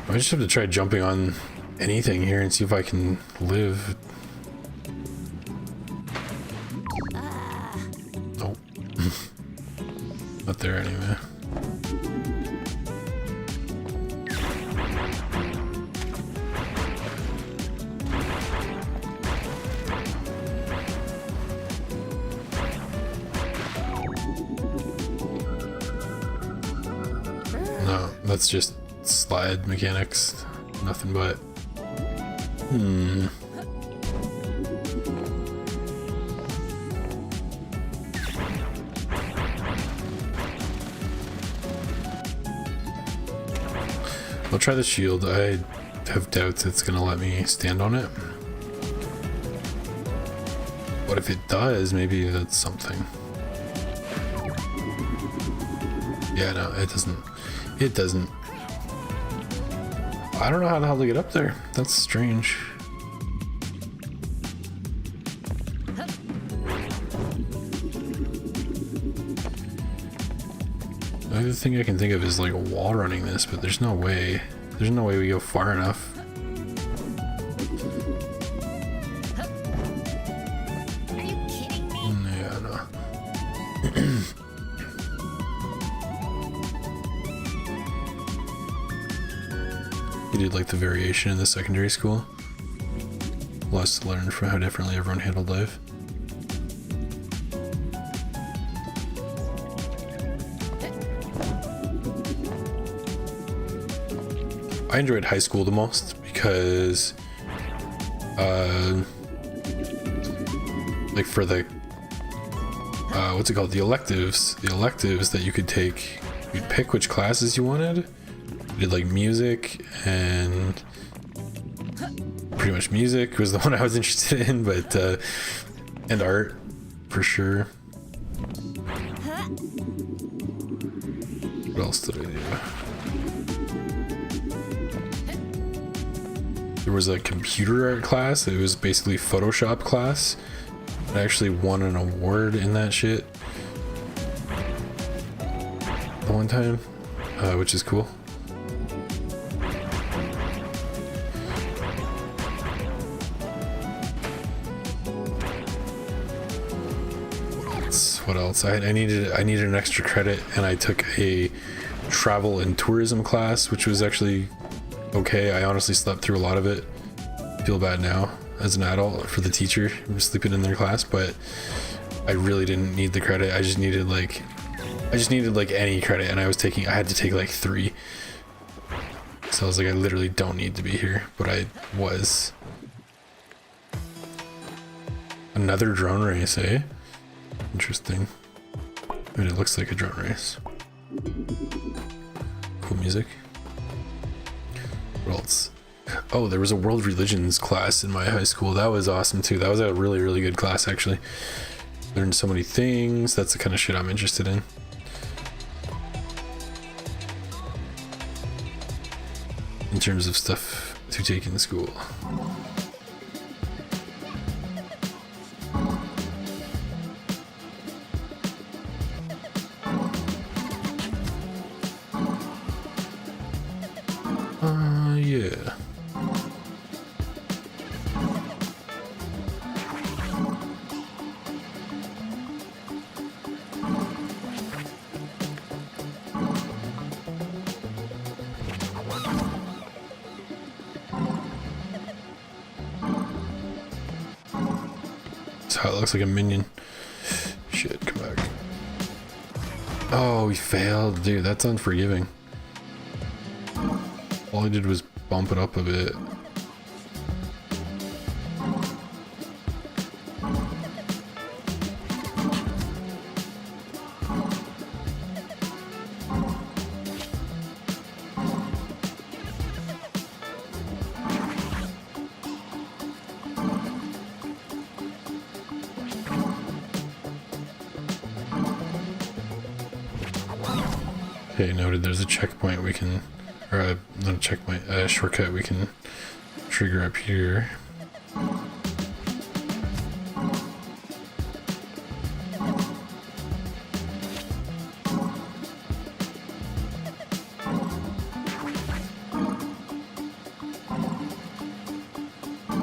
I just have to try jumping on anything here and see if I can live. Nope. Not there anyway. No, that's just slide mechanics, nothing but. I'll try the shield. I have doubts it's gonna let me stand on it. But if it does, maybe that's something. Yeah, no, it doesn't. It doesn't. I don't know how the hell to get up there. That's strange. The other thing I can think of is like a wall running this, but there's no way. There's no way we go far enough. Are you kidding me? Yeah, no. You did like the variation in the secondary school. Lots to learn from how differently everyone handled life. I enjoyed high school the most because, like for the, what's it called? The electives that you could take, you'd pick which classes you wanted. You did like music, and pretty much music was the one I was interested in, but, and art for sure. What else did I do? There was a computer art class. It was basically Photoshop class. I actually won an award in that shit the one time, which is cool. What else? I needed an extra credit, and I took a travel and tourism class, which was actually okay. I honestly slept through a lot of it. Feel bad now as an adult for the teacher who was sleeping in their class, but I really didn't need the credit. I just needed like any credit, and I had to take like 3. So I was like, I literally don't need to be here, but I was. Another drone race, eh? Interesting. I mean, it looks like a drone race. Cool music. What else? Oh, there was a world religions class in my high school. That was awesome too. That was a really, really good class actually. Learned so many things. That's the kind of shit I'm interested in. In terms of stuff to take in school. Yeah. That's how it looks like a minion. Shit, come back. Oh, we failed. Dude, that's unforgiving. All I did was bump it up a bit. Okay, noted. There's a checkpoint we can, or not a checkpoint, a shortcut we can trigger up here.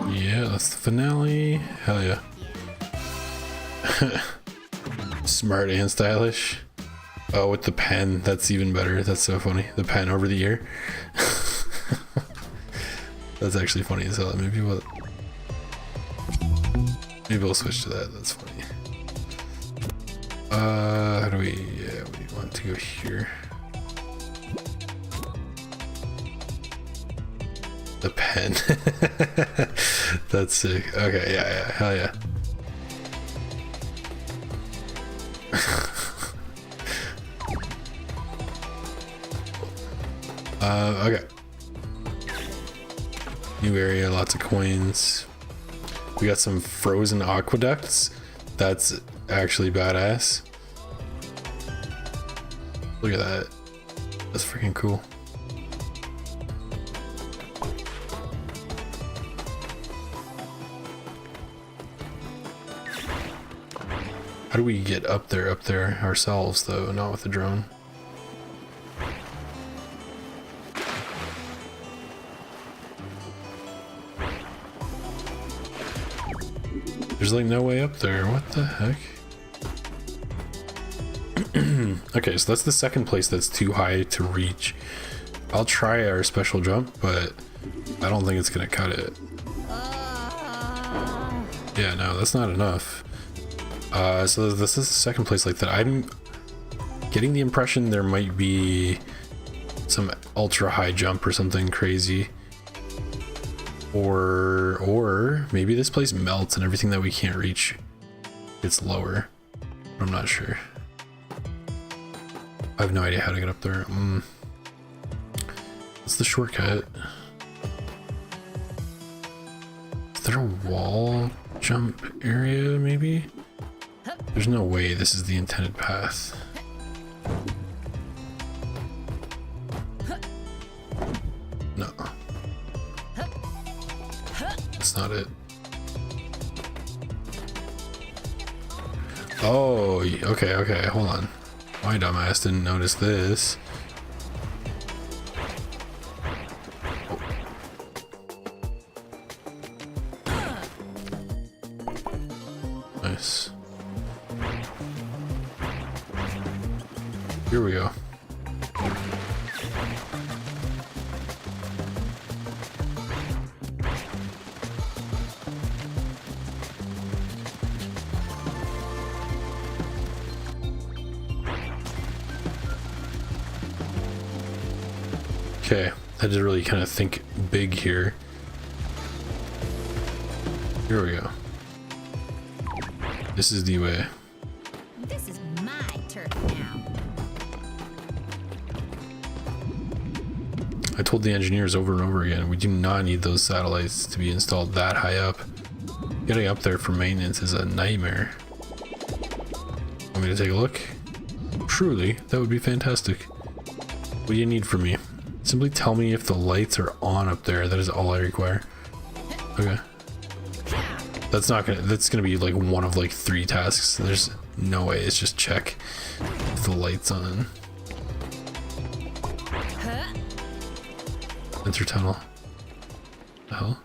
Yeah, that's the finale. Hell yeah. Smart and stylish. Oh, with the pen, that's even better. That's so funny. The pen over the ear. That's actually funny as hell. Maybe we'll switch to that. That's funny. How do we? Yeah, we want to go here. The pen. That's sick. Okay, yeah, hell yeah. Okay. New area, lots of coins. We got some frozen aqueducts. That's actually badass. Look at that. That's freaking cool. How do we get up there ourselves though, not with the drone? There's like no way up there. What the heck? Okay, so that's the second place that's too high to reach. I'll try our special jump, but I don't think it's gonna cut it. Yeah, no, that's not enough. So this is the second place like that. I'm getting the impression there might be some ultra high jump or something crazy. Or maybe this place melts and everything that we can't reach gets lower. I'm not sure. I have no idea how to get up there. What's the shortcut? Is there a wall jump area maybe? There's no way this is the intended path. No. That's not it. Oh, okay, hold on. My dumbass didn't notice this. Nice. Here we go. Okay, I had to really kind of think big here. Here we go. This is the way. This is my turf now. I told the engineers over and over again, we do not need those satellites to be installed that high up. Getting up there for maintenance is a nightmare. Want me to take a look? Truly, that would be fantastic. What do you need from me? Simply tell me if the lights are on up there. That is all I require. Okay. That's gonna be like one of like 3 tasks. There's no way. It's just check if the light's on. Enter tunnel. The hell?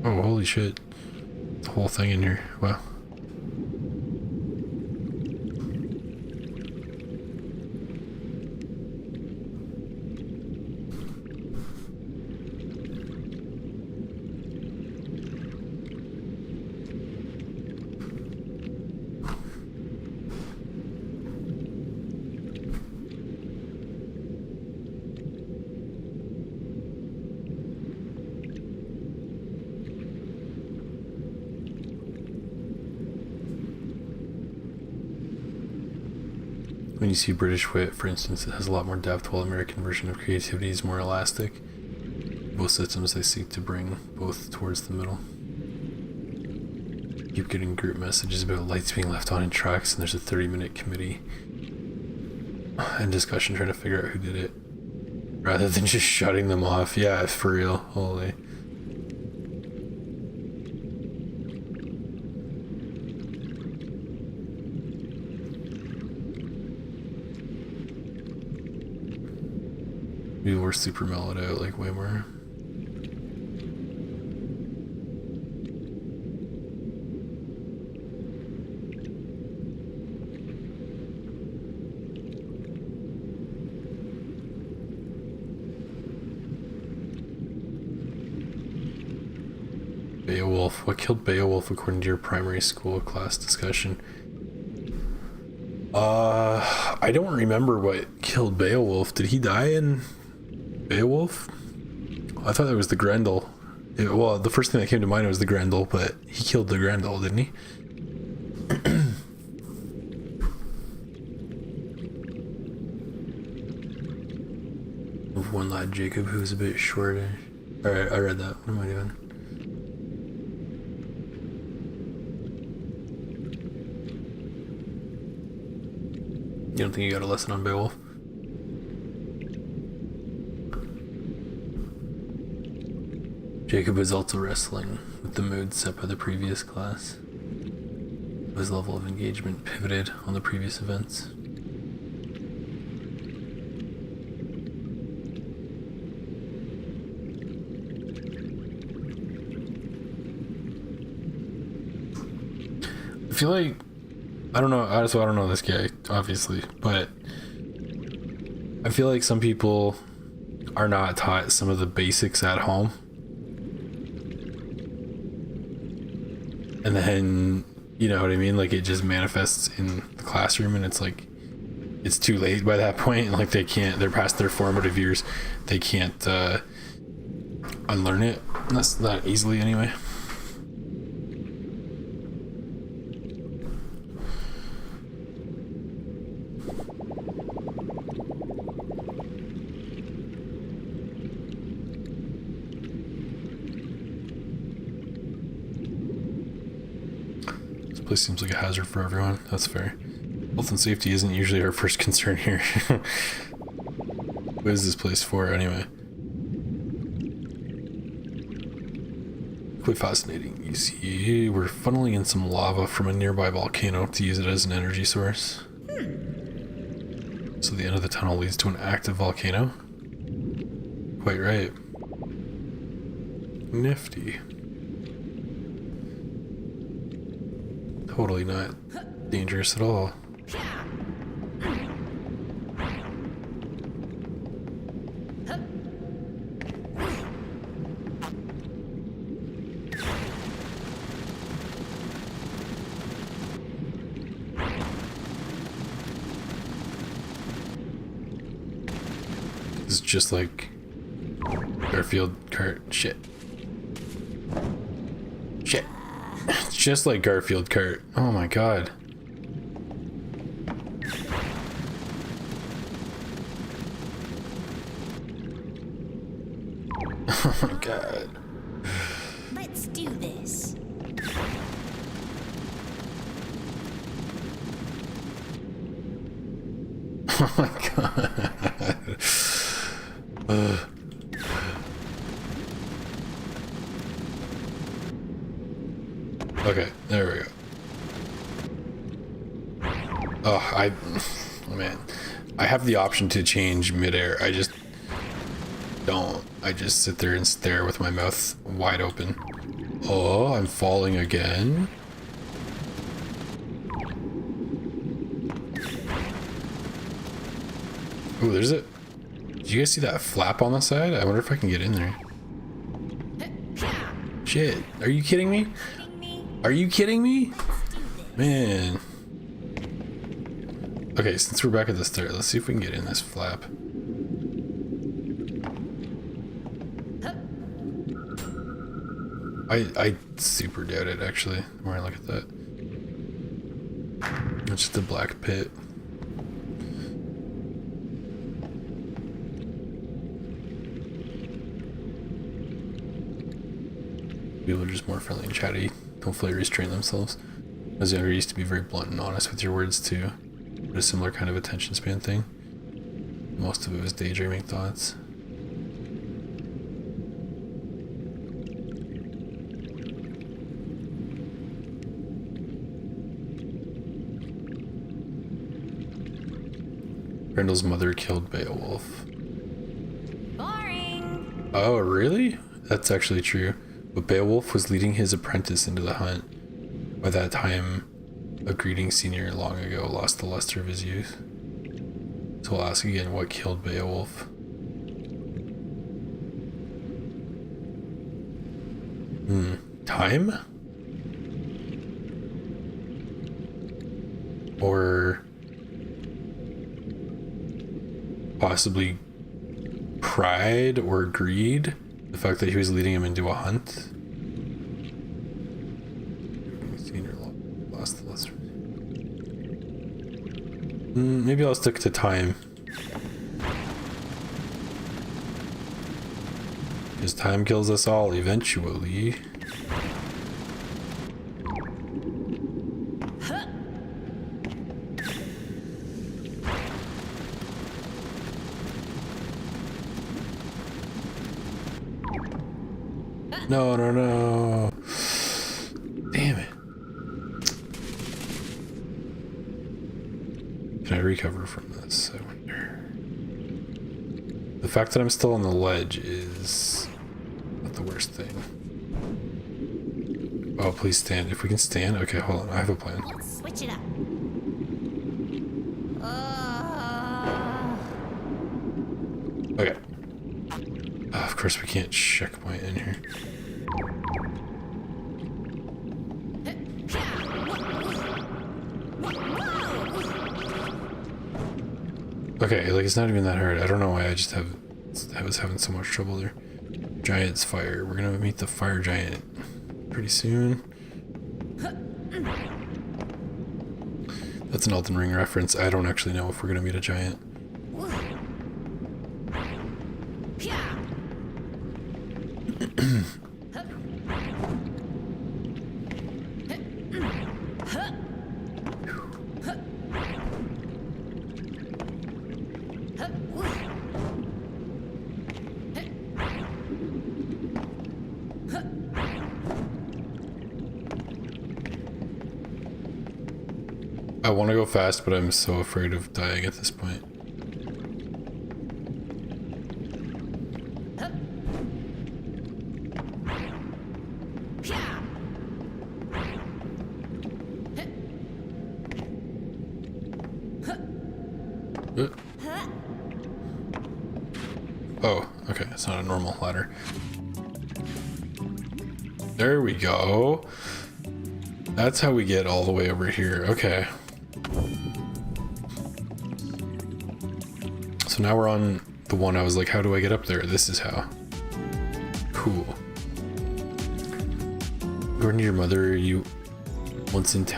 Oh, holy shit. The whole thing in here. Wow. When you see British wit, for instance, it has a lot more depth, while American version of creativity is more elastic. Both systems they seek to bring both towards the middle. Keep getting group messages about lights being left on in tracks, and there's a 30-minute committee and discussion trying to figure out who did it, rather than just shutting them off. Yeah, for real. Holy. People were super mellowed out, like way more. Beowulf. What killed Beowulf according to your primary school class discussion? I don't remember what killed Beowulf. Did he die in Beowulf? I thought that was the Grendel. Well, the first thing that came to mind was the Grendel, but he killed the Grendel, didn't he? One lad, Jacob, who was a bit shorter. Alright, I read that. What am I doing? You don't think you got a lesson on Beowulf? Jacob was also wrestling with the mood set by the previous class. His level of engagement pivoted on the previous events. I feel like, I don't know, so I don't know this guy, obviously, but I feel like some people are not taught some of the basics at home. And then, you know what I mean? Like it just manifests in the classroom and it's like, it's too late by that point. Like they're past their formative years. They can't unlearn it. That's not easily anyway. This place seems like a hazard for everyone. That's fair. Health and safety isn't usually our first concern here. What is this place for anyway? Quite fascinating. You see, we're funneling in some lava from a nearby volcano to use it as an energy source. So the end of the tunnel leads to an active volcano? Quite right. Nifty. Totally not dangerous at all. It's just like Garfield cart. Shit. It's just like Garfield cart. Oh my god. Oh my god. Let's do this. Oh my god. Okay, there we go. Oh, man. I have the option to change midair. I just don't. I just sit there and stare with my mouth wide open. Oh, I'm falling again. Oh, there's it. Did you guys see that flap on the side? I wonder if I can get in there. Shit. Are you kidding me? Are you kidding me? Man. Okay, since we're back at the start, let's see if we can get in this flap. I super doubt it, actually, when I look at that. It's just a black pit. People are just more friendly and chatty. Hopefully restrain themselves. As younger, used to be very blunt and honest with your words too. But a similar kind of attention span thing. Most of it was daydreaming thoughts. Grendel's mother killed Beowulf. Boring. Oh, really? That's actually true. But Beowulf was leading his apprentice into the hunt. By that time, a greeting senior long ago lost the luster of his youth. So I'll ask again, what killed Beowulf? Time? Or possibly pride or greed? The fact that he was leading him into a hunt? Senior lost the luster. Maybe I'll stick to time. Because time kills us all eventually. No, no, no. Damn it. Can I recover from this? I wonder. The fact that I'm still on the ledge is not the worst thing. Oh, please stand. If we can stand. Okay, hold on. I have a plan. Let's switch it up. Okay. Of course, we can't checkpoint in here. Okay, like it's not even that hard. I don't know why I was having so much trouble there. Giant's fire. We're gonna meet the fire giant pretty soon. That's an Elden Ring reference. I don't actually know if we're gonna meet a giant. I want to go fast, but I'm so afraid of dying at this point. Oh, okay, it's not a normal ladder. There we go. That's how we get all the way over here. Okay. So now we're on the one I was like, how do I get up there? This is how. Cool. According to your mother, you once in the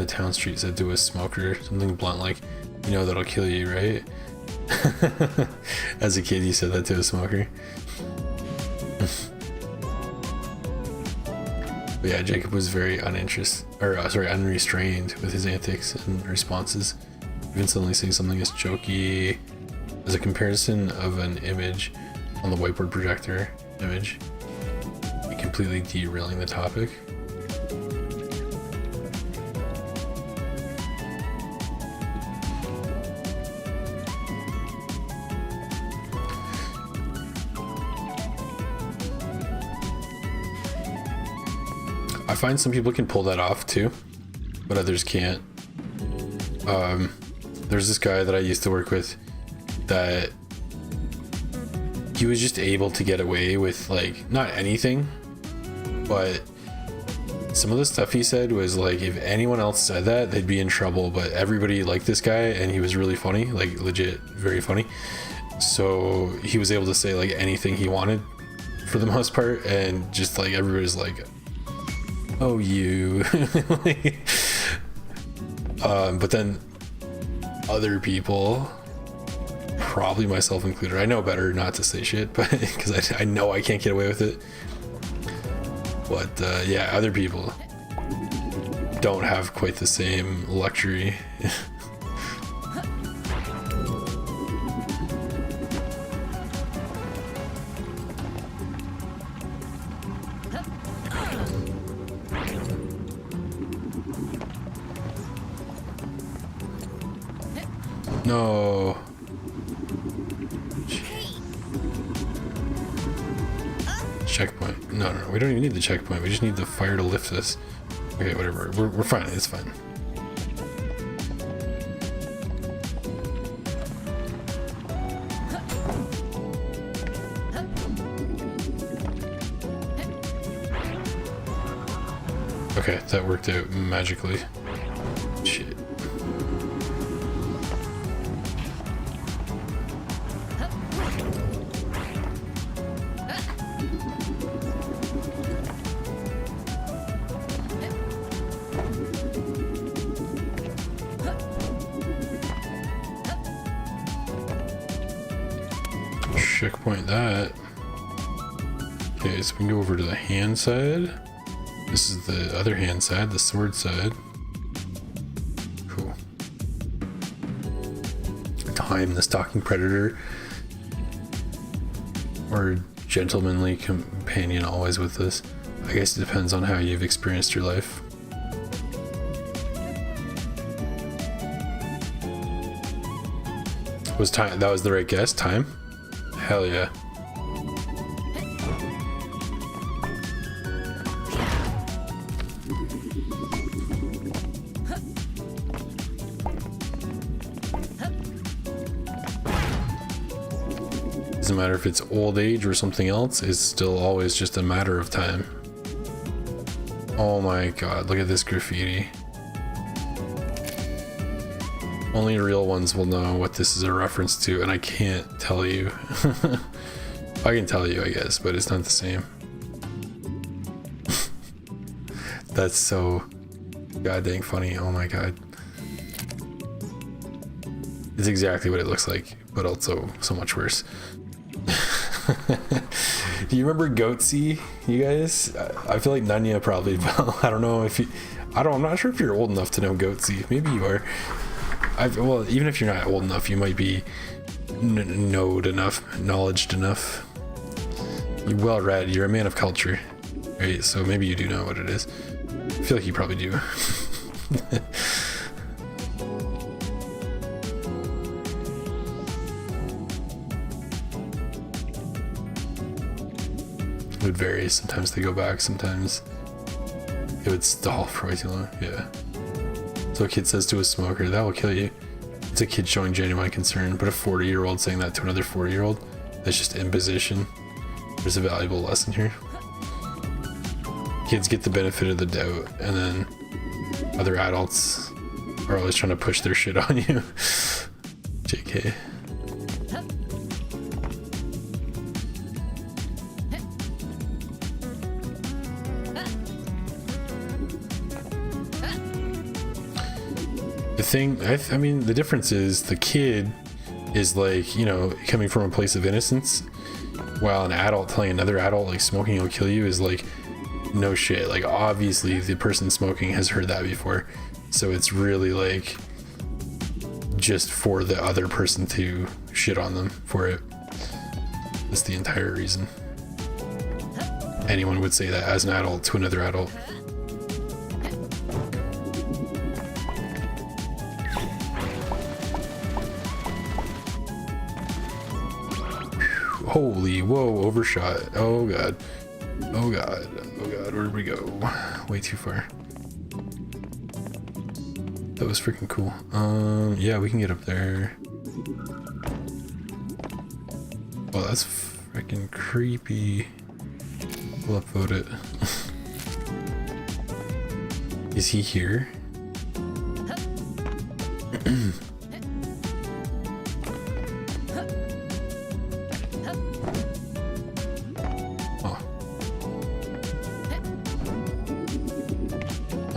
town street said to a smoker something blunt like, you know that'll kill you, right? As a kid, you said that to a smoker. But yeah, Jacob was very unrestrained with his antics and responses. Even suddenly saying something as jokey as a comparison of an image on the whiteboard projector image, completely derailing the topic. I find some people can pull that off too, but others can't. There's this guy that I used to work with that he was just able to get away with like not anything, but some of the stuff he said was like if anyone else said that they'd be in trouble, but everybody liked this guy and he was really funny, like legit very funny. So he was able to say like anything he wanted for the most part, and just like everybody's like, oh you. But then other people, probably myself included, I know better not to say shit, but because I know I can't get away with it. But yeah, other people don't have quite the same luxury. No. Checkpoint. No, we don't even need the checkpoint. We just need the fire to lift us. Okay, whatever. We're fine. It's fine. Okay, that worked out magically. Shit. Checkpoint that. Okay, so we can go over to the hand side. This is the other hand side, the sword side. Cool. Time, the stalking predator. Or gentlemanly companion always with us. I guess it depends on how you've experienced your life. Was time, that was the right guess? Time? Hell yeah. Doesn't matter if it's old age or something else, it's still always just a matter of time. Oh my god, look at this graffiti. Only real ones will know what this is a reference to, and I can't tell you. I can tell you, I guess, but it's not the same. That's so god dang funny. Oh my god. It's exactly what it looks like, but also so much worse. Do you remember Goatsy, you guys? I feel like Nanya probably, but I don't know if you... I'm not sure if you're old enough to know Goatsy. Maybe you are. Well, even if you're not old enough, you might be knowledged enough. You're well read, you're a man of culture, right? So maybe you do know what it is. I feel like you probably do. It would vary. Sometimes they go back, sometimes it would stall for way too long. Yeah. So a kid says to a smoker, that will kill you. It's a kid showing genuine concern, but a 40-year-old saying that to another 40-year-old, that's just imposition. There's a valuable lesson here. Kids get the benefit of the doubt, and then other adults are always trying to push their shit on you. JK. The thing, I mean, the difference is the kid is like, you know, coming from a place of innocence, while an adult telling another adult like smoking will kill you is like, no shit. Like obviously the person smoking has heard that before, so it's really like just for the other person to shit on them for it. That's the entire reason anyone would say that as an adult to another adult. Holy, whoa, overshot. Oh god. Oh god. Oh god, where did we go? Way too far. That was freaking cool. Yeah, we can get up there. Oh, that's freaking creepy. We'll upvote it. Is he here?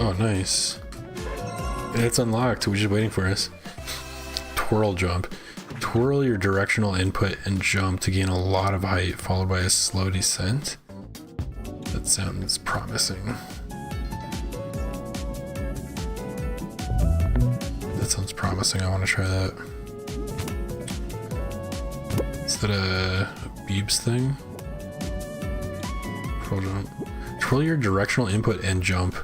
Oh, nice. And it's unlocked, which is waiting for us. Twirl jump. Twirl your directional input and jump to gain a lot of height, followed by a slow descent. That sounds promising. That sounds promising. I want to try that. Is that a Beebs thing? Twirl jump. Twirl your directional input and jump.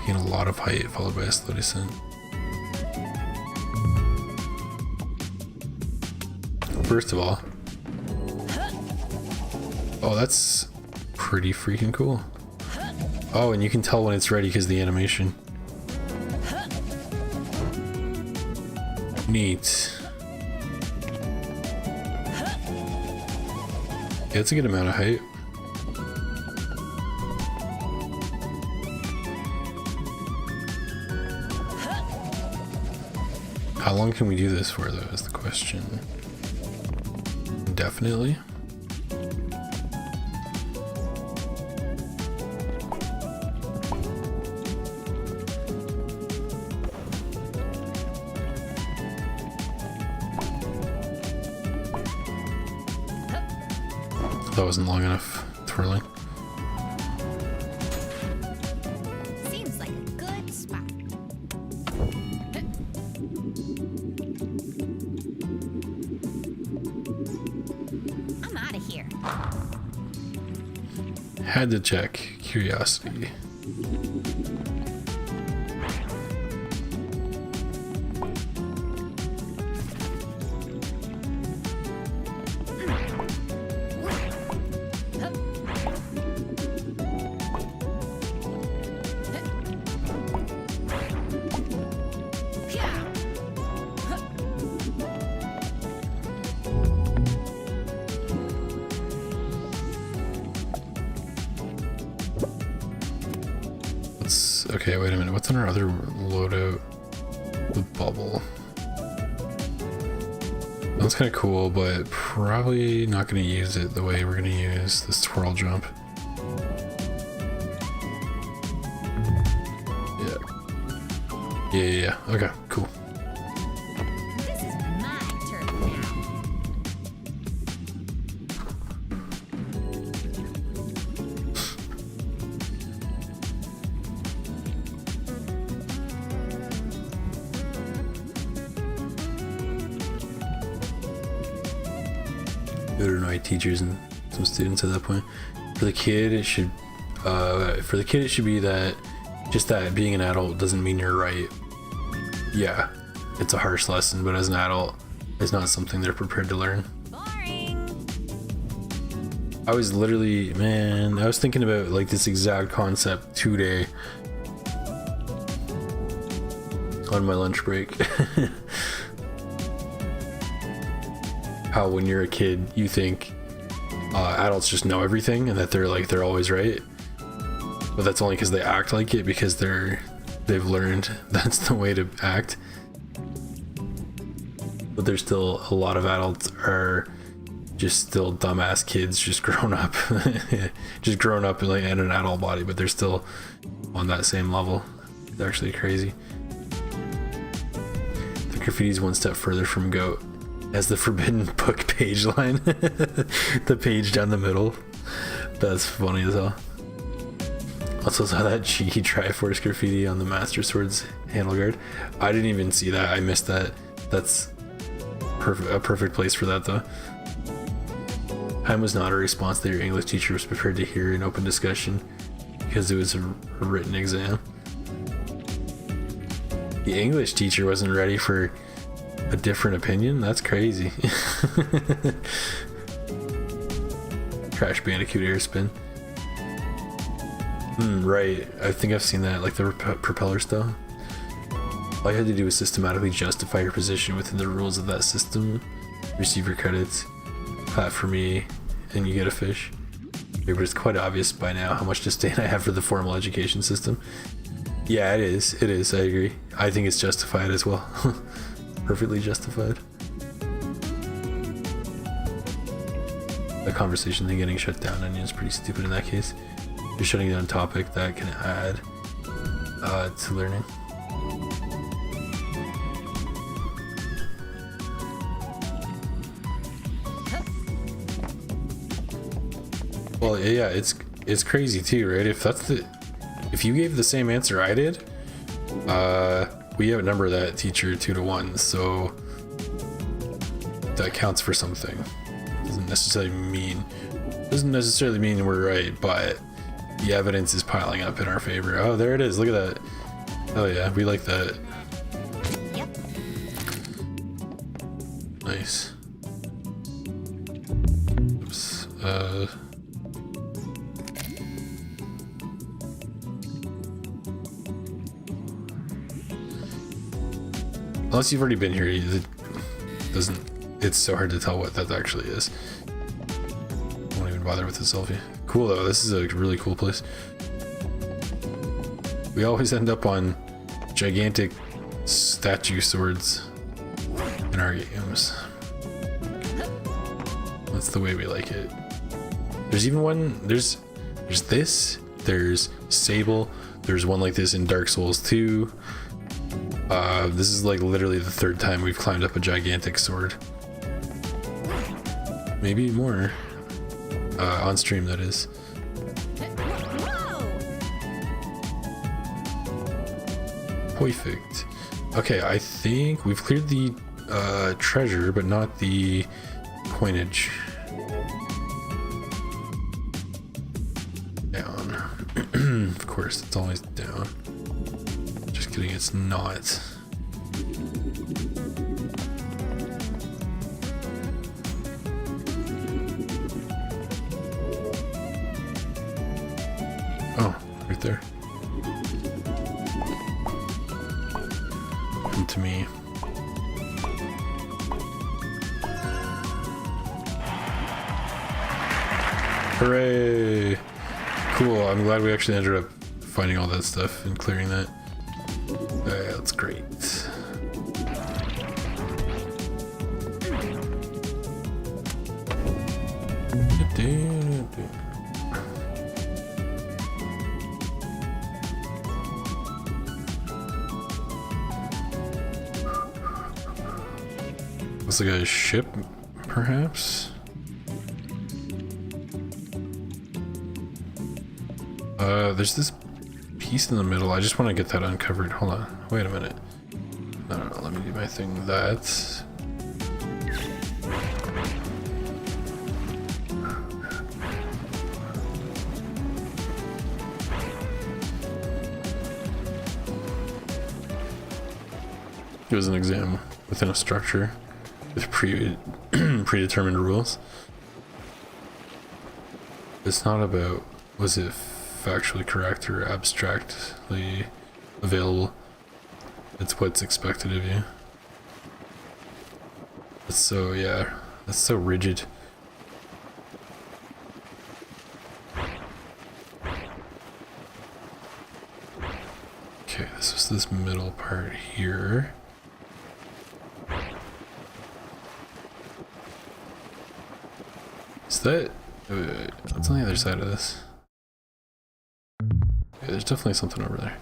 Gain a lot of height, followed by a slow descent. First of all, oh, that's pretty freaking cool. Oh, and you can tell when it's ready because the animation. Neat. Yeah, it's a good amount of height. How long can we do this for, though, is the question. Definitely. That wasn't long enough twirling. Seems like a good spot. I'm out of here. Had to check. Curiosity. Let's, okay, wait a minute. What's on our other loadout? The bubble. That's kind of cool, but probably not going to use it the way we're going to use the swirl jump. Yeah. Okay, cool. This is my turf now. It would annoy teachers and some students at that point. For the kid, it should be that just that being an adult doesn't mean you're right. Yeah, it's a harsh lesson, but as an adult, it's not something they're prepared to learn. Boring. I was literally, man, I was thinking about like this exact concept today on my lunch break. How when you're a kid, you think adults just know everything and that they're always right, but that's only because they act like it, because they've learned that's the way to act. But there's still a lot of adults are just still dumbass kids, just grown up, in like in an adult body, but they're still on that same level. It's actually crazy. The graffiti's one step further from GOAT as the forbidden book page line. The page down the middle. That's funny as hell. Also saw that cheeky Triforce graffiti on the Master Sword's handle guard. I didn't even see that. I missed that. That's a perfect place for that though. Time was not a response that your English teacher was prepared to hear in open discussion because it was a written exam. The English teacher wasn't ready for a different opinion? That's crazy. Crash Bandicoot airspin. Right. I think I've seen that, like the propeller stuff. All you had to do was systematically justify your position within the rules of that system, receive your credits, clap for me, and you get a fish. But it's quite obvious by now how much disdain I have for the formal education system. Yeah, it is. It is. I agree. I think it's justified as well. Perfectly justified. The conversation thing getting shut down is pretty stupid in that case. You're shutting down a topic that can add to learning. Well, yeah, it's crazy too, right? If you gave the same answer I did, we have a number that teacher 2 to 1, so that counts for something. Doesn't necessarily mean we're right, but the evidence is piling up in our favor. Oh, there it is. Look at that. Oh yeah, we like that. Yep. Nice. Oops. Unless you've already been here, it's so hard to tell what that actually is. Won't even bother with the selfie. Cool though, this is a really cool place. We always end up on gigantic statue swords in our games. That's the way we like it. There's even one, there's Sable, there's one like this in Dark Souls 2. This is like literally the 3rd time we've climbed up a gigantic sword. Maybe more. On stream, that is. Perfect. Okay, I think we've cleared the treasure, but not the coinage. Down. Of course, it's always down. Just kidding, it's not. Oh, right there. Come to me. Hooray! Cool, I'm glad we actually ended up finding all that stuff and clearing that. Alright, that's great. Looks like a ship, perhaps? There's this piece in the middle. I just want to get that uncovered. Hold on. Wait a minute. No, let me do my thing. That. It was an exam within a structure with predetermined rules. It's not about was it factually correct or abstractly available. It's what's expected of you. It's so, yeah, that's so rigid. Okay, this is this middle part here. Is that... wait, what's on the other side of this? Yeah, there's definitely something over there.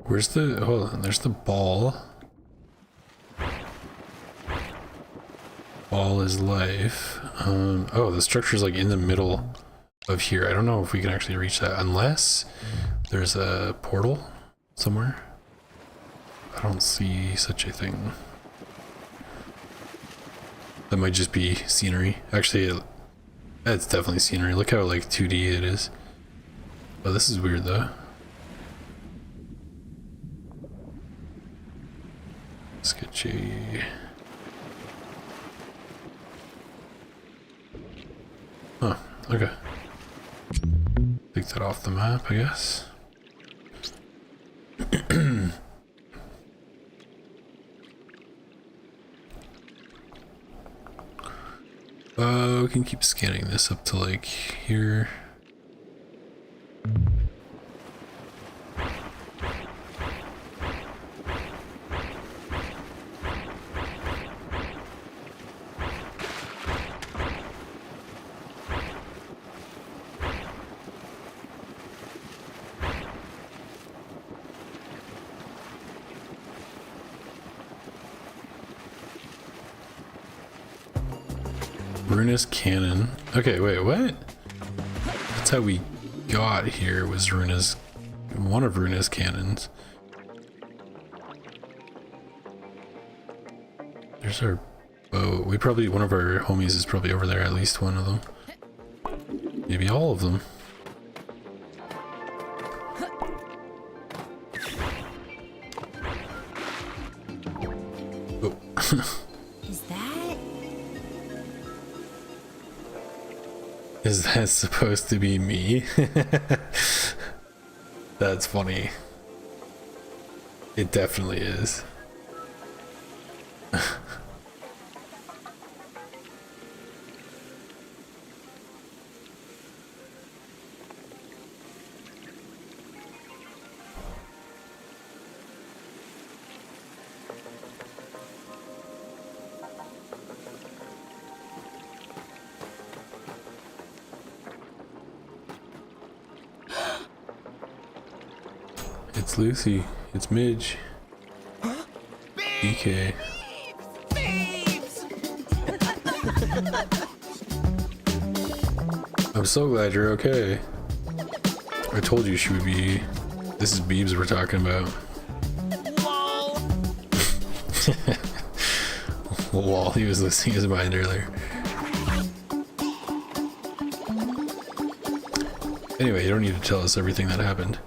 Where's the, hold on, there's the ball. Ball is life. Oh, the structure's like in the middle of here. I don't know if we can actually reach that unless there's a portal somewhere. I don't see such a thing. That might just be scenery. Actually, it's definitely scenery. Look how like 2D it is. Oh, this is weird though. Sketchy. Huh, okay. Take that off the map, I guess. We can keep scanning this up to like here. Runa's cannon. Okay, wait, what? That's how we got here, was Runa's, one of Runa's cannons. There's our boat. We probably, one of our homies is probably over there, at least one of them. Maybe all of them. Oh. Is that supposed to be me? That's funny. It definitely is. It's Lucy. It's Midge. DK. I'm so glad you're okay. I told you she would be. This is Beebs we're talking about. Lol, he was losing his mind earlier. Anyway, you don't need to tell us everything that happened.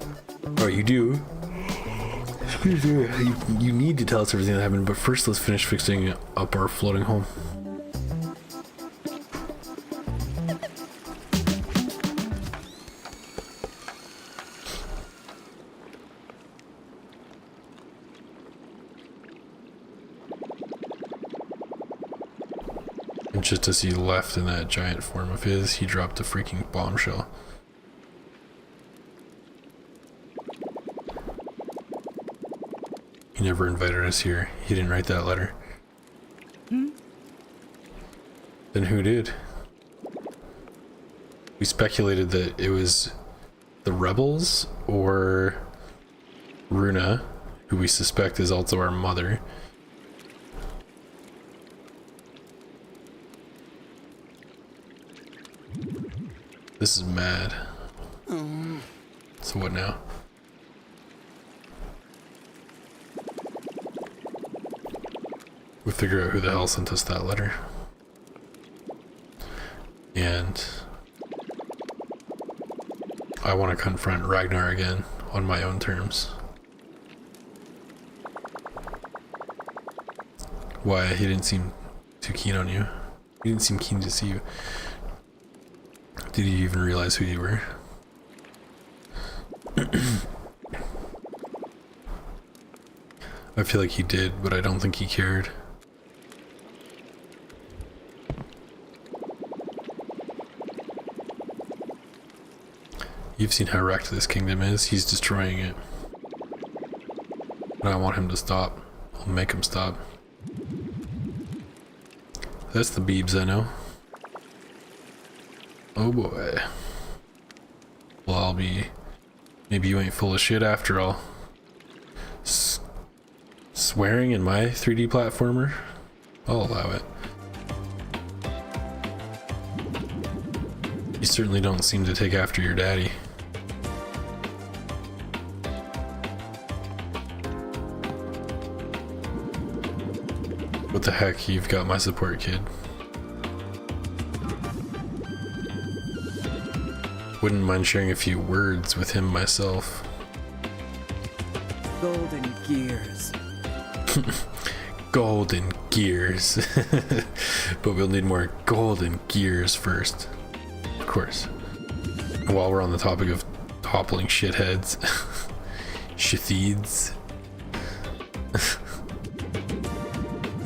Oh, you do? You need to tell us everything that happened, but first let's finish fixing up our floating home. And just as he left in that giant form of his, he dropped a freaking bombshell. He never invited us here. He didn't write that letter. Then who did? We speculated that it was the rebels or Runa, who we suspect is also our mother. This is mad. So what now? We figure out who the hell sent us that letter. And I want to confront Ragnar again on my own terms. Why? He didn't seem too keen on you. He didn't seem keen to see you. Did he even realize who you were? I feel like he did, but I don't think he cared. You've seen how wrecked this kingdom is. He's destroying it. And I want him to stop. I'll make him stop. That's the Beebs I know. Oh boy. Well, I'll be... Maybe you ain't full of shit after all. Swearing in my 3D platformer? I'll allow it. You certainly don't seem to take after your daddy. What the heck, you've got my support, kid. Wouldn't mind sharing a few words with him myself. Golden gears. Golden gears. But we'll need more golden gears first. Of course. While we're on the topic of toppling shitheads. Shithieds.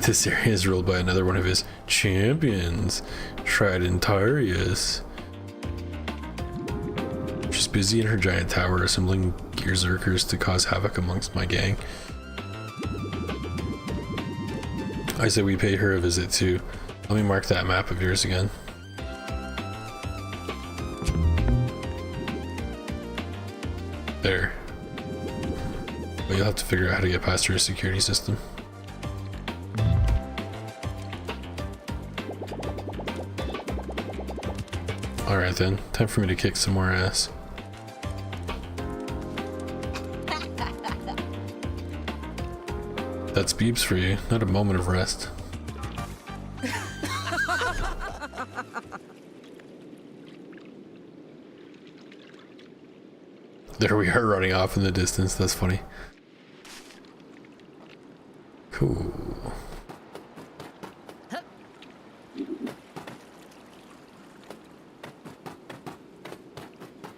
This area is ruled by another one of his champions, Tridentarius. She's busy in her giant tower assembling gearzerkers to cause havoc amongst my gang. I said we pay her a visit too. Let me mark that map of yours again. There. But you'll have to figure out how to get past her security system. Alright then, time for me to kick some more ass. That's Beebs for you, not a moment of rest. There we are running off in the distance, that's funny. Cool.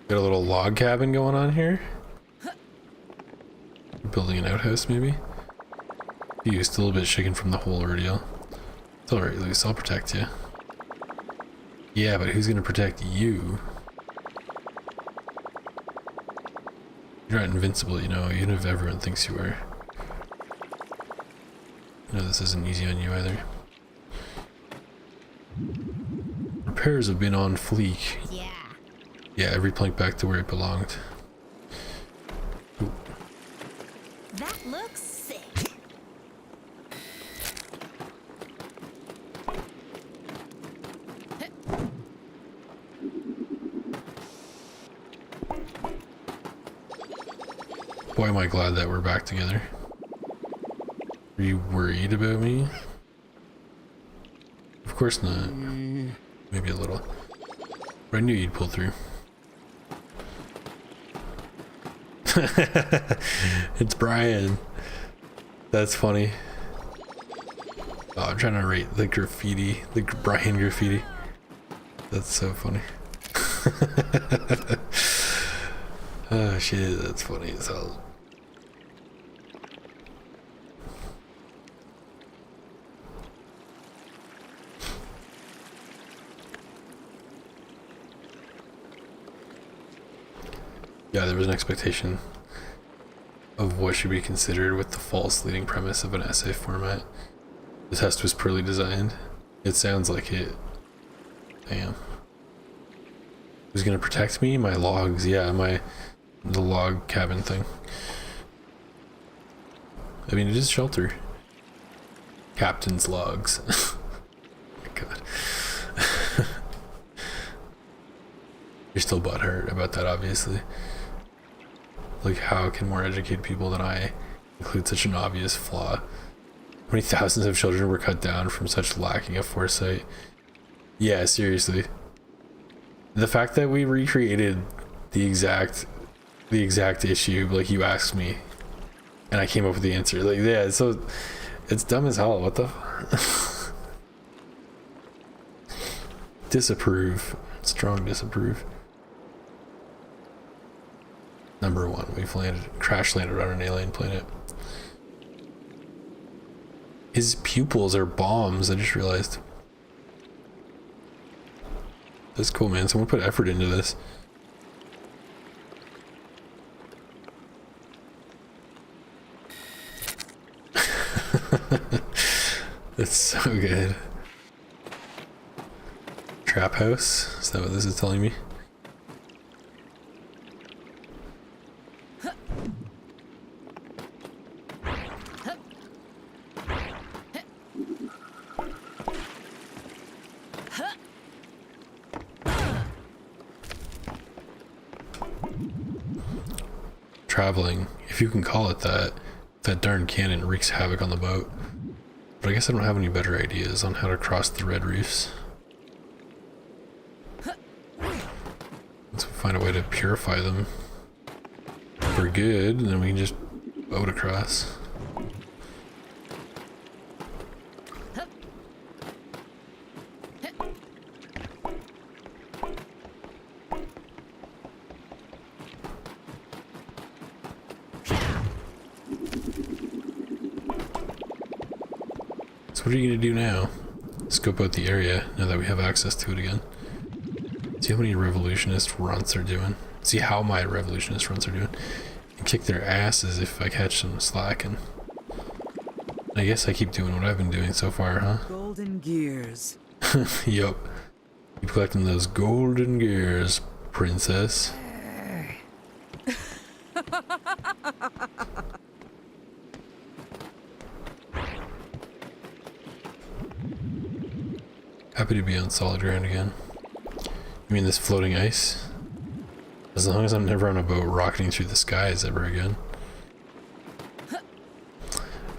Got a little log cabin going on here. Building an outhouse maybe. You're still a bit shaken from the whole ordeal. It's alright, Luce, I'll protect you. Yeah, but who's gonna protect you? You're not invincible, you know, even if everyone thinks you are. You know this isn't easy on you either. Repairs have been on fleek. Yeah. Yeah, every plank back to where it belonged. Ooh. That looks sick. Boy, am I glad that we're back together. Are you worried about me? Of course not. Maybe a little. But I knew you'd pull through. It's Brian. That's funny. Oh, I'm trying to rate the graffiti, the Brian graffiti. That's so funny. Oh shit, that's funny as hell. Yeah, there was an expectation of what should be considered with the false leading premise of an essay format. The test was poorly designed. It sounds like it. Damn. Who's gonna protect me? My logs, yeah, the log cabin thing. I mean, it is shelter. Captain's logs. Oh my god. You're still butthurt about that, obviously. Like, how can more educated people than I include such an obvious flaw? How many thousands of children were cut down from such lacking of foresight? Yeah, seriously. The fact that we recreated the exact issue, like you asked me, and I came up with the answer. Like, yeah, so it's dumb as hell. What the? Disapprove. Strong disapprove. Number 1, we've crash landed on an alien planet. His pupils are bombs, I just realized. That's cool, man. Someone put effort into this. That's so good. Trap house? Is that what this is telling me? Traveling, if you can call it that. That darn cannon wreaks havoc on the boat. But I guess I don't have any better ideas on how to cross the red reefs. Let's find a way to purify them for good, and then we can just boat across. So what are you gonna do now? Scope out the area now that we have access to it again. See how many revolutionist runs are doing. See how my revolutionist runs are doing. And kick their asses if I catch them slacking. I guess I keep doing what I've been doing so far, huh? Golden gears. Yup. Keep collecting those golden gears, princess. Happy to be on solid ground again. You mean this floating ice? As long as I'm never on a boat rocketing through the skies ever again.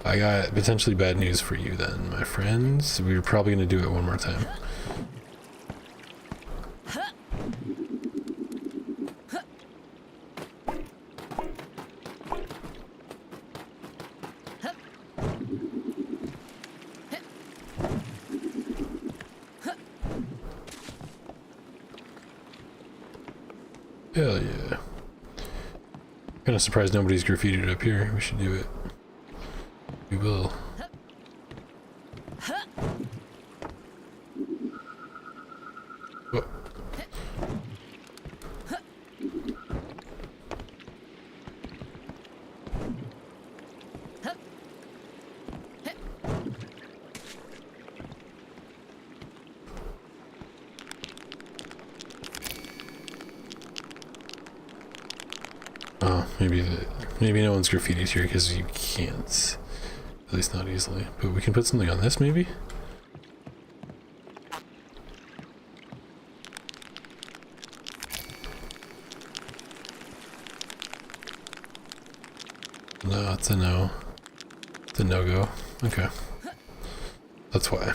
I got potentially bad news for you then, my friends. We're probably going to do it one more time. Hell yeah. Kinda surprised nobody's graffitied up here. We should do it. We will. What? Oh, maybe no one's graffitied here because you can't. At least not easily. But we can put something on this, maybe? No, it's a no. It's a no-go. Okay. That's why.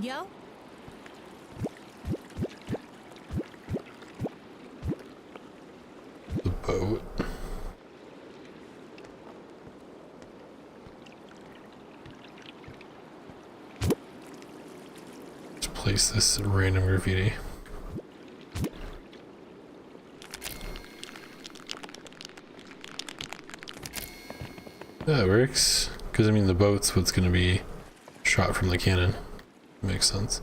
Yo. The boat. Let's place this random graffiti. That works. Because, I mean, the boat's what's going to be shot from the cannon. Makes sense.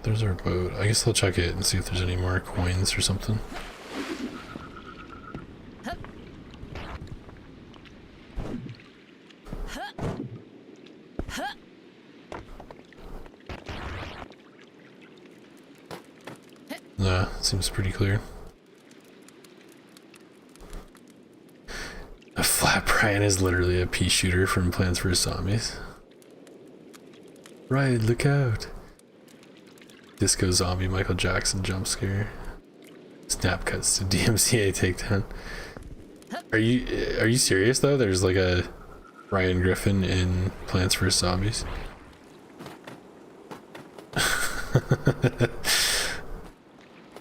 There's our boat. I guess I'll check it and see if there's any more coins or something. Nah, seems pretty clear. A flat Brian is literally a pea shooter from Plants vs. Zombies. Right, look out. Disco zombie Michael Jackson jump scare. Snap cuts to DMCA takedown. Are you serious though? There's like a Ryan Griffin in Plants vs. Zombies.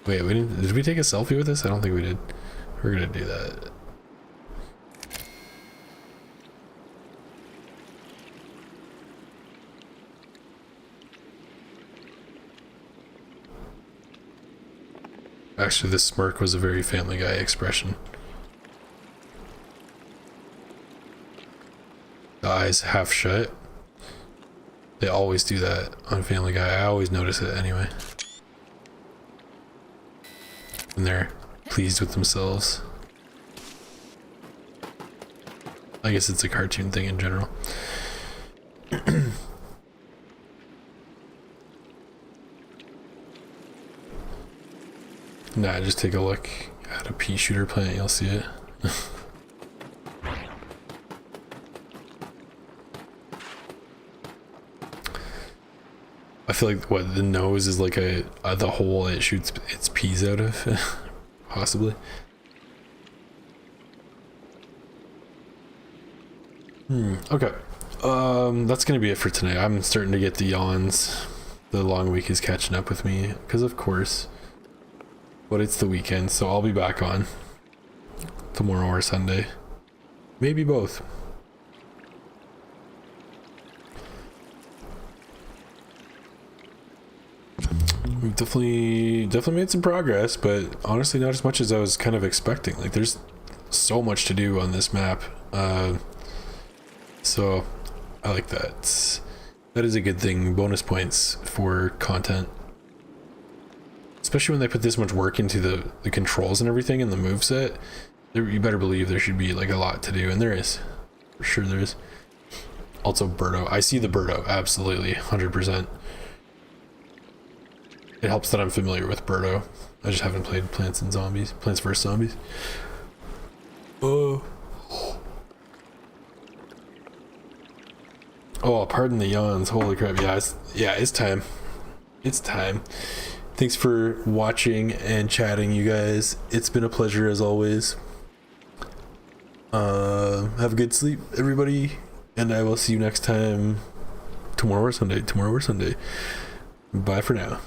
Wait, did we take a selfie with this? I don't think we did. We're gonna do that. Actually, this smirk was a very Family Guy expression. The eyes half shut. They always do that on Family Guy. I always notice it anyway. And they're pleased with themselves. I guess it's a cartoon thing in general. Nah, just take a look at a pea shooter plant, you'll see it. I feel like what the nose is like the hole it shoots its peas out of, possibly. Okay. That's gonna be it for tonight. I'm starting to get the yawns. The long week is catching up with me, because of course. But it's the weekend, so I'll be back on tomorrow or Sunday. Maybe both. We've definitely made some progress, but honestly not as much as I was kind of expecting. Like there's so much to do on this map. So I like that. That is a good thing. Bonus points for content. Especially when they put this much work into the controls and everything and the moveset. You better believe there should be like a lot to do, and there is. For sure there is. Also Birdo. I see the Birdo, absolutely, 100%. It helps that I'm familiar with Birdo. I just haven't played Plants vs. Zombies. Oh, pardon the yawns. Holy crap. Yeah, it's time. It's time. Thanks for watching and chatting, you guys. It's been a pleasure as always. Have a good sleep, everybody, and I will see you next time tomorrow or Sunday. Bye for now.